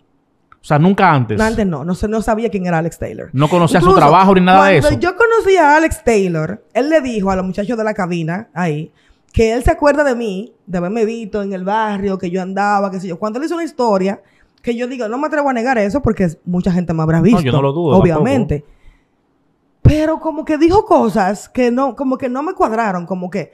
sea, nunca antes. No, antes no sabía quién era Alex Taylor. No conocía su Incluso, trabajo ni nada de eso. Cuando yo conocí a Alex Taylor, él le dijo a los muchachos de la cabina ahí que él se acuerda de mí, de haberme visto en el barrio, que yo andaba, qué sé yo. Cuando él hizo una historia, que yo digo, no me atrevo a negar eso porque mucha gente me habrá visto. No, yo no lo dudo, obviamente. Pero como que dijo cosas que no, como que no me cuadraron, como que,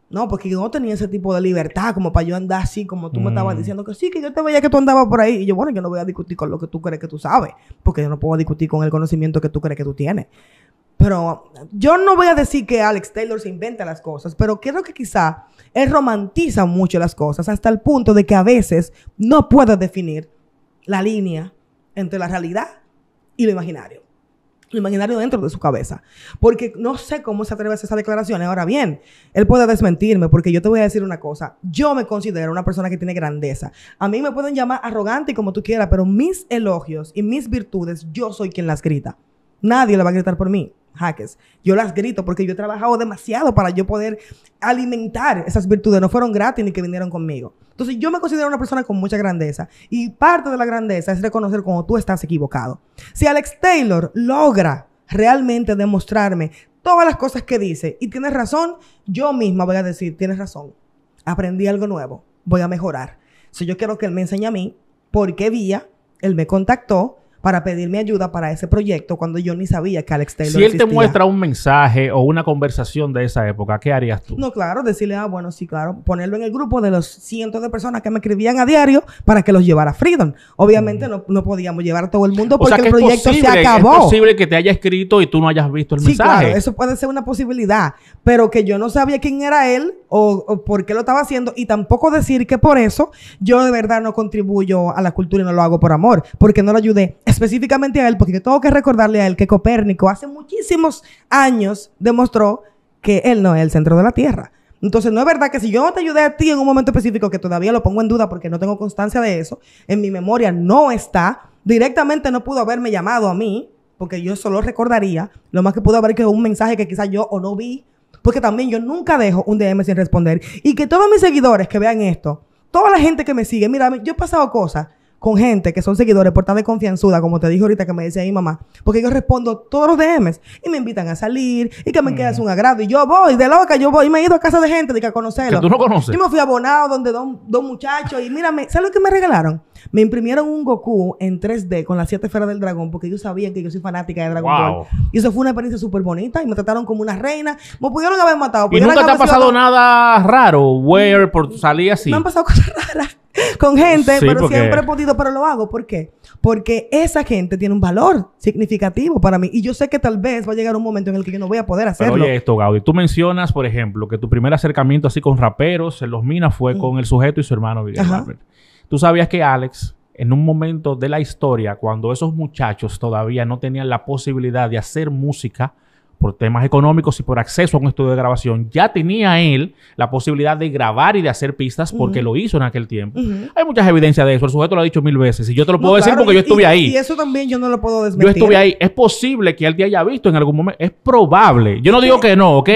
no, porque yo no tenía ese tipo de libertad como para yo andar así, como tú me estabas diciendo que sí, que yo te veía que tú andabas por ahí. Y yo, bueno, yo no voy a discutir con lo que tú crees que tú sabes, porque yo no puedo discutir con el conocimiento que tú crees que tú tienes. Pero yo no voy a decir que Alex Taylor se inventa las cosas, pero creo que quizá él romantiza mucho las cosas hasta el punto de que a veces no puede definir la línea entre la realidad y lo imaginario. Lo imaginario dentro de su cabeza. Porque no sé cómo se atreve a hacer esas declaraciones. Ahora bien, él puede desmentirme porque yo te voy a decir una cosa. Yo me considero una persona que tiene grandeza. A mí me pueden llamar arrogante y como tú quieras, pero mis elogios y mis virtudes, yo soy quien las grita. Nadie le va a gritar por mí. Jaques. Yo las grito porque yo he trabajado demasiado para yo poder alimentar esas virtudes. No fueron gratis ni que vinieron conmigo. Entonces yo me considero una persona con mucha grandeza. Y parte de la grandeza es reconocer cuando tú estás equivocado. Si Alex Taylor logra realmente demostrarme todas las cosas que dice y tienes razón, yo misma voy a decir, tienes razón. Aprendí algo nuevo. Voy a mejorar. Si yo quiero que él me enseñe a mí por qué vía él me contactó para pedirme ayuda para ese proyecto cuando yo ni sabía que Alex Taylor existía. Si él te muestra un mensaje o una conversación de esa época, ¿qué harías tú? No, claro, decirle, bueno, sí, claro, ponerlo en el grupo de los cientos de personas que me escribían a diario para que los llevara a Freedom. Obviamente no podíamos llevar a todo el mundo porque el proyecto se acabó. Es posible que te haya escrito y tú no hayas visto el mensaje. Claro, eso puede ser una posibilidad, pero que yo no sabía quién era él o por qué lo estaba haciendo y tampoco decir que por eso yo de verdad no contribuyo a la cultura y no lo hago por amor, porque no lo ayudé específicamente a él, porque yo tengo que recordarle a él que Copérnico hace muchísimos años demostró que él no es el centro de la Tierra. Entonces, no es verdad que si yo no te ayudé a ti en un momento específico, que todavía lo pongo en duda porque no tengo constancia de eso, en mi memoria no está, directamente no pudo haberme llamado a mí, porque yo solo recordaría, lo más que pudo haber que un mensaje que quizás yo o no vi, porque también yo nunca dejo un DM sin responder. Y que todos mis seguidores que vean esto, toda la gente que me sigue, mira, yo he pasado cosas con gente que son seguidores por estar de confianzuda, como te dije ahorita que me decía mi mamá, porque yo respondo todos los DMs y me invitan a salir y que me quedas un agrado y yo voy de loca, yo voy y me he ido a casa de gente de que a conocerlo. Que tú no conoces. Yo me fui a Bonao donde dos muchachos y mírame, ¿sabes lo que me regalaron? Me imprimieron un Goku en 3D con las 7 esferas del dragón porque ellos sabían que yo soy fanática de Dragon Ball. Y eso fue una experiencia súper bonita y me trataron como una reina. Me pudieron haber matado. ¿Y nunca te ha pasado nada raro, where, por salir así? Me han pasado cosas raras con gente, Sí, pero porque siempre he podido, pero lo hago. ¿Por qué? Porque esa gente tiene un valor significativo para mí. Y yo sé que tal vez va a llegar un momento en el que yo no voy a poder hacerlo. Pero oye esto, Gaudi. Tú mencionas, por ejemplo, que tu primer acercamiento así con raperos en Los Minas fue con el sujeto y su hermano Miguel Albert. ¿Tú sabías que Alex, en un momento de la historia, cuando esos muchachos todavía no tenían la posibilidad de hacer música por temas económicos y por acceso a un estudio de grabación, ya tenía él la posibilidad de grabar y de hacer pistas porque lo hizo en aquel tiempo? Hay muchas evidencias de eso. El sujeto lo ha dicho 1000 veces. Y yo te lo puedo decir porque yo estuve ahí. Y eso también yo no lo puedo desmentir. Yo estuve ahí. Es posible que él te haya visto en algún momento. Es probable. Yo no digo que no, ¿ok?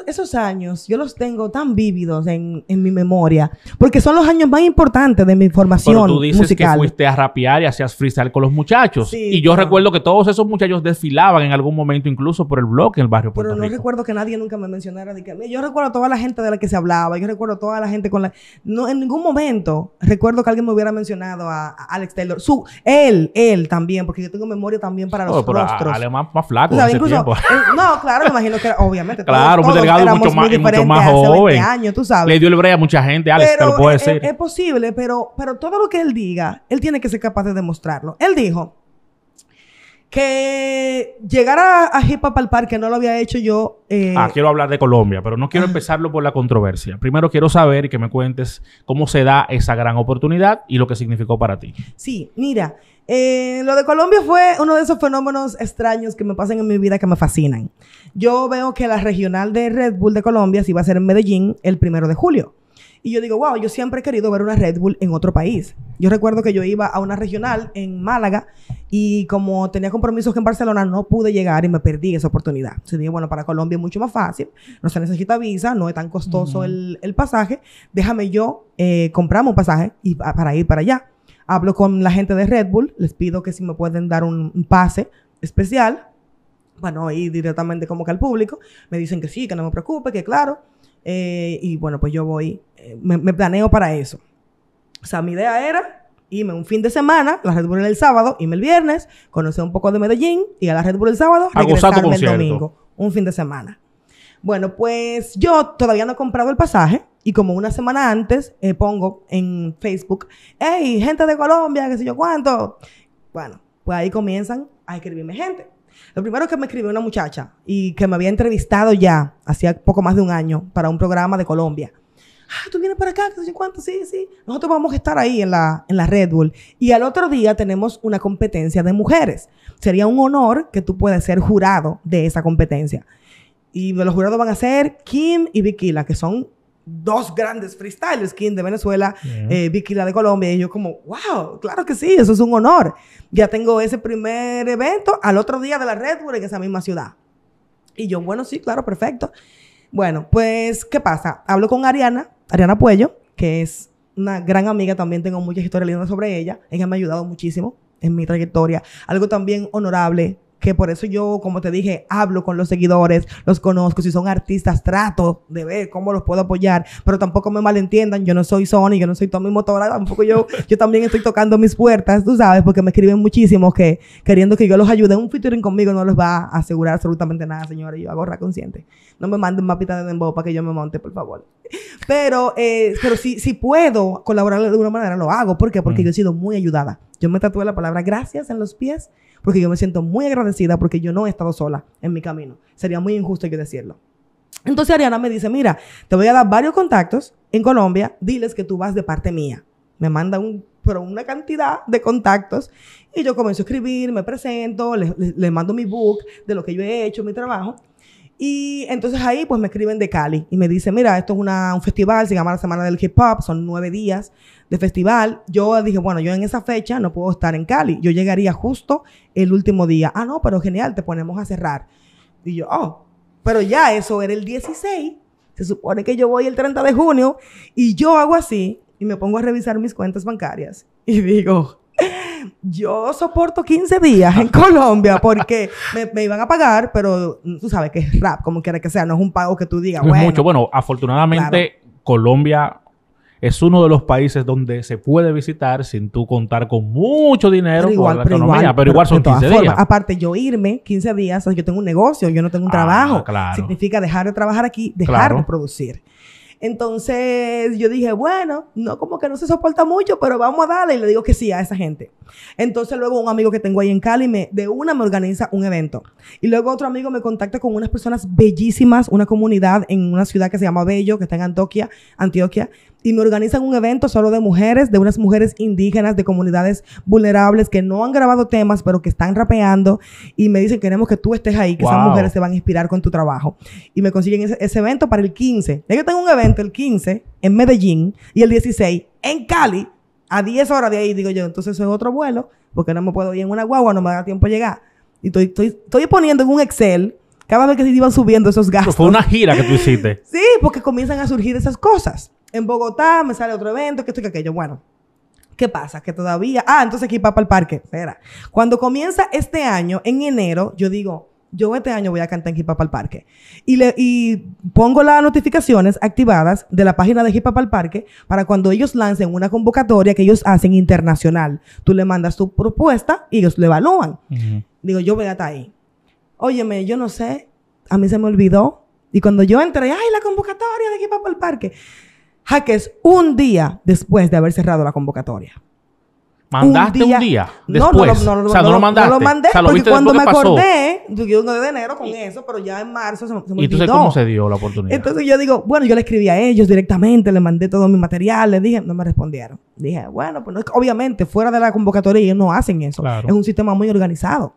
Esos años, yo los tengo tan vívidos en mi memoria. Porque son los años más importantes de mi formación musical. Pero tú dices que fuiste a rapear y hacías freestyle con los muchachos. Sí, y yo recuerdo que todos esos muchachos desfilaban en algún momento, incluso por el bloque en el barrio Puerto Pero no Rico. recuerdo que nadie nunca me mencionara de que yo recuerdo a toda la gente de la que se hablaba, yo recuerdo a toda la gente con la... No, en ningún momento recuerdo que alguien me hubiera mencionado a Alex Taylor. Él también, porque yo tengo memoria también para los rostros. Ale más flaco O sea, en ese incluso, tiempo. No, claro, me imagino que obviamente Claro, muy delgado y mucho más joven. Años, tú sabes. Le dio el break a mucha gente, Alex, te lo puedo decir. Es posible, pero todo lo que él diga, él tiene que ser capaz de demostrarlo. Él dijo que llegar a Hip Hop al Parque no lo había hecho yo. Quiero hablar de Colombia, pero no quiero empezarlo por la controversia. Primero quiero saber y que me cuentes cómo se da esa gran oportunidad y lo que significó para ti. Sí, mira, lo de Colombia fue uno de esos fenómenos extraños que me pasan en mi vida que me fascinan. Yo veo que la regional de Red Bull de Colombia se iba a hacer en Medellín el 1 de julio. Y yo digo, wow, yo siempre he querido ver una Red Bull en otro país. Yo recuerdo que yo iba a una regional en Málaga y como tenía compromisos en Barcelona, no pude llegar y me perdí esa oportunidad. Entonces dije, bueno, para Colombia es mucho más fácil, no se necesita visa, no es tan costoso el pasaje. Déjame yo comprarme un pasaje para ir para allá. Hablo con la gente de Red Bull, les pido que si me pueden dar un pase especial, bueno, ir directamente como que al público. Me dicen que sí, que no me preocupe, que claro. Y bueno, pues yo voy, me planeo para eso. O sea, mi idea era irme un fin de semana, la Red Bull era el sábado, irme el viernes, conocer un poco de Medellín y a la Red Bull el sábado, regresarme el domingo. Un fin de semana. Bueno, pues yo todavía no he comprado el pasaje y como una semana antes pongo en Facebook, hey, gente de Colombia, qué sé yo cuánto. Bueno, pues ahí comienzan a escribirme gente. Lo primero que me escribió una muchacha y que me había entrevistado ya hacía poco más de un año para un programa de Colombia. tú vienes para acá, ¿qué sé cuánto? Sí, sí. Nosotros vamos a estar ahí en la Red Bull. Y al otro día tenemos una competencia de mujeres. Sería un honor que tú puedas ser jurado de esa competencia. Y los jurados van a ser Kim y Vikila, que son dos grandes freestylers, Kim de Venezuela, Vikila de Colombia. Y yo como, wow, claro que sí, eso es un honor. Ya tengo ese primer evento al otro día de la Red Bull en esa misma ciudad. Y yo, bueno, sí, claro, perfecto. Bueno, pues, ¿qué pasa? Hablo con Ariana Puello, que es una gran amiga. También tengo muchas historias lindas sobre ella. Ella me ha ayudado muchísimo en mi trayectoria. Algo también honorable, que por eso yo, como te dije, hablo con los seguidores, los conozco. Si son artistas, trato de ver cómo los puedo apoyar, pero tampoco me malentiendan. Yo no soy Sony, yo no soy Tommy Motola, tampoco yo también estoy tocando mis puertas, tú sabes, porque me escriben muchísimo que queriendo que yo los ayude. Un featuring conmigo no les va a asegurar absolutamente nada, señores. Yo hago consciente. No me manden mapita de dembow para que yo me monte, por favor. Pero si puedo colaborar de alguna manera, lo hago. ¿Por qué? Porque yo he sido muy ayudada. Yo me tatué la palabra gracias en los pies porque yo me siento muy agradecida porque yo no he estado sola en mi camino. Sería muy injusto yo decirlo. Entonces Ariana me dice, mira, te voy a dar varios contactos en Colombia, diles que tú vas de parte mía. Me manda una cantidad de contactos y yo comienzo a escribir, me presento, les mando mi book de lo que yo he hecho, mi trabajo. Y entonces ahí pues me escriben de Cali y me dicen, mira, esto es un festival, se llama la Semana del Hip Hop, son 9 días de festival. Yo dije, bueno, yo en esa fecha no puedo estar en Cali, yo llegaría justo el último día. Ah, no, pero genial, te ponemos a cerrar. Y yo, pero ya eso era el 16, se supone que yo voy el 30 de junio y yo hago así y me pongo a revisar mis cuentas bancarias y digo, yo soporto 15 días en Colombia porque me iban a pagar, pero tú sabes que es rap, como quiera que sea, no es un pago que tú digas, no es mucho. Bueno, afortunadamente Colombia es uno de los países donde se puede visitar sin tú contar con mucho dinero por la economía, pero igual son 15 días. Aparte, yo irme 15 días, o sea, yo tengo un negocio, yo no tengo un trabajo. Claro. Significa dejar de trabajar aquí, dejar de producir. Entonces yo dije, bueno, no, como que no se soporta mucho, pero vamos a darle. Y le digo que sí a esa gente. Entonces luego un amigo que tengo ahí en Cali me organiza un evento. Y luego otro amigo me contacta con unas personas bellísimas, una comunidad en una ciudad que se llama Bello, que está en Antioquia. Y me organizan un evento solo de mujeres, de unas mujeres indígenas, de comunidades vulnerables que no han grabado temas, pero que están rapeando. Y me dicen, queremos que tú estés ahí, que esas mujeres se van a inspirar con tu trabajo. Y me consiguen ese evento para el 15. Ya yo tengo un evento el 15 en Medellín y el 16 en Cali, a 10 horas de ahí. Digo yo, entonces eso es otro vuelo, porque no me puedo ir en una guagua, no me da tiempo llegar. Y estoy poniendo en un Excel cada vez que se iban subiendo esos gastos. Pero fue una gira que tú hiciste. Sí, porque comienzan a surgir esas cosas. En Bogotá me sale otro evento, que esto y que aquello. Bueno, ¿qué pasa? Que todavía... entonces aquí para el parque. Espera. Cuando comienza este año, en enero, yo digo, yo este año voy a cantar en Hip Hop al Parque. Y pongo las notificaciones activadas de la página de Hip Hop al Parque para cuando ellos lancen una convocatoria que ellos hacen internacional. Tú le mandas tu propuesta y ellos lo evalúan. Digo, yo voy a estar ahí. Óyeme, yo no sé, a mí se me olvidó. Y cuando yo entré, la convocatoria de Hip Hop al Parque... Jaques, un día después de haber cerrado la convocatoria. ¿Mandaste un día después? No, o sea, no lo mandaste. No lo mandé, o sea, porque cuando me acordé, yo 1 de enero con eso, pero ya en marzo se me olvidó. ¿Y entonces cómo se dio la oportunidad? Entonces yo digo, bueno, yo le escribí a ellos directamente, les mandé todo mi material, les dije, no me respondieron. Dije, bueno, pues no, obviamente, fuera de la convocatoria ellos no hacen eso. Claro. Es un sistema muy organizado.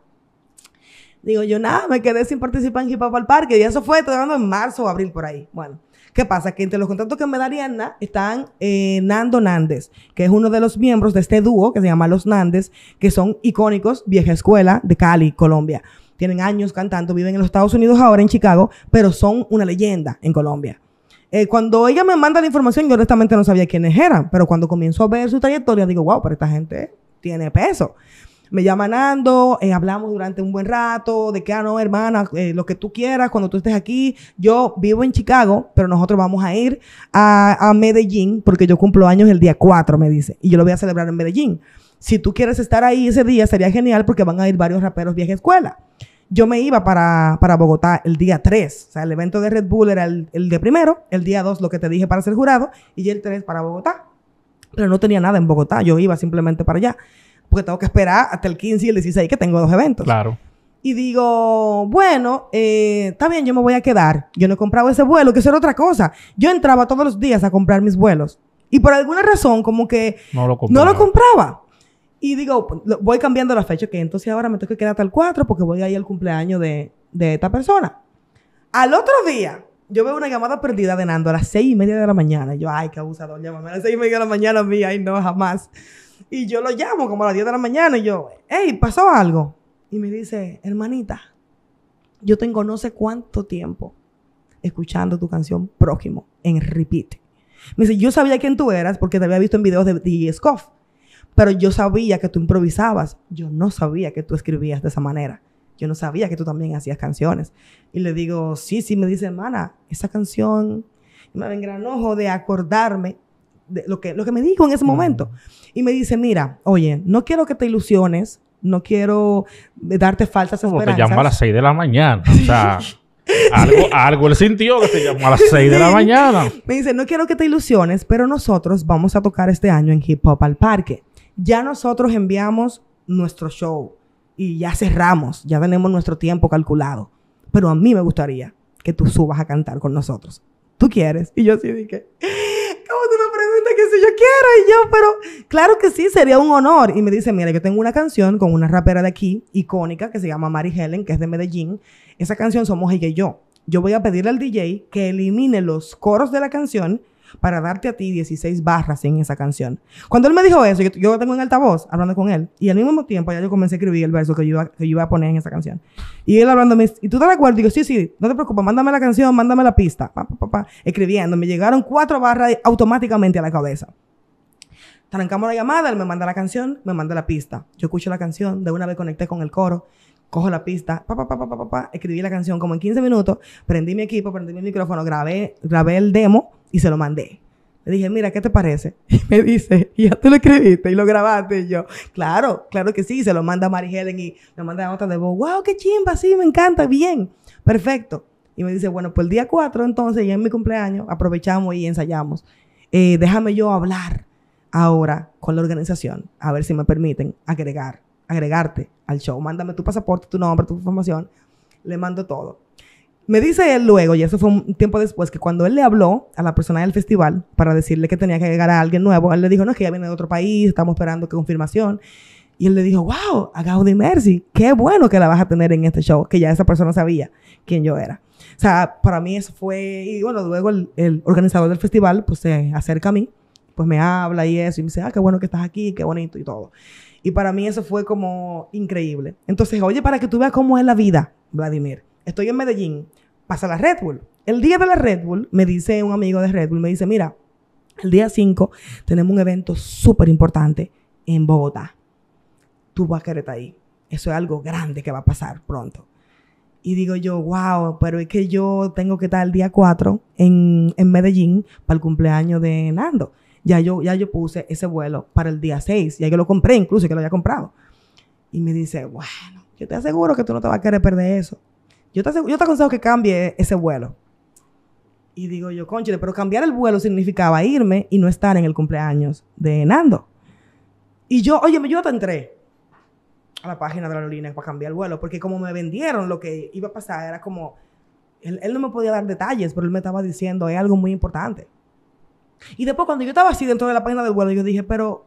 Digo yo, me quedé sin participar en Hip Hop al Parque y eso fue, estoy hablando en marzo o abril por ahí. Bueno. ¿Qué pasa? Que entre los contactos que me da Ariana están Nando Nández, que es uno de los miembros de este dúo que se llama Los Nández, que son icónicos, vieja escuela de Cali, Colombia. Tienen años cantando, viven en los Estados Unidos ahora, en Chicago, pero son una leyenda en Colombia. Cuando ella me manda la información, yo honestamente no sabía quiénes eran, pero cuando comienzo a ver su trayectoria, digo, wow, pero esta gente tiene peso. Me llama Nando, hablamos durante un buen rato de que, no, hermana, lo que tú quieras cuando tú estés aquí. Yo vivo en Chicago, pero nosotros vamos a ir a Medellín porque yo cumplo años el día 4, me dice. Y yo lo voy a celebrar en Medellín. Si tú quieres estar ahí ese día, sería genial porque van a ir varios raperos vieja escuela. Yo me iba para Bogotá el día 3. O sea, el evento de Red Bull era el de primero, el día 2 lo que te dije para ser jurado y el 3 para Bogotá. Pero no tenía nada en Bogotá. Yo iba simplemente para allá. Porque tengo que esperar hasta el 15 y el 16 que tengo 2 eventos. Claro. Y digo, bueno, está bien, yo me voy a quedar. Yo no he comprado ese vuelo, que eso era otra cosa. Yo entraba todos los días a comprar mis vuelos. Y por alguna razón, como que no lo compraba. Y digo, voy cambiando la fecha, que entonces ahora me tengo que quedar hasta el 4 porque voy a ir al cumpleaños de esta persona. Al otro día, yo veo una llamada perdida de Nando a las 6:30 de la mañana. Y yo, ay, qué abusador, llámame a las 6:30 de la mañana a mí. Ay, no, jamás. Y yo lo llamo como a las 10 de la mañana y yo, hey, ¿pasó algo? Y me dice, hermanita, yo tengo no sé cuánto tiempo escuchando tu canción Prójimo en repeat. Me dice, yo sabía quién tú eras porque te había visto en videos de DJ Scoff, pero yo sabía que tú improvisabas. Yo no sabía que tú escribías de esa manera. Yo no sabía que tú también hacías canciones. Y le digo, sí. Me dice, hermana, esa canción me engranojo de acordarme de lo que me dijo en ese momento. Y me dice, mira, oye, no quiero que te ilusiones. No quiero darte falsas esperanzas. Te llamó a las 6 de la mañana. O sea, algo él sintió que te llamó a las 6 de la mañana. Me dice, no quiero que te ilusiones, pero nosotros vamos a tocar este año en Hip Hop al Parque. Ya nosotros enviamos nuestro show y ya cerramos. Ya tenemos nuestro tiempo calculado. Pero a mí me gustaría que tú subas a cantar con nosotros. ¿Tú quieres? Y yo así dije, ¿cómo tú me preguntas que si yo quiero? Y yo, pero claro que sí, sería un honor. Y me dice, mira, yo tengo una canción con una rapera de aquí, icónica, que se llama Mari Helen, que es de Medellín. Esa canción somos ella y yo. Yo voy a pedirle al DJ que elimine los coros de la canción para darte a ti 16 barras en esa canción. Cuando él me dijo eso, yo lo tengo en altavoz hablando con él. Y al mismo tiempo ya yo comencé a escribir el verso que yo iba a poner en esa canción. Y él hablando, ¿y tú te acuerdas? Digo, sí, no te preocupes, mándame la canción, mándame la pista. Escribiendo, me llegaron 4 barras automáticamente a la cabeza. Trancamos la llamada, él me manda la canción, me manda la pista. Yo escucho la canción, de una vez conecté con el coro, cojo la pista, escribí la canción como en 15 minutos, prendí mi equipo, prendí mi micrófono, grabé el demo y se lo mandé. Le dije, mira, ¿qué te parece? Y me dice, ¿y ya tú lo escribiste y lo grabaste? Y yo, claro que sí. Se lo manda a Mari Helen y me manda nota de voz. ¡Wow, qué chimba! Sí, me encanta, bien, perfecto. Y me dice, bueno, pues el día 4 entonces, ya en mi cumpleaños, aprovechamos y ensayamos. Déjame yo hablar ahora con la organización, a ver si me permiten agregarte al show. Mándame tu pasaporte, tu nombre, tu información. Le mando todo. Me dice él luego, y eso fue un tiempo después, que cuando él le habló a la persona del festival para decirle que tenía que agregar a alguien nuevo, él le dijo, no, es que ya viene de otro país, estamos esperando confirmación. Y él le dijo, wow, a Gaudi Mercy, qué bueno que la vas a tener en este show, que ya esa persona sabía quién yo era. O sea, para mí eso fue, y bueno, luego el organizador del festival, pues se acerca a mí, pues me habla y eso, y me dice, qué bueno que estás aquí, qué bonito y todo. Y para mí eso fue como increíble. Entonces, oye, para que tú veas cómo es la vida, Vladimir. Estoy en Medellín, pasa la Red Bull. El día de la Red Bull, me dice un amigo de Red Bull, me dice, mira, el día 5 tenemos un evento súper importante en Bogotá. Tú vas a querer estar ahí. Eso es algo grande que va a pasar pronto. Y digo yo, wow, pero es que yo tengo que estar el día 4 en Medellín para el cumpleaños de Nando. Ya yo puse ese vuelo para el día 6. Ya yo lo compré, incluso que lo había comprado. Y me dice, bueno, yo te aseguro que tú no te vas a querer perder eso. Yo te aconsejo que cambie ese vuelo. Y digo yo, cónchale, pero cambiar el vuelo significaba irme y no estar en el cumpleaños de Nando. Y yo, oye, yo te entré a la página de la aerolínea para cambiar el vuelo, porque como me vendieron lo que iba a pasar, era como, él no me podía dar detalles, pero él me estaba diciendo, es algo muy importante. Y después cuando yo estaba así dentro de la página del vuelo, yo dije, pero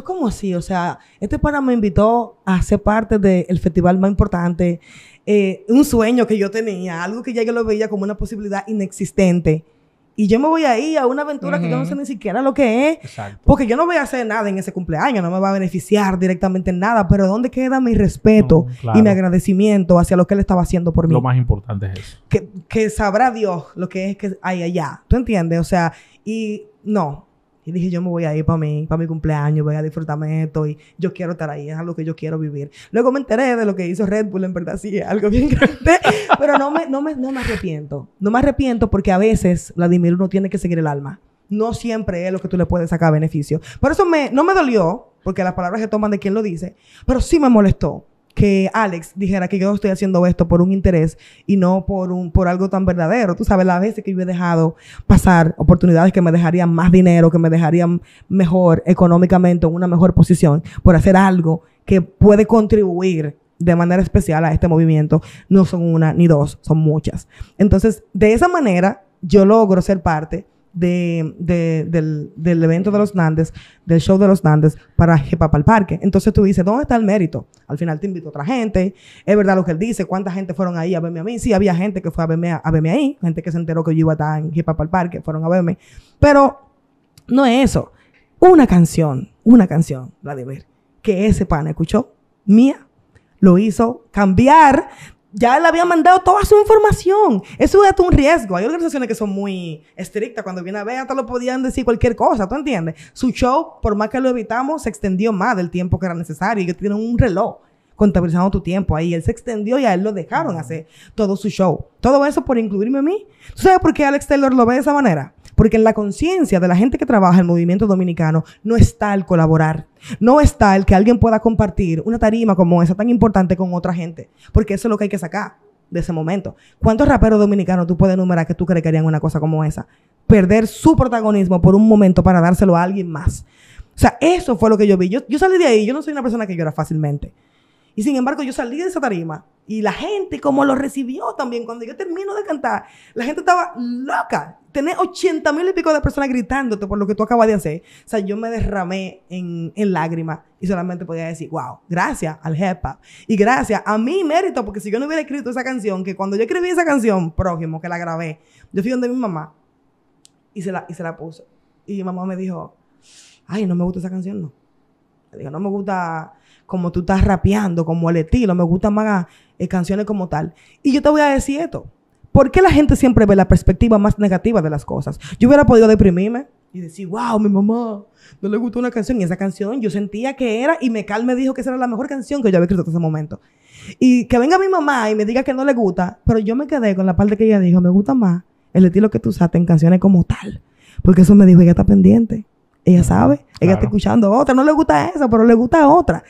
¿cómo así? O sea, este pana me invitó a ser parte del festival más importante, un sueño que yo tenía, algo que ya yo lo veía como una posibilidad inexistente. Y yo me voy a ir a una aventura que yo no sé ni siquiera lo que es. Exacto. Porque yo no voy a hacer nada en ese cumpleaños, no me va a beneficiar directamente en nada. Pero ¿dónde queda mi respeto y mi agradecimiento hacia lo que él estaba haciendo por mí? Lo más importante es eso. Que sabrá Dios lo que es que hay allá. ¿Tú entiendes? O sea, y no. Y dije, yo me voy a ir para mi cumpleaños, voy a disfrutarme esto y yo quiero estar ahí, es algo que yo quiero vivir. Luego me enteré de lo que hizo Red Bull, en verdad sí, es algo bien grande, pero no me arrepiento. No me arrepiento porque a veces, Vladimir, uno tiene que seguir el alma. No siempre es lo que tú le puedes sacar beneficio. Por eso no me dolió, porque las palabras se toman de quien lo dice, pero sí me molestó que Alex dijera que yo estoy haciendo esto por un interés y no por algo tan verdadero. Tú sabes, las veces que yo he dejado pasar oportunidades que me dejarían más dinero, que me dejarían mejor económicamente, en una mejor posición, por hacer algo que puede contribuir de manera especial a este movimiento. No son una ni dos, son muchas. Entonces, de esa manera, yo logro ser parte del evento de los Nandes, del show de los Nandes para Hip Hop al Parque. Entonces tú dices, ¿dónde está el mérito? Al final te invito a otra gente. Es verdad lo que él dice. ¿Cuánta gente fueron ahí a verme a mí? Sí, había gente que fue a verme ahí. Gente que se enteró que yo iba a estar en Hip Hop al Parque. Fueron a verme. Pero no es eso. Una canción, Vladimir, que ese pana escuchó, mía, lo hizo cambiar. Ya le había mandado toda su información. Eso es un riesgo. Hay organizaciones que son muy estrictas. Cuando viene a ver, hasta lo podían decir cualquier cosa. ¿Tú entiendes? Su show, por más que lo evitamos, se extendió más del tiempo que era necesario. Y que tienen un reloj contabilizando tu tiempo ahí. Él se extendió y a él lo dejaron hacer todo su show. Todo eso por incluirme a mí. ¿Tú sabes por qué Alex Taylor lo ve de esa manera? Porque en la conciencia de la gente que trabaja en el movimiento dominicano no está el colaborar. No está el que alguien pueda compartir una tarima como esa tan importante con otra gente. Porque eso es lo que hay que sacar de ese momento. ¿Cuántos raperos dominicanos tú puedes enumerar que tú crees que harían una cosa como esa? Perder su protagonismo por un momento para dárselo a alguien más. O sea, eso fue lo que yo vi. Yo salí de ahí. Yo no soy una persona que llora fácilmente. Y sin embargo, yo salí de esa tarima y la gente como lo recibió también. Cuando yo termino de cantar, la gente estaba loca. Tenés 80,000 y pico de personas gritándote por lo que tú acabas de hacer. O sea, yo me derramé en lágrimas y solamente podía decir, wow, gracias al hip hop. Y gracias a mi mérito, porque si yo no hubiera escrito esa canción, que cuando yo escribí esa canción, próximo, que la grabé, yo fui donde mi mamá y se la puse. Y mi mamá me dijo, ay, no me gusta esa canción, no. Le digo, no me gusta como tú estás rapeando, como el estilo, me gustan más canciones como tal. Y yo te voy a decir esto. ¿Por qué la gente siempre ve la perspectiva más negativa de las cosas? Yo hubiera podido deprimirme y decir, wow, mi mamá no le gustó una canción. Y esa canción yo sentía que era, y Mecal me dijo que esa era la mejor canción que yo había escrito hasta ese momento. Y que venga mi mamá y me diga que no le gusta, pero yo me quedé con la parte que ella dijo, me gusta más el estilo que tú usaste en canciones como tal. Porque eso me dijo, ella está pendiente. Ella sabe, ella está escuchando otra. No le gusta esa, pero le gusta otra.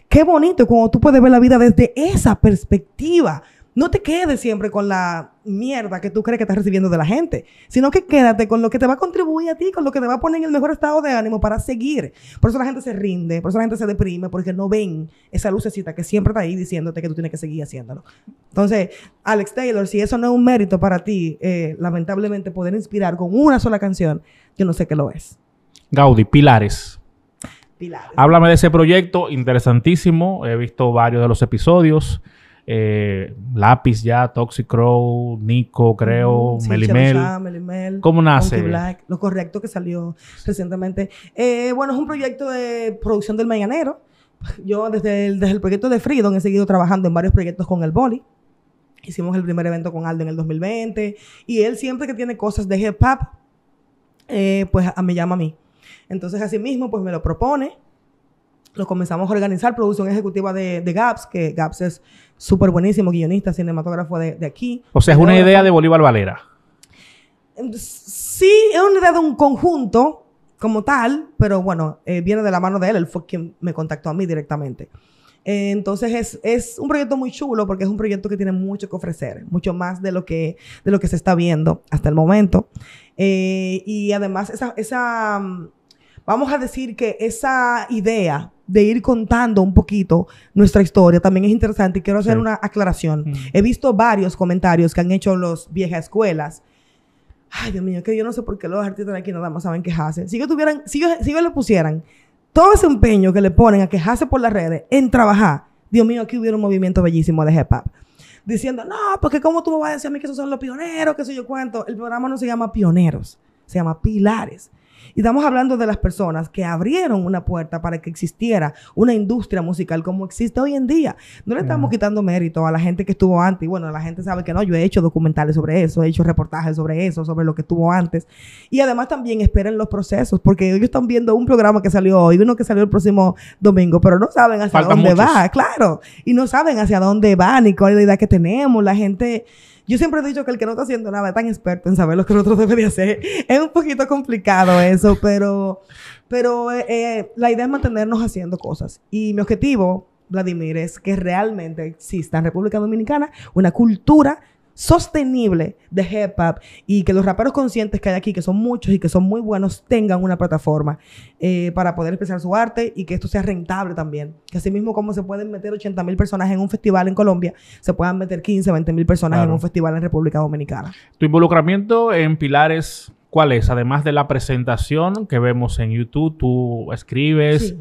Qué bonito cuando tú puedes ver la vida desde esa perspectiva. No te quedes siempre con la mierda que tú crees que estás recibiendo de la gente, sino que quédate con lo que te va a contribuir a ti, con lo que te va a poner en el mejor estado de ánimo para seguir. Por eso la gente se rinde, por eso la gente se deprime, porque no ven esa lucecita que siempre está ahí diciéndote que tú tienes que seguir haciéndolo. Entonces, Alex Taylor, si eso no es un mérito para ti, lamentablemente poder inspirar con una sola canción, yo no sé qué lo es. Gaudí, Pilares. Pilares. Háblame de ese proyecto, interesantísimo. He visto varios de los episodios. Lápiz ya, Toxic Crow, Nico, creo, Sí, Melimel. Melimel. ¿Cómo nace? Black, lo correcto que salió recientemente. Bueno, es un proyecto de producción del Mañanero. Yo desde el proyecto de Freedom he seguido trabajando en varios proyectos con el Boli. Hicimos el primer evento con Aldo en el 2020. Y él siempre que tiene cosas de hip hop, pues me llama a mí. Entonces, así mismo, pues me lo propone. Lo comenzamos a organizar, producción ejecutiva de Gaps, que Gaps es súper buenísimo, guionista, cinematógrafo de aquí. O sea, es una idea de Bolívar Valera. Sí, es una idea de un conjunto como tal, pero bueno, viene de la mano de él. Él fue quien me contactó a mí directamente. Entonces es un proyecto muy chulo porque es un proyecto que tiene mucho que ofrecer, mucho más de lo que se está viendo hasta el momento. Y además vamos a decir que esa idea de ir contando un poquito nuestra historia también es interesante y quiero hacer una aclaración. He visto varios comentarios que han hecho los viejas escuelas. Ay, Dios mío, que yo no sé por qué los artistas de aquí nada más saben quejarse. Si ellos le pusieran todo ese empeño que le ponen a quejarse por las redes en trabajar, Dios mío, aquí hubiera un movimiento bellísimo de hip hop. Diciendo, no, porque cómo tú me vas a decir a mí que esos son los pioneros, que sé yo cuánto. El programa no se llama Pioneros, se llama Pilares. Y estamos hablando de las personas que abrieron una puerta para que existiera una industria musical como existe hoy en día. No le estamos quitando mérito a la gente que estuvo antes. Y bueno, la gente sabe que no, yo he hecho documentales sobre eso, he hecho reportajes sobre eso, sobre lo que estuvo antes. Y además también esperen los procesos, porque ellos están viendo un programa que salió hoy, uno que salió el próximo domingo, pero no saben hacia dónde va, claro. Y no saben hacia dónde va, ni cuál es la idea que tenemos. La gente... Yo siempre he dicho que el que no está haciendo nada es tan experto en saber lo que el otro debe de hacer. Es un poquito complicado eso, pero la idea es mantenernos haciendo cosas. Y mi objetivo, Vladimir, es que realmente exista en República Dominicana una cultura sostenible de hip hop y que los raperos conscientes que hay aquí, que son muchos y que son muy buenos, tengan una plataforma para poder expresar su arte y que esto sea rentable también. Que así mismo como se pueden meter 80,000 personas en un festival en Colombia, se puedan meter 15, 20,000 personas en un festival en República Dominicana. ¿Tu involucramiento en Pilares cuál es? Además de la presentación que vemos en YouTube, ¿tú escribes? Sí.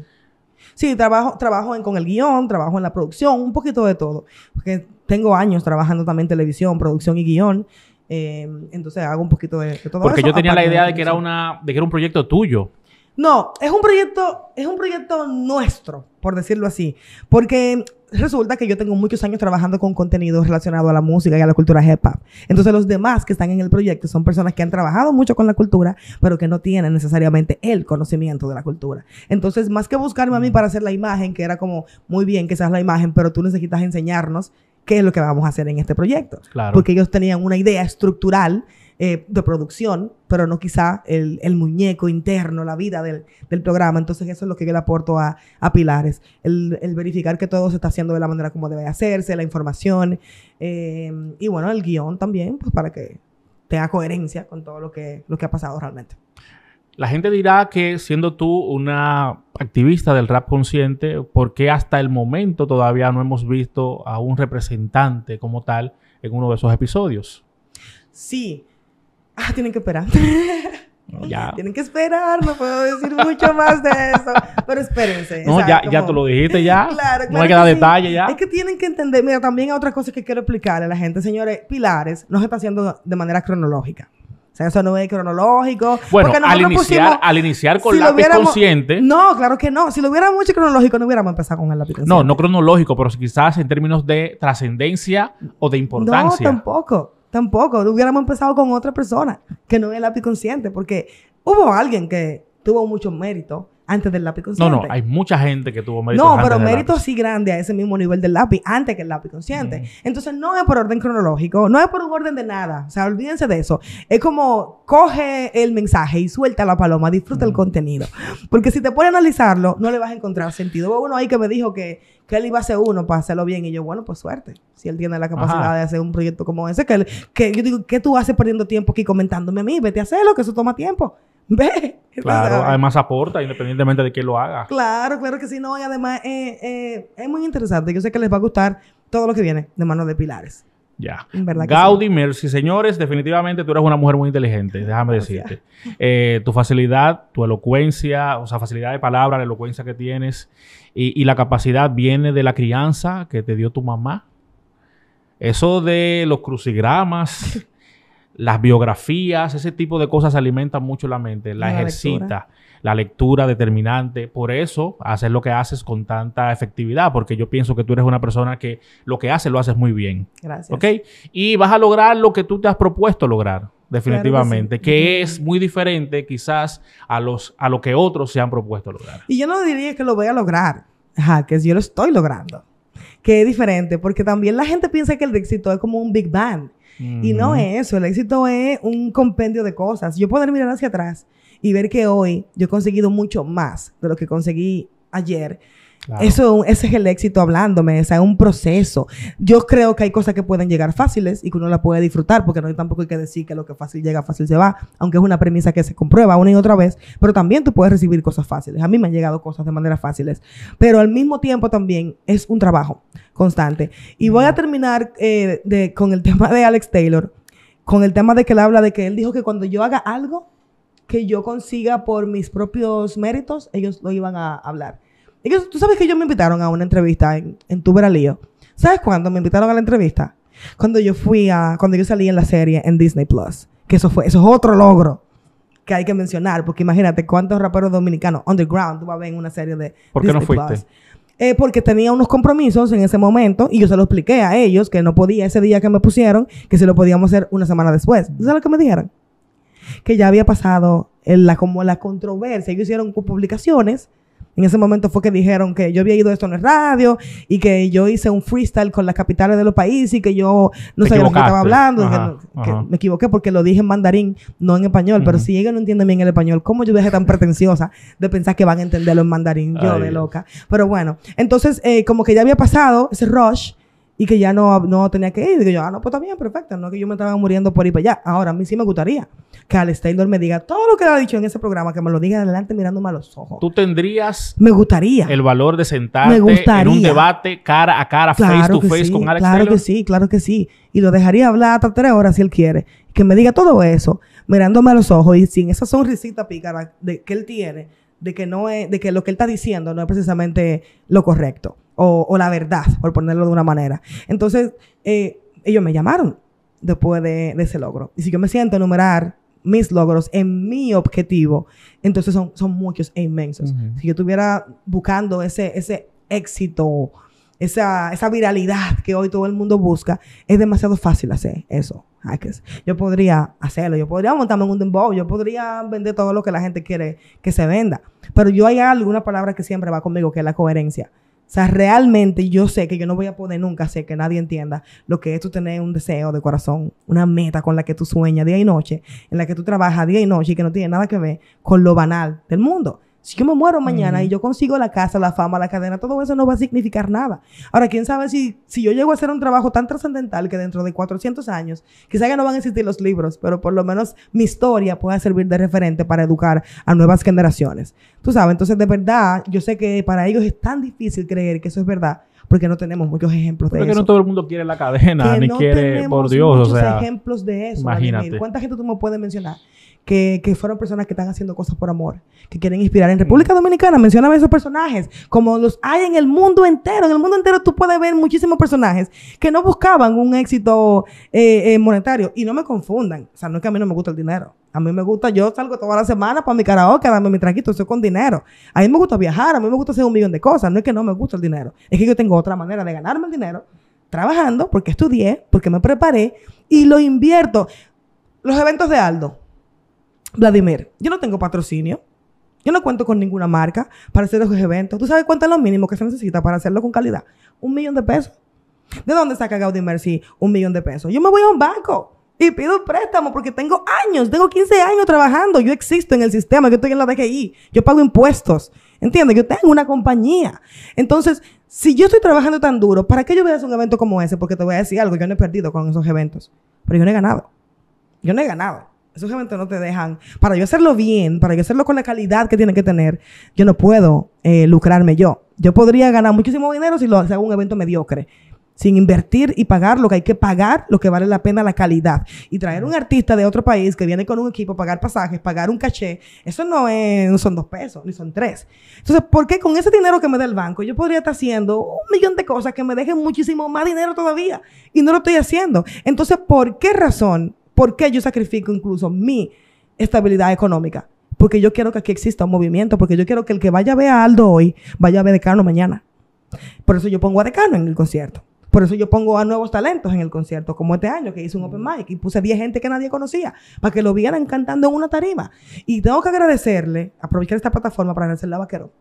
Sí, trabajo con el guión, trabajo en la producción, un poquito de todo. Porque tengo años trabajando también en televisión, producción y guión. Entonces hago un poquito de todo porque eso. Yo tenía la idea de que era un proyecto tuyo. No, es un proyecto nuestro, por decirlo así. Porque resulta que yo tengo muchos años trabajando con contenido relacionado a la música y a la cultura hip hop. Entonces los demás que están en el proyecto son personas que han trabajado mucho con la cultura, pero que no tienen necesariamente el conocimiento de la cultura. Entonces, más que buscarme a mí para hacer la imagen, que era como, muy bien que seas la imagen, pero tú necesitas enseñarnos qué es lo que vamos a hacer en este proyecto. Claro. Porque ellos tenían una idea estructural de producción, pero no quizá el muñeco interno, la vida del programa. Entonces eso es lo que yo le aporto a Pilares. El verificar que todo se está haciendo de la manera como debe hacerse, la información, y bueno, el guión también, pues para que tenga coherencia con todo lo que ha pasado realmente. La gente dirá que siendo tú una activista del rap consciente, ¿por qué hasta el momento todavía no hemos visto a un representante como tal en uno de esos episodios? Sí. Tienen que esperar. Ya. Tienen que esperar, no puedo decir mucho más de eso. Pero espérense. No, ya tú lo dijiste ya. Claro, no hay que dar detalle ya. Es que tienen que entender. Mira, también hay otra cosa que quiero explicarle a la gente. Señores, Pilares no se está haciendo de manera cronológica. O sea, eso no es cronológico. Bueno, al iniciar con lápiz consciente. No, claro que no. Si lo hubiéramos hecho cronológico, no hubiéramos empezado con el lápiz consciente. No cronológico, pero quizás en términos de trascendencia o de importancia. No, tampoco. Hubiéramos empezado con otra persona que no es el lápiz consciente, porque hubo alguien que tuvo mucho mérito antes del lápiz consciente. No, hay mucha gente que tuvo mérito antes del lápiz. No, pero mérito así grande a ese mismo nivel del lápiz antes que el lápiz consciente. Entonces no es por orden cronológico, no es por un orden de nada. O sea, olvídense de eso. Es como coge el mensaje y suelta la paloma, disfruta el contenido. Porque si te pones a analizarlo, no le vas a encontrar sentido. Hubo uno ahí que me dijo que él iba a hacer uno para hacerlo bien. Y yo, bueno, pues suerte. Si él tiene la capacidad de hacer un proyecto como ese, que yo digo, ¿qué tú haces perdiendo tiempo aquí comentándome a mí? Vete a hacerlo, que eso toma tiempo. Ve. Claro, además aporta independientemente de quién lo haga. Claro que sí, no. Y además es muy interesante. Yo sé que les va a gustar todo lo que viene de manos de Pilares. Ya. Gaudi, Mercy, señores, definitivamente tú eres una mujer muy inteligente, déjame decirte. Tu facilidad, tu elocuencia, o sea, facilidad de palabra, la elocuencia que tienes y la capacidad viene de la crianza que te dio tu mamá. Eso de los crucigramas, las biografías, ese tipo de cosas alimentan mucho la mente, la ejercita. La lectura determinante. Por eso, hacer lo que haces con tanta efectividad. Porque yo pienso que tú eres una persona que lo que haces, lo haces muy bien. Gracias. ¿Ok? Y vas a lograr lo que tú te has propuesto lograr. Definitivamente. Claro que es muy diferente quizás a lo que otros se han propuesto lograr. Y yo no diría que lo voy a lograr. Que yo lo estoy logrando. Que es diferente. Porque también la gente piensa que el éxito es como un Big Bang. Y no es eso. El éxito es un compendio de cosas. Yo poder mirar hacia atrás y ver que hoy yo he conseguido mucho más de lo que conseguí ayer. Claro. Ese es el éxito hablándome. O sea, es un proceso. Yo creo que hay cosas que pueden llegar fáciles y que uno la puede disfrutar, porque no tampoco hay que decir que lo que fácil llega, fácil se va, aunque es una premisa que se comprueba una y otra vez, pero también tú puedes recibir cosas fáciles. A mí me han llegado cosas de manera fáciles, pero al mismo tiempo también es un trabajo constante. Y voy a terminar con el tema de Alex Taylor, con el tema de que él habla de que él dijo que cuando yo haga algo que yo consiga por mis propios méritos, ellos lo iban a hablar. Tú sabes que ellos me invitaron a una entrevista en Tu Veralío. ¿Sabes cuándo me invitaron a la entrevista? Cuando yo salí en la serie en Disney Plus. Que eso es otro logro que hay que mencionar. Porque imagínate cuántos raperos dominicanos underground tú vas a ver en una serie de Disney Plus. ¿Por qué no fuiste? Porque tenía unos compromisos en ese momento y yo se lo expliqué a ellos que no podía ese día que me pusieron, que si lo podíamos hacer una semana después. ¿Sabes lo que me dijeron? Que ya había pasado como la controversia. Ellos hicieron publicaciones. En ese momento fue que dijeron que yo había ido a esto en el radio y que yo hice un freestyle con las capitales de los países y que yo no sabía lo que estaba hablando. Que me equivoqué porque lo dije en mandarín, no en español. Pero si ellos no entienden bien el español, ¿cómo yo dejé tan pretenciosa de pensar que van a entenderlo en mandarín? Yo de loca. Pero bueno, entonces como que ya había pasado ese rush y que ya no tenía que ir. Digo yo, no, pues está bien, perfecto. No es que yo me estaba muriendo por ir para allá. Ahora, a mí sí me gustaría que Alex Taylor me diga todo lo que le ha dicho en ese programa, que me lo diga adelante mirándome a los ojos. ¿Tú tendrías Me gustaría. el valor de sentarte Me gustaría. en un debate cara a cara, face Claro to que face sí, con Alex claro Taylor? que sí, claro que sí. Y lo dejaría hablar hasta 3 horas si él quiere. Que me diga todo eso, mirándome a los ojos y sin esa sonrisita pícara que él tiene, de que no es, de que lo que él está diciendo no es precisamente lo correcto o la verdad, por ponerlo de una manera. Entonces, ellos me llamaron después de ese logro. Y si yo me siento a enumerar mis logros en mi objetivo, entonces son muchos e inmensos. Uh-huh. Si yo estuviera buscando ese éxito, esa viralidad que hoy todo el mundo busca, es demasiado fácil hacer eso. Yo podría hacerlo, yo podría montarme en un dembow, yo podría vender todo lo que la gente quiere que se venda. Pero yo hay alguna palabra que siempre va conmigo, que es la coherencia. O sea, realmente yo sé que yo no voy a poder nunca hacer que nadie entienda lo que es tú tener un deseo de corazón, una meta con la que tú sueñas día y noche, en la que tú trabajas día y noche y que no tiene nada que ver con lo banal del mundo. Si yo me muero mañana y yo consigo la casa, la fama, la cadena, todo eso no va a significar nada. Ahora, quién sabe si yo llego a hacer un trabajo tan trascendental que dentro de 400 años, quizá ya no van a existir los libros, pero por lo menos mi historia pueda servir de referente para educar a nuevas generaciones. Tú sabes, entonces de verdad, yo sé que para ellos es tan difícil creer que eso es verdad, porque no tenemos muchos ejemplos de eso. Porque no todo el mundo quiere la cadena, Que ni no quiere, por tenemos Dios, muchos o sea, ejemplos de eso. imagínate. Vladimir. ¿Cuánta gente tú me puedes mencionar que fueron personas que están haciendo cosas por amor, que quieren inspirar? En República Dominicana, mencióname esos personajes, como los hay en el mundo entero. En el mundo entero tú puedes ver muchísimos personajes que no buscaban un éxito monetario. Y no me confundan, o sea, no es que a mí no me gusta el dinero. A mí me gusta, yo salgo toda la semana para mi karaoke, a darme mi traguito, eso con dinero. A mí me gusta viajar, a mí me gusta hacer 1,000,000 de cosas. No es que no me gusta el dinero, es que yo tengo otra manera de ganarme el dinero, trabajando, porque estudié, porque me preparé y lo invierto. Los eventos de Aldo, Vladimir, yo no tengo patrocinio. Yo no cuento con ninguna marca para hacer esos eventos. ¿Tú sabes cuánto es lo mínimo que se necesita para hacerlo con calidad? 1,000,000 de pesos. ¿De dónde saca Gaudí Mercy 1,000,000 de pesos? Yo me voy a un banco y pido un préstamo porque tengo 15 años trabajando. Yo existo en el sistema, yo estoy en la DGI, yo pago impuestos. ¿Entiendes? Yo tengo una compañía. Entonces, si yo estoy trabajando tan duro, ¿para qué yo voy a hacer un evento como ese? Porque te voy a decir algo, yo no he perdido con esos eventos. Pero yo no he ganado. Yo no he ganado. Esos eventos no te dejan. Para yo hacerlo bien, para yo hacerlo con la calidad que tiene que tener, yo no puedo lucrarme yo. Yo podría ganar muchísimo dinero si hago un evento mediocre, sin invertir y pagar lo que hay que pagar, lo que vale la pena la calidad. Y traer un artista de otro país que viene con un equipo, pagar pasajes, pagar un caché, eso no son 2 pesos, ni son 3. Entonces, ¿por qué con ese dinero que me da el banco yo podría estar haciendo 1,000,000 de cosas que me dejen muchísimo más dinero todavía? Y no lo estoy haciendo. Entonces, ¿por qué razón? ¿Por qué yo sacrifico incluso mi estabilidad económica? Porque yo quiero que aquí exista un movimiento, porque yo quiero que el que vaya a ver a Aldo hoy, vaya a ver a Decano mañana. Por eso yo pongo a Decano en el concierto. Por eso yo pongo a nuevos talentos en el concierto, como este año que hice un open mic y puse 10 gente que nadie conocía para que lo vieran cantando en una tarima. Y tengo que agradecerle, aprovechar esta plataforma para agradecerle a Vaqueró.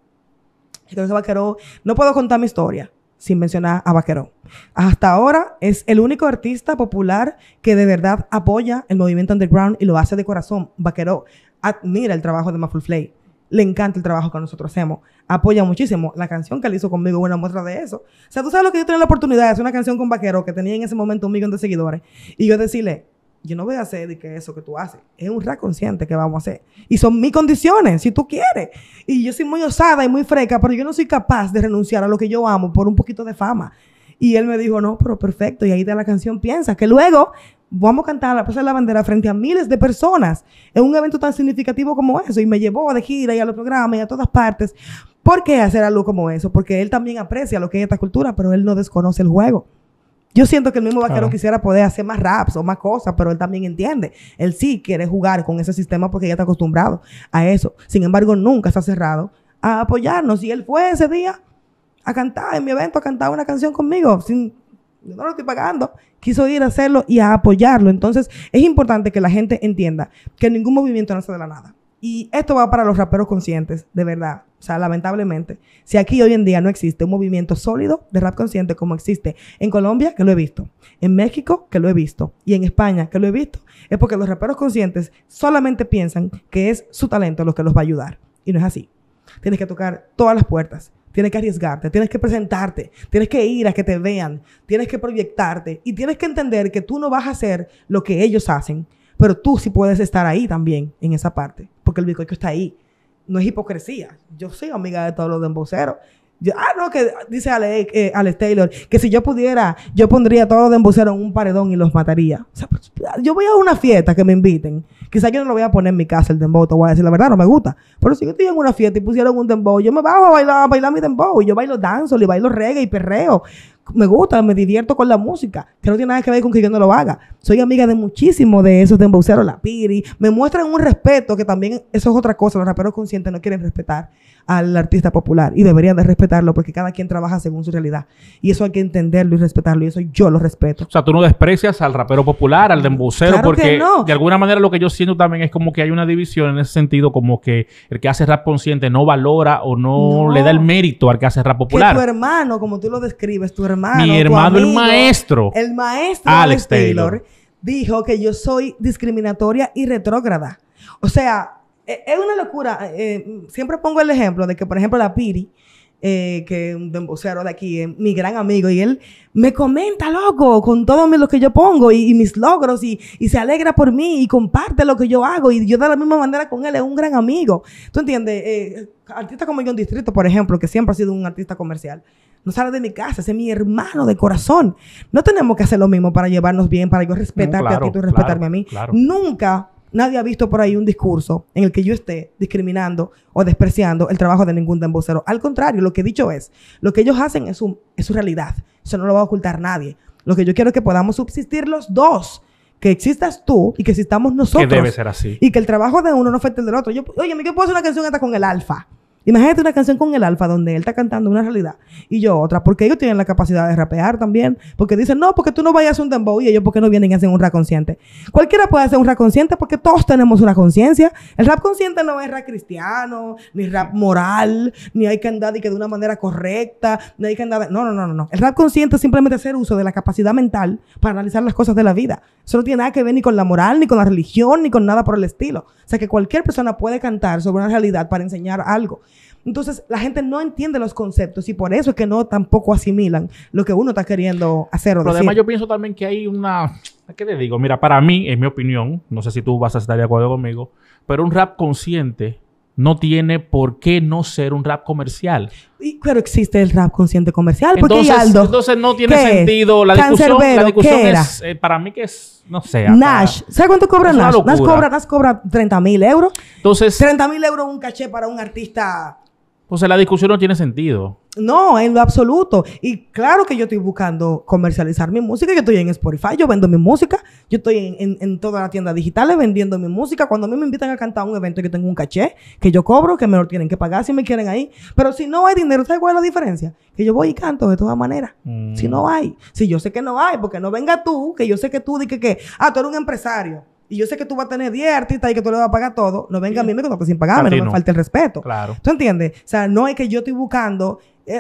Yo creo que Vaqueró, no puedo contar mi historia sin mencionar a Vaqueró. Hasta ahora es el único artista popular que de verdad apoya el movimiento underground y lo hace de corazón. Vaqueró admira el trabajo de Maful Flay. Le encanta el trabajo que nosotros hacemos. Apoya muchísimo. La canción que él hizo conmigo es una muestra de eso. O sea, tú sabes lo que yo tenía la oportunidad de hacer una canción con Vaqueró que tenía en ese momento 1,000,000 de seguidores. Y yo decirle, yo no voy a hacer de que eso que tú haces. Es un rap consciente que vamos a hacer. Y son mis condiciones, si tú quieres. Y yo soy muy osada y muy fresca, pero yo no soy capaz de renunciar a lo que yo amo por un poquito de fama. Y él me dijo, no, pero perfecto. Y ahí de la canción piensa que luego vamos a cantar la Plaza de la Bandera frente a miles de personas en un evento tan significativo como eso. Y me llevó de gira y a los programas y a todas partes. ¿Por qué hacer algo como eso? Porque él también aprecia lo que es esta cultura, pero él no desconoce el juego. Yo siento que el mismo Vaqueró quisiera poder hacer más raps o más cosas, pero él también entiende. Él sí quiere jugar con ese sistema porque ya está acostumbrado a eso. Sin embargo, nunca está cerrado a apoyarnos. Y él fue ese día a cantar en mi evento, a cantar una canción conmigo. No lo estoy pagando. Quiso ir a hacerlo y a apoyarlo. Entonces, es importante que la gente entienda que ningún movimiento nace de la nada. Y esto va para los raperos conscientes, de verdad. O sea, lamentablemente, si aquí hoy en día no existe un movimiento sólido de rap consciente como existe en Colombia, que lo he visto, en México, que lo he visto, y en España, que lo he visto, es porque los raperos conscientes solamente piensan que es su talento lo que los va a ayudar. Y no es así. Tienes que tocar todas las puertas tienes que arriesgarte, tienes que presentarte, tienes que ir a que te vean, tienes que proyectarte y tienes que entender que tú no vas a hacer lo que ellos hacen, pero tú sí puedes estar ahí también en esa parte, porque el bizcocho está ahí. No es hipocresía. Yo soy amiga de todos los demboceros. No, que dice Alex Taylor, que si yo pudiera, yo pondría a todos los demboceros en un paredón y los mataría. O sea, yo voy a una fiesta que me inviten. Quizás yo no lo voy a poner en mi casa el dembow, te voy a decir la verdad, no me gusta. Pero si yo estoy en una fiesta y pusieron un dembow, yo me bajo a bailar mi dembow. Y yo bailo dancehall y bailo reggae y perreo. Me gusta, me divierto con la música, que no tiene nada que ver con que yo no lo haga. Soy amiga de muchísimos de esos dembowceros, la Piri. Me muestran un respeto que también, eso es otra cosa. Los raperos conscientes no quieren respetar al artista popular y deberían de respetarlo porque cada quien trabaja según su realidad. Y eso hay que entenderlo y respetarlo y eso yo lo respeto. O sea, tú no desprecias al rapero popular, al dembowcero, Claro porque que no. de alguna manera lo que yo siento también es como que hay una división en ese sentido, como que el que hace rap consciente no valora o no le da el mérito al que hace rap Que popular. tu hermano, como tú lo describes, tu hermano, Mi tu hermano, el amigo, maestro. el maestro Alex Alex Taylor dijo que yo soy discriminatoria y retrógrada. O sea, es una locura. Siempre pongo el ejemplo de que, por ejemplo, la Piri, que es un dembocero de aquí, es mi gran amigo, y él me comenta, loco, con todo lo que yo pongo y mis logros, y se alegra por mí y comparte lo que yo hago, y yo de la misma manera con él, es un gran amigo. ¿Tú entiendes? Artistas como John Distrito, por ejemplo, que siempre ha sido un artista comercial, no sale de mi casa, ese es mi hermano de corazón. No tenemos que hacer lo mismo para llevarnos bien, para yo respetarte Claro, a ti, tú respetarme a mí. claro. Nunca nadie ha visto por ahí un discurso en el que yo esté discriminando o despreciando el trabajo de ningún dembocero. Al contrario, lo que he dicho es, lo que ellos hacen es su realidad. Eso no lo va a ocultar nadie. Lo que yo quiero es que podamos subsistir los dos. Que existas tú y que existamos nosotros. Que debe ser así. Y que el trabajo de uno no afecte el del otro. Oye, yo puedo hacer una canción hasta con el Alfa. Imagínate una canción con el Alfa donde él está cantando una realidad y yo otra, porque ellos tienen la capacidad de rapear también, porque dicen, no, porque tú no vayas a hacer un dembow y ellos porque no vienen y hacen un rap consciente. Cualquiera puede hacer un rap consciente porque todos tenemos una conciencia. El rap consciente no es rap cristiano, ni rap moral, ni hay que andar y que de una manera correcta, ni hay que andar... No. El rap consciente es simplemente hacer uso de la capacidad mental para analizar las cosas de la vida. Eso no tiene nada que ver ni con la moral, ni con la religión, ni con nada por el estilo. O sea que cualquier persona puede cantar sobre una realidad para enseñar algo. Entonces, la gente no entiende los conceptos y por eso es que no tampoco asimilan lo que uno está queriendo hacer o Pero decir. además yo pienso también que hay una... ¿Qué te digo? Mira, para mí, en mi opinión, no sé si tú vas a estar de acuerdo conmigo, pero un rap consciente no tiene por qué no ser un rap comercial. Pero existe el rap consciente comercial. Porque Entonces no tiene ¿qué es? sentido. La discusión ¿Qué era? es, para mí que es, no sé. Nash. ¿Sabes cuánto cobra es una Nash? locura. Nash cobra 30,000 euros. Entonces, 30,000 euros un caché para un artista... la discusión no tiene sentido. No, en lo absoluto. Y claro que yo estoy buscando comercializar mi música. Yo estoy en Spotify, yo vendo mi música. Yo estoy en todas las tiendas digitales vendiendo mi música. Cuando a mí me invitan a cantar a un evento, yo tengo un caché que yo cobro, que me lo tienen que pagar si me quieren ahí. Pero si no hay dinero, ¿sabes cuál es la diferencia? Que yo voy y canto de todas maneras. Si no hay. Si yo sé que no hay, porque no venga tú, que yo sé que tú di que tú eres un empresario. Y yo sé que tú vas a tener 10 artistas y que tú le vas a pagar todo. No venga a mí me contrate sin pagarme, no me falte el respeto. Claro. ¿Tú entiendes? O sea, no es que yo estoy buscando,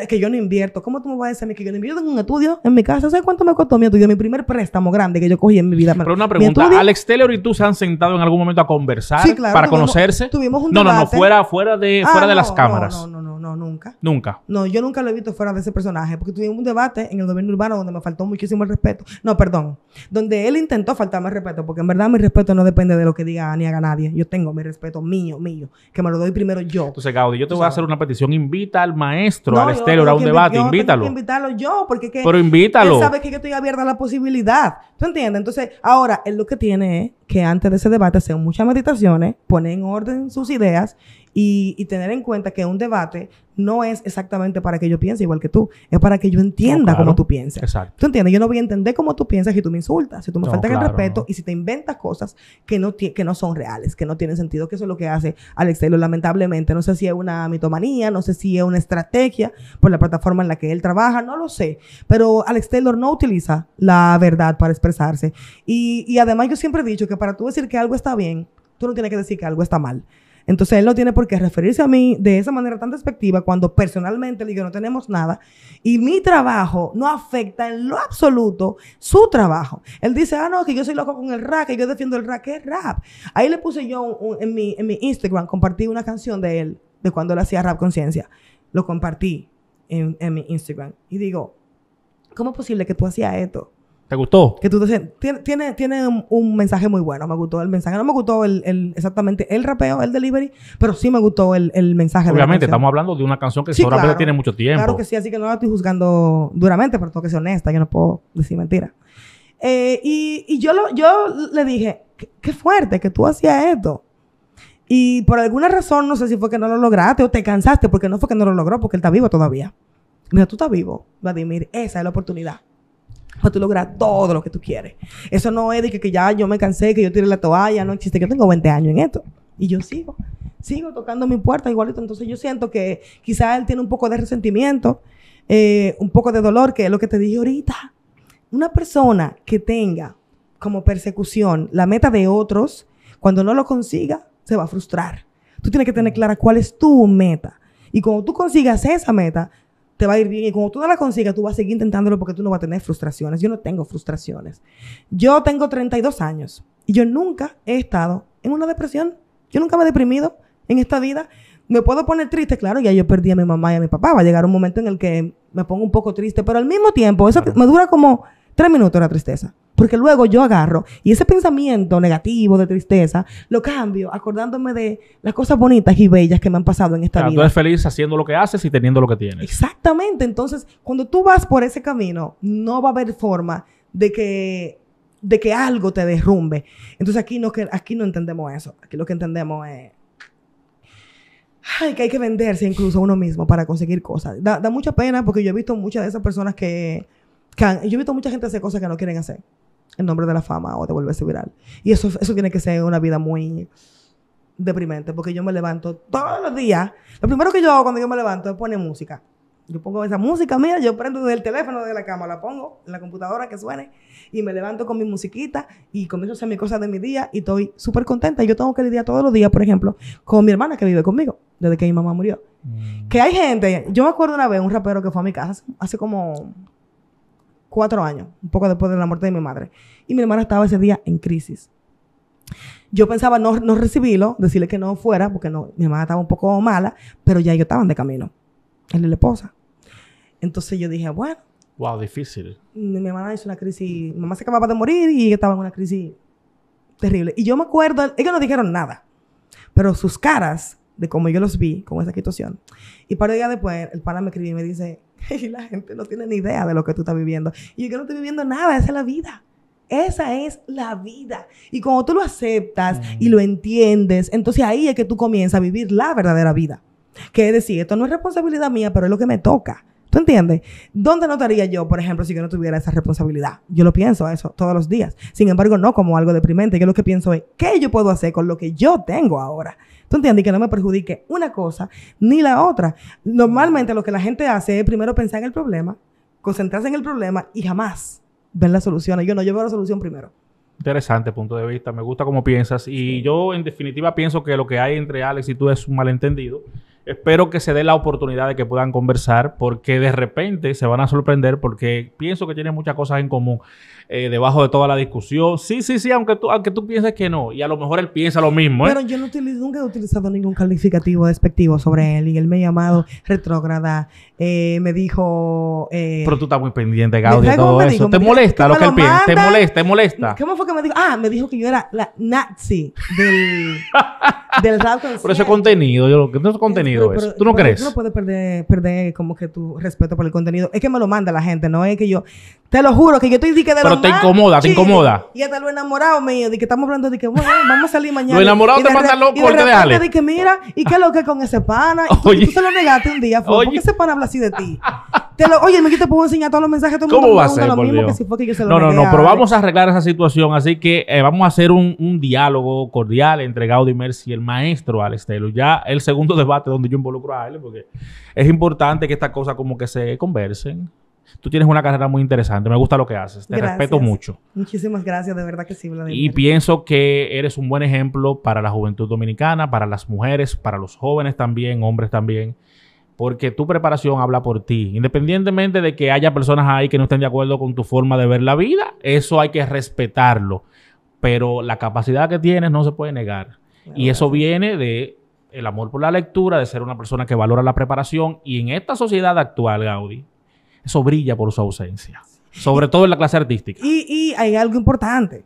que yo no invierto. ¿Cómo tú me vas a decir a mí que yo no invierto? Yo tengo un estudio en mi casa. ¿Sabes cuánto me costó mi estudio? Mi primer préstamo grande que yo cogí en mi vida. Pero una pregunta, ¿Alex Taylor y tú se han sentado en algún momento a conversar Sí, claro, para conocerse? Tuvimos un No, debate. fuera de las cámaras. No, nunca. Nunca. No, yo nunca lo he visto fuera de ese personaje, porque tuvimos un debate en el gobierno urbano donde me faltó muchísimo el respeto. No, perdón. Donde él intentó faltarme el respeto, porque en verdad mi respeto no depende de lo que diga ni haga nadie. Yo tengo mi respeto mío, que me lo doy primero yo. Entonces, Gaudi, yo te voy a hacer una petición. Invita al maestro, No, Alex yo Taylor, a tengo un que debate. yo Invítalo. Tengo que invitarlo yo, porque Pero invítalo. él sabe que yo estoy abierta a la posibilidad. ¿Tú entiendes? Entonces, ahora, él lo que tiene es que antes de ese debate hacer muchas meditaciones, poner en orden sus ideas y tener en cuenta que un debate no es exactamente para que yo piense igual que tú. Es para que yo entienda cómo tú piensas. Exacto. ¿Tú entiendes? Yo no voy a entender cómo tú piensas si tú me insultas, si tú me faltas el respeto no. y si te inventas cosas que no son reales, que no tienen sentido, que eso es lo que hace Alex Taylor, lamentablemente. No sé si es una mitomanía, no sé si es una estrategia por la plataforma en la que él trabaja, no lo sé. Pero Alex Taylor no utiliza la verdad para expresarse. Y además yo siempre he dicho que para tú decir que algo está bien, tú no tienes que decir que algo está mal. Entonces él no tiene por qué referirse a mí de esa manera tan despectiva cuando personalmente le digo no tenemos nada y mi trabajo no afecta en lo absoluto su trabajo. Él dice, no, que yo soy loco con el rap, que yo defiendo el rap. ¿Qué es rap? Ahí le puse yo en mi Instagram, compartí una canción de él, de cuando él hacía Rap Conciencia. Lo compartí. en mi Instagram. Y digo, ¿cómo es posible que tú hacías esto? ¿Te gustó? Que tú tiene un mensaje muy bueno. Me gustó el mensaje. No me gustó exactamente el rapeo, el delivery, pero sí me gustó el mensaje. Obviamente, estamos hablando de una canción que seguramente claro, tiene mucho tiempo. Claro que sí, así que no la estoy juzgando duramente, pero tengo que ser honesta. Yo no puedo decir mentiras. Y yo le dije, qué fuerte que tú hacías esto. Y por alguna razón, no sé si fue que no lo lograste o te cansaste, porque no fue que no lo logró, porque él está vivo todavía. Mira, tú estás vivo, Vladimir. Esa es la oportunidad. Para tú lograr todo lo que tú quieres. Eso no es de que ya yo me cansé, que yo tiré la toalla. No existe. Yo tengo 20 años en esto. Y yo sigo tocando mi puerta igualito. Entonces yo siento que quizás él tiene un poco de resentimiento, un poco de dolor, que es lo que te dije ahorita. Una persona que tenga como persecución la meta de otros, cuando no lo consiga, se va a frustrar. Tú tienes que tener clara cuál es tu meta. Y cuando tú consigas esa meta, te va a ir bien. Y cuando tú no la consigas, tú vas a seguir intentándolo porque tú no vas a tener frustraciones. Yo no tengo frustraciones. Yo tengo 32 años y yo nunca he estado en una depresión. Yo nunca me he deprimido en esta vida. Me puedo poner triste, claro, ya yo perdí a mi mamá y a mi papá. Va a llegar un momento en el que me pongo un poco triste, pero al mismo tiempo, eso me dura como 3 minutos la tristeza. Porque luego yo agarro y ese pensamiento negativo de tristeza lo cambio acordándome de las cosas bonitas y bellas que me han pasado en esta vida. Tú eres feliz haciendo lo que haces y teniendo lo que tienes. Exactamente. Entonces, cuando tú vas por ese camino, no va a haber forma de que algo te derrumbe. Entonces, aquí no entendemos eso. Aquí lo que entendemos es que hay que venderse incluso a uno mismo para conseguir cosas. Da mucha pena porque yo he visto muchas de esas personas yo he visto mucha gente hacer cosas que no quieren hacer en nombre de la fama o de volverse viral. Y eso tiene que ser una vida muy deprimente porque yo me levanto todos los días. Lo primero que yo hago cuando yo me levanto es poner música. Yo pongo esa música, mira, yo prendo desde el teléfono, desde la cama, la pongo en la computadora que suene y me levanto con mi musiquita y comienzo a hacer mis cosas de mi día y estoy súper contenta. Y yo tengo que lidiar todos los días, por ejemplo, con mi hermana que vive conmigo desde que mi mamá murió. Que hay gente, yo me acuerdo una vez, un rapero que fue a mi casa hace como 4 años, un poco después de la muerte de mi madre. Y mi hermana estaba ese día en crisis. Yo pensaba no recibirlo, decirle que no fuera, porque mi hermana estaba un poco mala, pero ya ellos estaban de camino. Él y la esposa. Entonces yo dije, bueno. Wow, difícil. Mi hermana hizo una crisis. Mi mamá se acababa de morir y ella estaba en una crisis terrible. Y yo me acuerdo, ellos no dijeron nada, pero sus caras, de cómo yo los vi con esa situación. Y para días después, el pana me escribe y me dice, hey, la gente no tiene ni idea de lo que tú estás viviendo. Y yo que no estoy viviendo nada, esa es la vida. Esa es la vida. Y cuando tú lo aceptas y lo entiendes, entonces ahí es que tú comienzas a vivir la verdadera vida. Que es decir, esto no es responsabilidad mía, pero es lo que me toca. ¿Tú entiendes? ¿Dónde no estaría yo, por ejemplo, si yo no tuviera esa responsabilidad? Yo lo pienso eso todos los días. Sin embargo, no como algo deprimente. Yo lo que pienso es, ¿qué yo puedo hacer con lo que yo tengo ahora? ¿Tú entiendes? Y que no me perjudique una cosa ni la otra. Normalmente lo que la gente hace es primero pensar en el problema, concentrarse en el problema y jamás ver las soluciones. Yo veo la solución primero. Interesante punto de vista. Me gusta cómo piensas. Y yo, en definitiva, pienso que lo que hay entre Alex y tú es un malentendido. Espero que se dé la oportunidad de que puedan conversar porque de repente se van a sorprender porque pienso que tienen muchas cosas en común debajo de toda la discusión. Sí, aunque tú pienses que no. Y a lo mejor él piensa lo mismo, Pero yo nunca he utilizado ningún calificativo despectivo sobre él. Y él me ha llamado retrógrada. Me dijo... Pero tú estás muy pendiente, Gaudi, de todo eso. Dijo, ¿Te molesta lo que él piensa? ¿Te molesta? ¿Cómo fue que me dijo? Me dijo que yo era la nazi del rap consciente. Pero ese contenido, no es contenido eso. ¿Tú no crees? Tú no puedes perder como que tu respeto por el contenido. Es que me lo manda la gente, no es que yo... Te lo juro que yo estoy de que de pero te incomoda. Y hasta lo enamorado mío, de que estamos hablando de que, bueno, vamos a salir mañana. Lo enamorado te manda loco porque déjale. De que mira, ¿y qué es lo que con ese pana? Y tú se lo negaste un día, ¿por qué ese pana habla así de ti? Oye, me te puedo enseñar todos los mensajes de todo el mundo. ¿Cómo va a ser, lo por mismo Dios? Que si fue que yo se lo negué No, pero vamos a arreglar esa situación. Así que vamos a hacer un diálogo cordial entre Gaudi Mercy y el maestro Alex Taylor. Ya el segundo debate donde yo involucro a él, porque es importante que estas cosas como que se conversen. Tú tienes una carrera muy interesante. Me gusta lo que haces. Te respeto mucho. Muchísimas gracias. De verdad que sí, Vladimir. Y pienso que eres un buen ejemplo para la juventud dominicana, para las mujeres, para los jóvenes también, hombres también. Porque tu preparación habla por ti. Independientemente de que haya personas ahí que no estén de acuerdo con tu forma de ver la vida, eso hay que respetarlo. Pero la capacidad que tienes no se puede negar. Y eso viene de el amor por la lectura, de ser una persona que valora la preparación. Y en esta sociedad actual, Gaudí, eso brilla por su ausencia. Sobre todo en la clase artística. Y hay algo importante.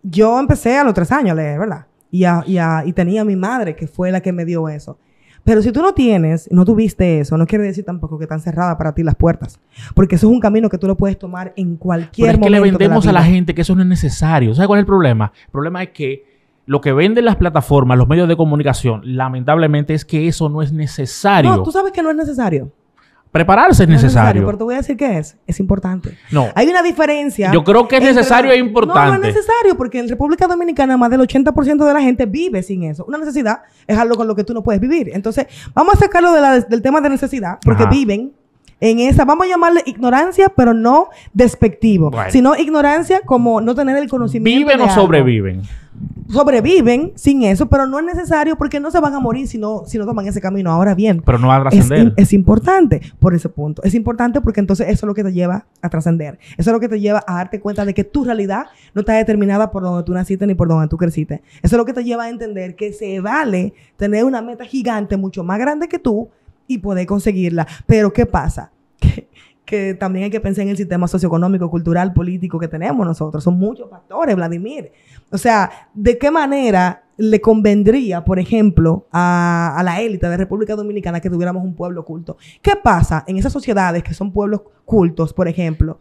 Yo empecé a los 3 años a leer, ¿verdad? Y tenía a mi madre, que fue la que me dio eso. Pero si tú no tuviste eso, no quiere decir tampoco que están cerradas para ti las puertas. Porque eso es un camino que tú lo puedes tomar en cualquier momento. Pero es que le vendemos de a la vida. gente que eso no es necesario. ¿Sabes cuál es el problema? El problema es que lo que venden las plataformas, los medios de comunicación, lamentablemente es que eso no es necesario. No, tú sabes que no es necesario. Prepararse es No necesario. pero te voy a decir que es importante. No. Hay una diferencia. Yo creo que es necesario e importante. No es necesario porque en República Dominicana más del 80% de la gente vive sin eso. Una necesidad es algo con lo que tú no puedes vivir. Entonces, vamos a sacarlo del tema de necesidad porque Ajá. viven en esa, vamos a llamarle ignorancia, pero no despectivo, Bueno. sino ignorancia como no tener el conocimiento. ¿Viven de o algo. sobreviven? Sobreviven sin eso, pero no es necesario porque no se van a morir si no toman ese camino. Ahora bien, Pero no va a trascender. es importante por ese punto. Es importante porque entonces eso es lo que te lleva a trascender. Eso es lo que te lleva a darte cuenta de que tu realidad no está determinada por donde tú naciste ni por donde tú creciste. Eso es lo que te lleva a entender que se vale tener una meta gigante mucho más grande que tú y poder conseguirla. Pero ¿qué pasa? Que también hay que pensar en el sistema socioeconómico, cultural, político que tenemos nosotros. Son muchos factores, Vladimir. O sea, ¿de qué manera le convendría, por ejemplo, a la élite de República Dominicana que tuviéramos un pueblo culto? ¿Qué pasa en esas sociedades que son pueblos cultos, por ejemplo?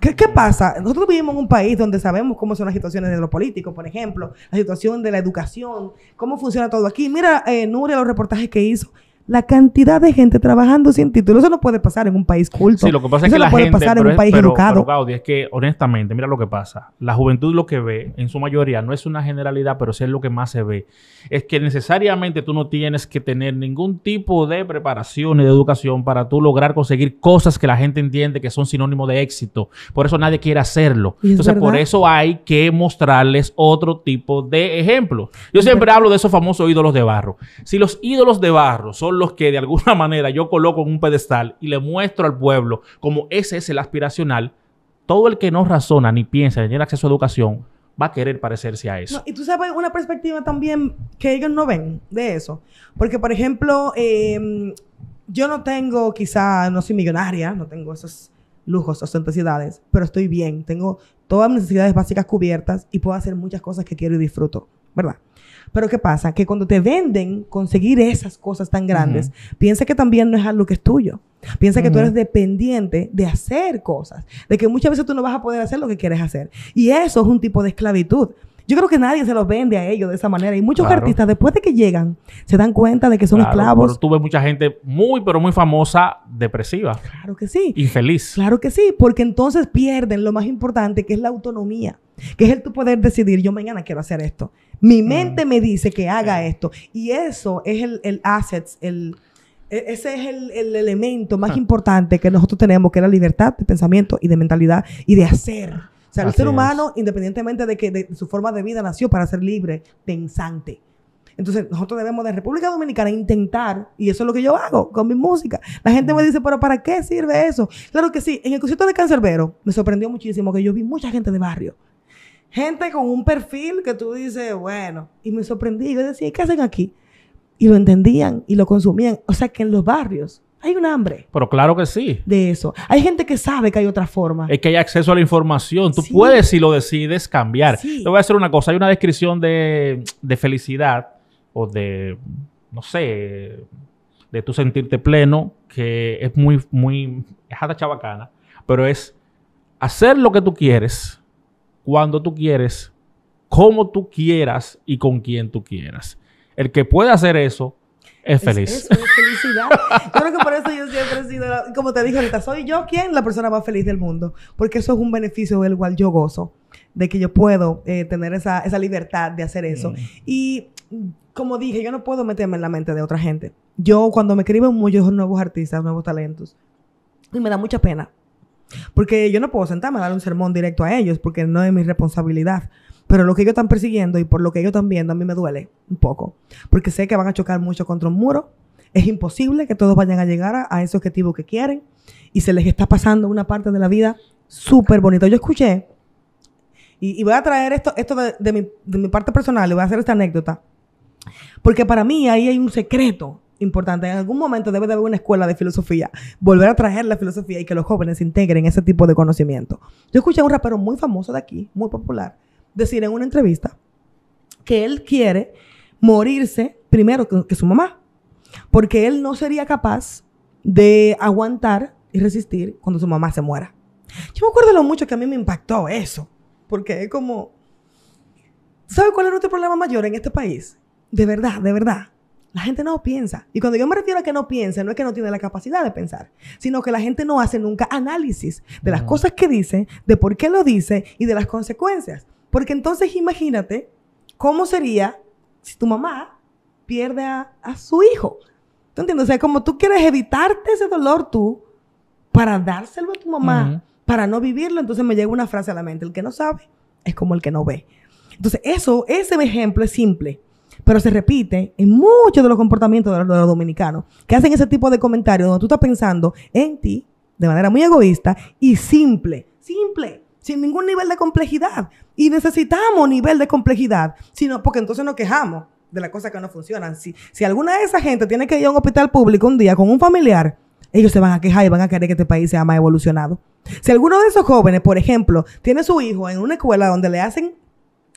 ¿Qué pasa? Nosotros vivimos en un país donde sabemos cómo son las situaciones de los políticos, por ejemplo, la situación de la educación, cómo funciona todo aquí. Mira, Nuria, los reportajes que hizo. La cantidad de gente trabajando sin título, eso no puede pasar en un país culto. Sí, lo que pasa es Eso que no la puede gente, pasar en un país educado. pero Gaudí, es que honestamente, mira lo que pasa. La juventud lo que ve, en su mayoría, no es una generalidad, pero sí es lo que más se ve. Es que necesariamente tú no tienes que tener ningún tipo de preparación y de educación para tú lograr conseguir cosas que la gente entiende que son sinónimo de éxito. Por eso nadie quiere hacerlo. Y es Entonces, por verdad. eso hay que mostrarles otro tipo de ejemplos. Yo siempre hablo de esos famosos ídolos de barro. Si los ídolos de barro son los que de alguna manera yo coloco en un pedestal y le muestro al pueblo como ese es el aspiracional, todo el que no razona ni piensa en tener acceso a educación va a querer parecerse a eso. No, y tú sabes una perspectiva también que ellos no ven de eso. Porque, por ejemplo, yo no tengo no soy millonaria, no tengo esos lujos, ostentosidades, pero estoy bien. Tengo todas mis necesidades básicas cubiertas y puedo hacer muchas cosas que quiero y disfruto, ¿verdad? Pero ¿qué pasa? Que cuando te venden conseguir esas cosas tan grandes, piensa que también no es algo que es tuyo. Piensa que tú eres dependiente de hacer cosas. De que muchas veces tú no vas a poder hacer lo que quieres hacer. Y eso es un tipo de esclavitud. Yo creo que nadie se los vende a ellos de esa manera. Y muchos Claro. artistas, después de que llegan, se dan cuenta de que son Claro, esclavos. pero tuve mucha gente muy, pero muy famosa, depresiva, Claro que sí. infeliz. Claro que sí, porque entonces pierden lo más importante, que es la autonomía, que es el tu poder decidir, yo mañana quiero hacer esto. Mi mente me dice que haga esto. Y eso es el assets, ese es el elemento más importante que nosotros tenemos, que es la libertad de pensamiento y de mentalidad y de hacer. O sea, el Así ser es. humano, independientemente de que de su forma de vida, nació para ser libre, pensante. Entonces, nosotros debemos de República Dominicana intentar, y eso es lo que yo hago con mi música. La gente me dice, pero ¿para qué sirve eso? Claro que sí. En el concierto de Cancerbero me sorprendió muchísimo que yo vi mucha gente de barrio. Gente con un perfil que tú dices, bueno, y me sorprendí. Yo decía, ¿qué hacen aquí? Y lo entendían y lo consumían. O sea, que en los barrios hay un hambre Pero claro que sí. de eso. Hay gente que sabe que hay otra forma. Es que hay acceso a la información. Tú Sí. puedes, si lo decides, cambiar. Sí. Te voy a decir una cosa. Hay una descripción de felicidad o de, no sé, de tu sentirte pleno que es es hasta chabacana, pero es hacer lo que tú quieres, cuando tú quieres, como tú quieras y con quien tú quieras. El que puede hacer eso es feliz. Eso es felicidad. Yo creo que por eso yo siempre he sido, como te dije ahorita, soy yo la persona más feliz del mundo. Porque eso es un beneficio del cual yo gozo. De que yo puedo tener esa libertad de hacer eso. Y como dije, yo no puedo meterme en la mente de otra gente. Yo cuando me escriben muchos nuevos artistas, nuevos talentos, y me da mucha pena. Porque yo no puedo sentarme a dar un sermón directo a ellos porque no es mi responsabilidad. Pero lo que ellos están persiguiendo y por lo que ellos están viendo a mí me duele un poco. Porque sé que van a chocar mucho contra un muro. Es imposible que todos vayan a llegar a ese objetivo que quieren. Y se les está pasando una parte de la vida súper bonita. Yo escuché, y voy a traer esto de mi parte personal, y voy a hacer esta anécdota. Porque para mí ahí hay un secreto importante. En algún momento debe de haber una escuela de filosofía, volver a traer la filosofía y que los jóvenes integren ese tipo de conocimiento. Yo escuché a un rapero muy famoso de aquí, muy popular, decir en una entrevista que él quiere morirse primero que su mamá, porque él no sería capaz de aguantar y resistir cuando su mamá se muera. Yo me acuerdo lo mucho que a mí me impactó eso, porque es como... ¿Sabes cuál es nuestro problema mayor en este país? De verdad, la gente no piensa. Y cuando yo me refiero a que no piensa, no es que no tiene la capacidad de pensar, sino que la gente no hace nunca análisis de las cosas que dice, de por qué lo dice y de las consecuencias. Porque entonces imagínate cómo sería si tu mamá pierde a su hijo. ¿Tú entiendes? O sea, como tú quieres evitarte ese dolor tú para dárselo a tu mamá, para no vivirlo. Entonces me llega una frase a la mente: el que no sabe es como el que no ve. Entonces ese ejemplo es simple, pero se repite en muchos de los comportamientos de los dominicanos que hacen ese tipo de comentarios donde tú estás pensando en ti de manera muy egoísta y simple, sin ningún nivel de complejidad. Y necesitamos nivel de complejidad, sino porque entonces nos quejamos de las cosas que no funcionan. Si alguna de esa gente tiene que ir a un hospital público un día con un familiar, ellos se van a quejar y van a querer que este país sea más evolucionado. Si alguno de esos jóvenes, por ejemplo, tiene su hijo en una escuela donde le hacen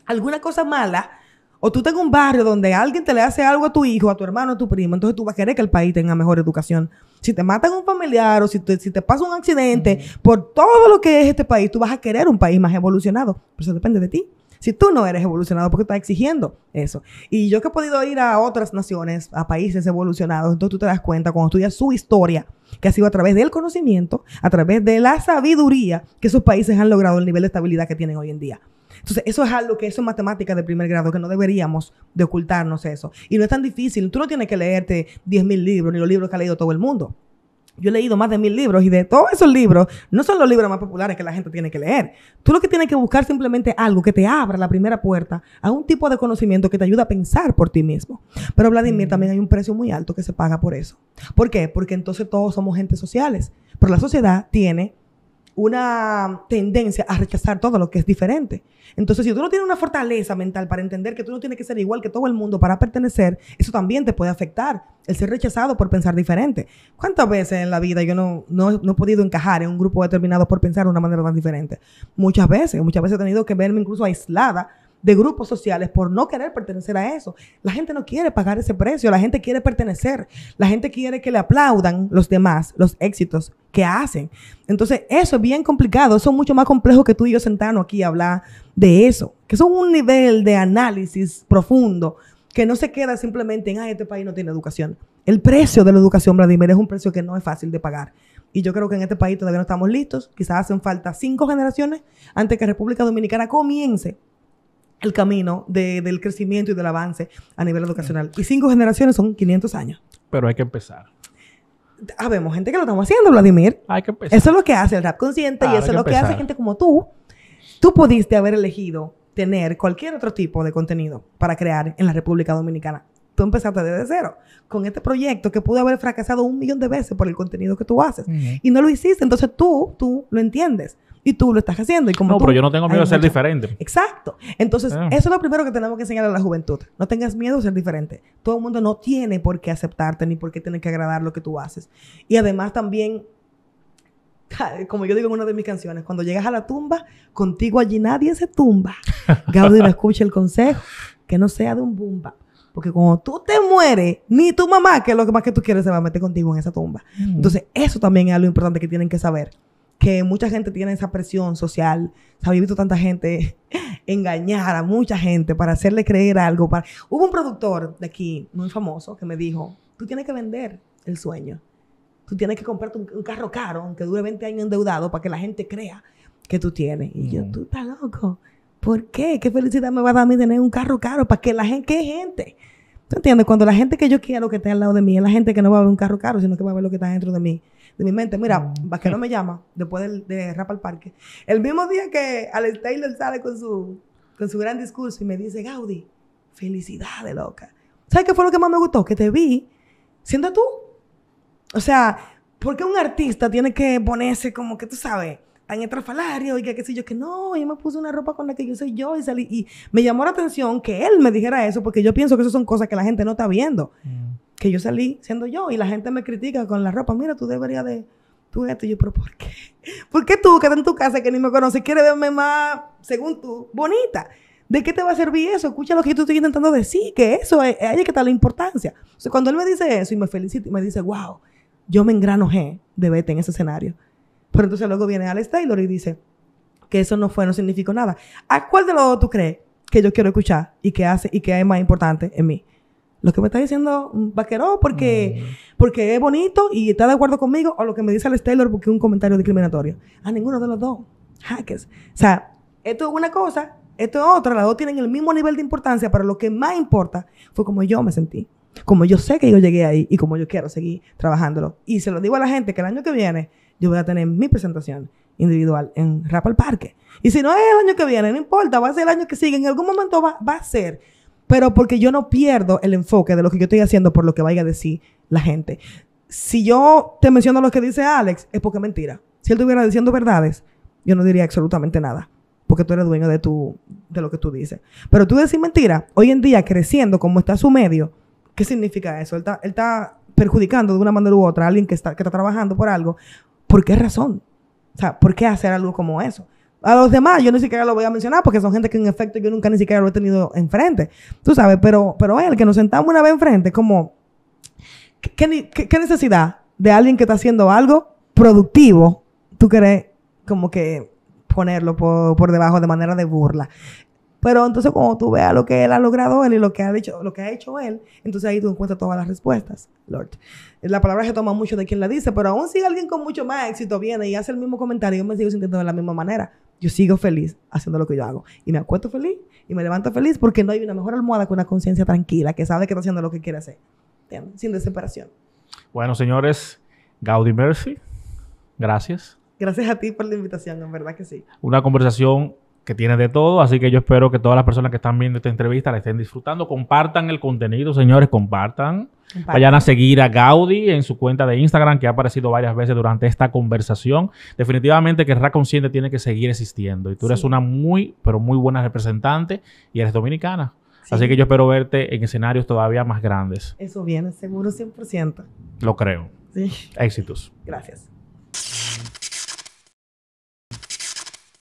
alguna cosa mala, o tú estás en un barrio donde alguien te le hace algo a tu hijo, a tu hermano, a tu primo, entonces tú vas a querer que el país tenga mejor educación. Si te matan a un familiar o si te pasa un accidente, por todo lo que es este país, tú vas a querer un país más evolucionado. Pero eso depende de ti. Si tú no eres evolucionado, porque estás exigiendo eso. Y yo que he podido ir a otras naciones, a países evolucionados, entonces tú te das cuenta cuando estudias su historia, que ha sido a través del conocimiento, a través de la sabiduría, que esos países han logrado el nivel de estabilidad que tienen hoy en día. Entonces, eso es algo que eso es matemática de primer grado, que no deberíamos de ocultarnos eso. Y no es tan difícil. Tú no tienes que leerte 10,000 libros, ni los libros que ha leído todo el mundo. Yo he leído más de 1,000 libros y de todos esos libros, no son los libros más populares que la gente tiene que leer. Tú lo que tienes que buscar es simplemente algo que te abra la primera puerta a un tipo de conocimiento que te ayude a pensar por ti mismo. Pero, Vladimir, también hay un precio muy alto que se paga por eso. ¿Por qué? Porque entonces todos somos gentes sociales. Pero la sociedad tiene una tendencia a rechazar todo lo que es diferente. Entonces, si tú no tienes una fortaleza mental para entender que tú no tienes que ser igual que todo el mundo para pertenecer, eso también te puede afectar, el ser rechazado por pensar diferente. ¿Cuántas veces en la vida yo no he podido encajar en un grupo determinado por pensar de una manera tan diferente? Muchas veces he tenido que verme incluso aislada de grupos sociales por no querer pertenecer a eso. La gente no quiere pagar ese precio, la gente quiere pertenecer, la gente quiere que le aplaudan los demás, los éxitos que hacen. Entonces, eso es bien complicado, eso es mucho más complejo que tú y yo sentarnos aquí a hablar de eso, que es un nivel de análisis profundo que no se queda simplemente en, este país no tiene educación. El precio de la educación, Vladimir, es un precio que no es fácil de pagar. Y yo creo que en este país todavía no estamos listos. Quizás hacen falta 5 generaciones antes que República Dominicana comience el camino del crecimiento y del avance a nivel educacional. Y 5 generaciones son 500 años. Pero hay que empezar. Habemos gente que lo estamos haciendo, Vladimir. Hay que empezar. Eso es lo que hace el rap consciente y eso es lo que hace gente como tú. Tú pudiste haber elegido tener cualquier otro tipo de contenido para crear en la República Dominicana. Tú empezaste desde cero con este proyecto que pudo haber fracasado 1,000,000 de veces por el contenido que tú haces. Y no lo hiciste. Entonces tú lo entiendes. Y tú lo estás haciendo. Y como no, pero yo no tengo miedo de ser diferente. Exacto. Entonces, eso es lo primero que tenemos que enseñar a la juventud. No tengas miedo de ser diferente. Todo el mundo no tiene por qué aceptarte ni por qué tiene que agradar lo que tú haces. Y además también, como yo digo en una de mis canciones, cuando llegas a la tumba, contigo allí nadie se tumba. Gaudí, no escuche el consejo, que no sea de un bumba. Porque cuando tú te mueres, ni tu mamá, que es lo que más que tú quieres, se va a meter contigo en esa tumba. Entonces, eso también es algo importante que tienen que saber. Que mucha gente tiene esa presión social. Se ha visto tanta gente engañar a mucha gente para hacerle creer algo. Hubo un productor de aquí, muy famoso, que me dijo, tú tienes que vender el sueño. Tú tienes que comprarte un carro caro, aunque dure 20 años endeudado, para que la gente crea que tú tienes. Y yo, tú estás loco. ¿Por qué? ¿Qué felicidad me va a dar a mí tener un carro caro? ¿Para que la gente, qué gente? ¿Tú entiendes? Cuando la gente que yo quiero que esté al lado de mí es la gente que no va a ver un carro caro, sino que va a ver lo que está dentro de mi mente. Mira, Vaquero me llama después de Rap al Parque. El mismo día que Alex Taylor sale con su gran discurso y me dice, Gaudí, felicidades, loca. ¿Sabes qué fue lo que más me gustó? Que te vi siendo tú. O sea, ¿por qué un artista tiene que ponerse como que, tú sabes, en estrafalario y que qué sé yo, que no, yo me puse una ropa con la que yo soy yo y salí. Y me llamó la atención que él me dijera eso, porque yo pienso que eso son cosas que la gente no está viendo. Que yo salí siendo yo y la gente me critica con la ropa. Mira, tú deberías de... Tú esto. Y yo, ¿pero por qué? ¿Por qué tú, que estás en tu casa, que ni me conoces, quieres verme más, según tú, bonita? ¿De qué te va a servir eso? Escucha lo que yo te estoy intentando decir, que eso es ahí que está la importancia. O sea, cuando él me dice eso y me felicita y me dice, wow, yo me engranojé de verte en ese escenario. Pero entonces luego viene Alex Taylor y dice que eso no significó nada. ¿A cuál de los dos tú crees que yo quiero escuchar y que es más importante en mí? Lo que me está diciendo Vaqueró porque es bonito y está de acuerdo conmigo, o lo que me dice Alex Taylor porque es un comentario discriminatorio. A ninguno de los dos. Hackers. O sea, esto es una cosa, esto es otra. Las dos tienen el mismo nivel de importancia, pero lo que más importa fue como yo me sentí. Como yo sé que yo llegué ahí y como yo quiero seguir trabajándolo. Y se lo digo a la gente que el año que viene yo voy a tener mi presentación individual en Rap al Parque. Y si no es el año que viene, no importa, va a ser el año que sigue. En algún momento va a ser. Pero porque yo no pierdo el enfoque de lo que yo estoy haciendo por lo que vaya a decir la gente. Si yo te menciono lo que dice Alex, es porque es mentira. Si él estuviera diciendo verdades, yo no diría absolutamente nada. Porque tú eres dueño de lo que tú dices. Pero tú decir mentira, hoy en día creciendo como está su medio, ¿qué significa eso? Él está perjudicando de una manera u otra a alguien que está trabajando por algo. ¿Por qué razón? O sea, ¿por qué hacer algo como eso? A los demás yo ni siquiera lo voy a mencionar porque son gente que en efecto yo nunca ni siquiera lo he tenido enfrente. Tú sabes, pero él, que nos sentamos una vez enfrente, como... ¿Qué necesidad de alguien que está haciendo algo productivo tú querés como que ponerlo por debajo de manera de burla? Pero entonces cuando tú veas lo que él ha logrado él y lo que ha hecho él, entonces ahí tú encuentras todas las respuestas, Lord. La palabra se toma mucho de quien la dice, pero aún si alguien con mucho más éxito viene y hace el mismo comentario, yo me sigo sintiendo de la misma manera. Yo sigo feliz haciendo lo que yo hago. Y me acuesto feliz y me levanto feliz porque no hay una mejor almohada que una conciencia tranquila que sabe que está haciendo lo que quiere hacer. Sin desesperación. Bueno, señores, Gaudi Mercy, gracias. Gracias a ti por la invitación, en verdad que sí. Una conversación que tiene de todo, así que yo espero que todas las personas que están viendo esta entrevista la estén disfrutando. Compartan el contenido, señores, compartan. Vayan a seguir a Gaudi en su cuenta de Instagram, que ha aparecido varias veces durante esta conversación. Definitivamente que Rap Consciente tiene que seguir existiendo. Y tú eres una muy, pero muy buena representante y eres dominicana. Sí. Así que yo espero verte en escenarios todavía más grandes. Eso viene, seguro 100%. Lo creo. Sí. Éxitos. Gracias.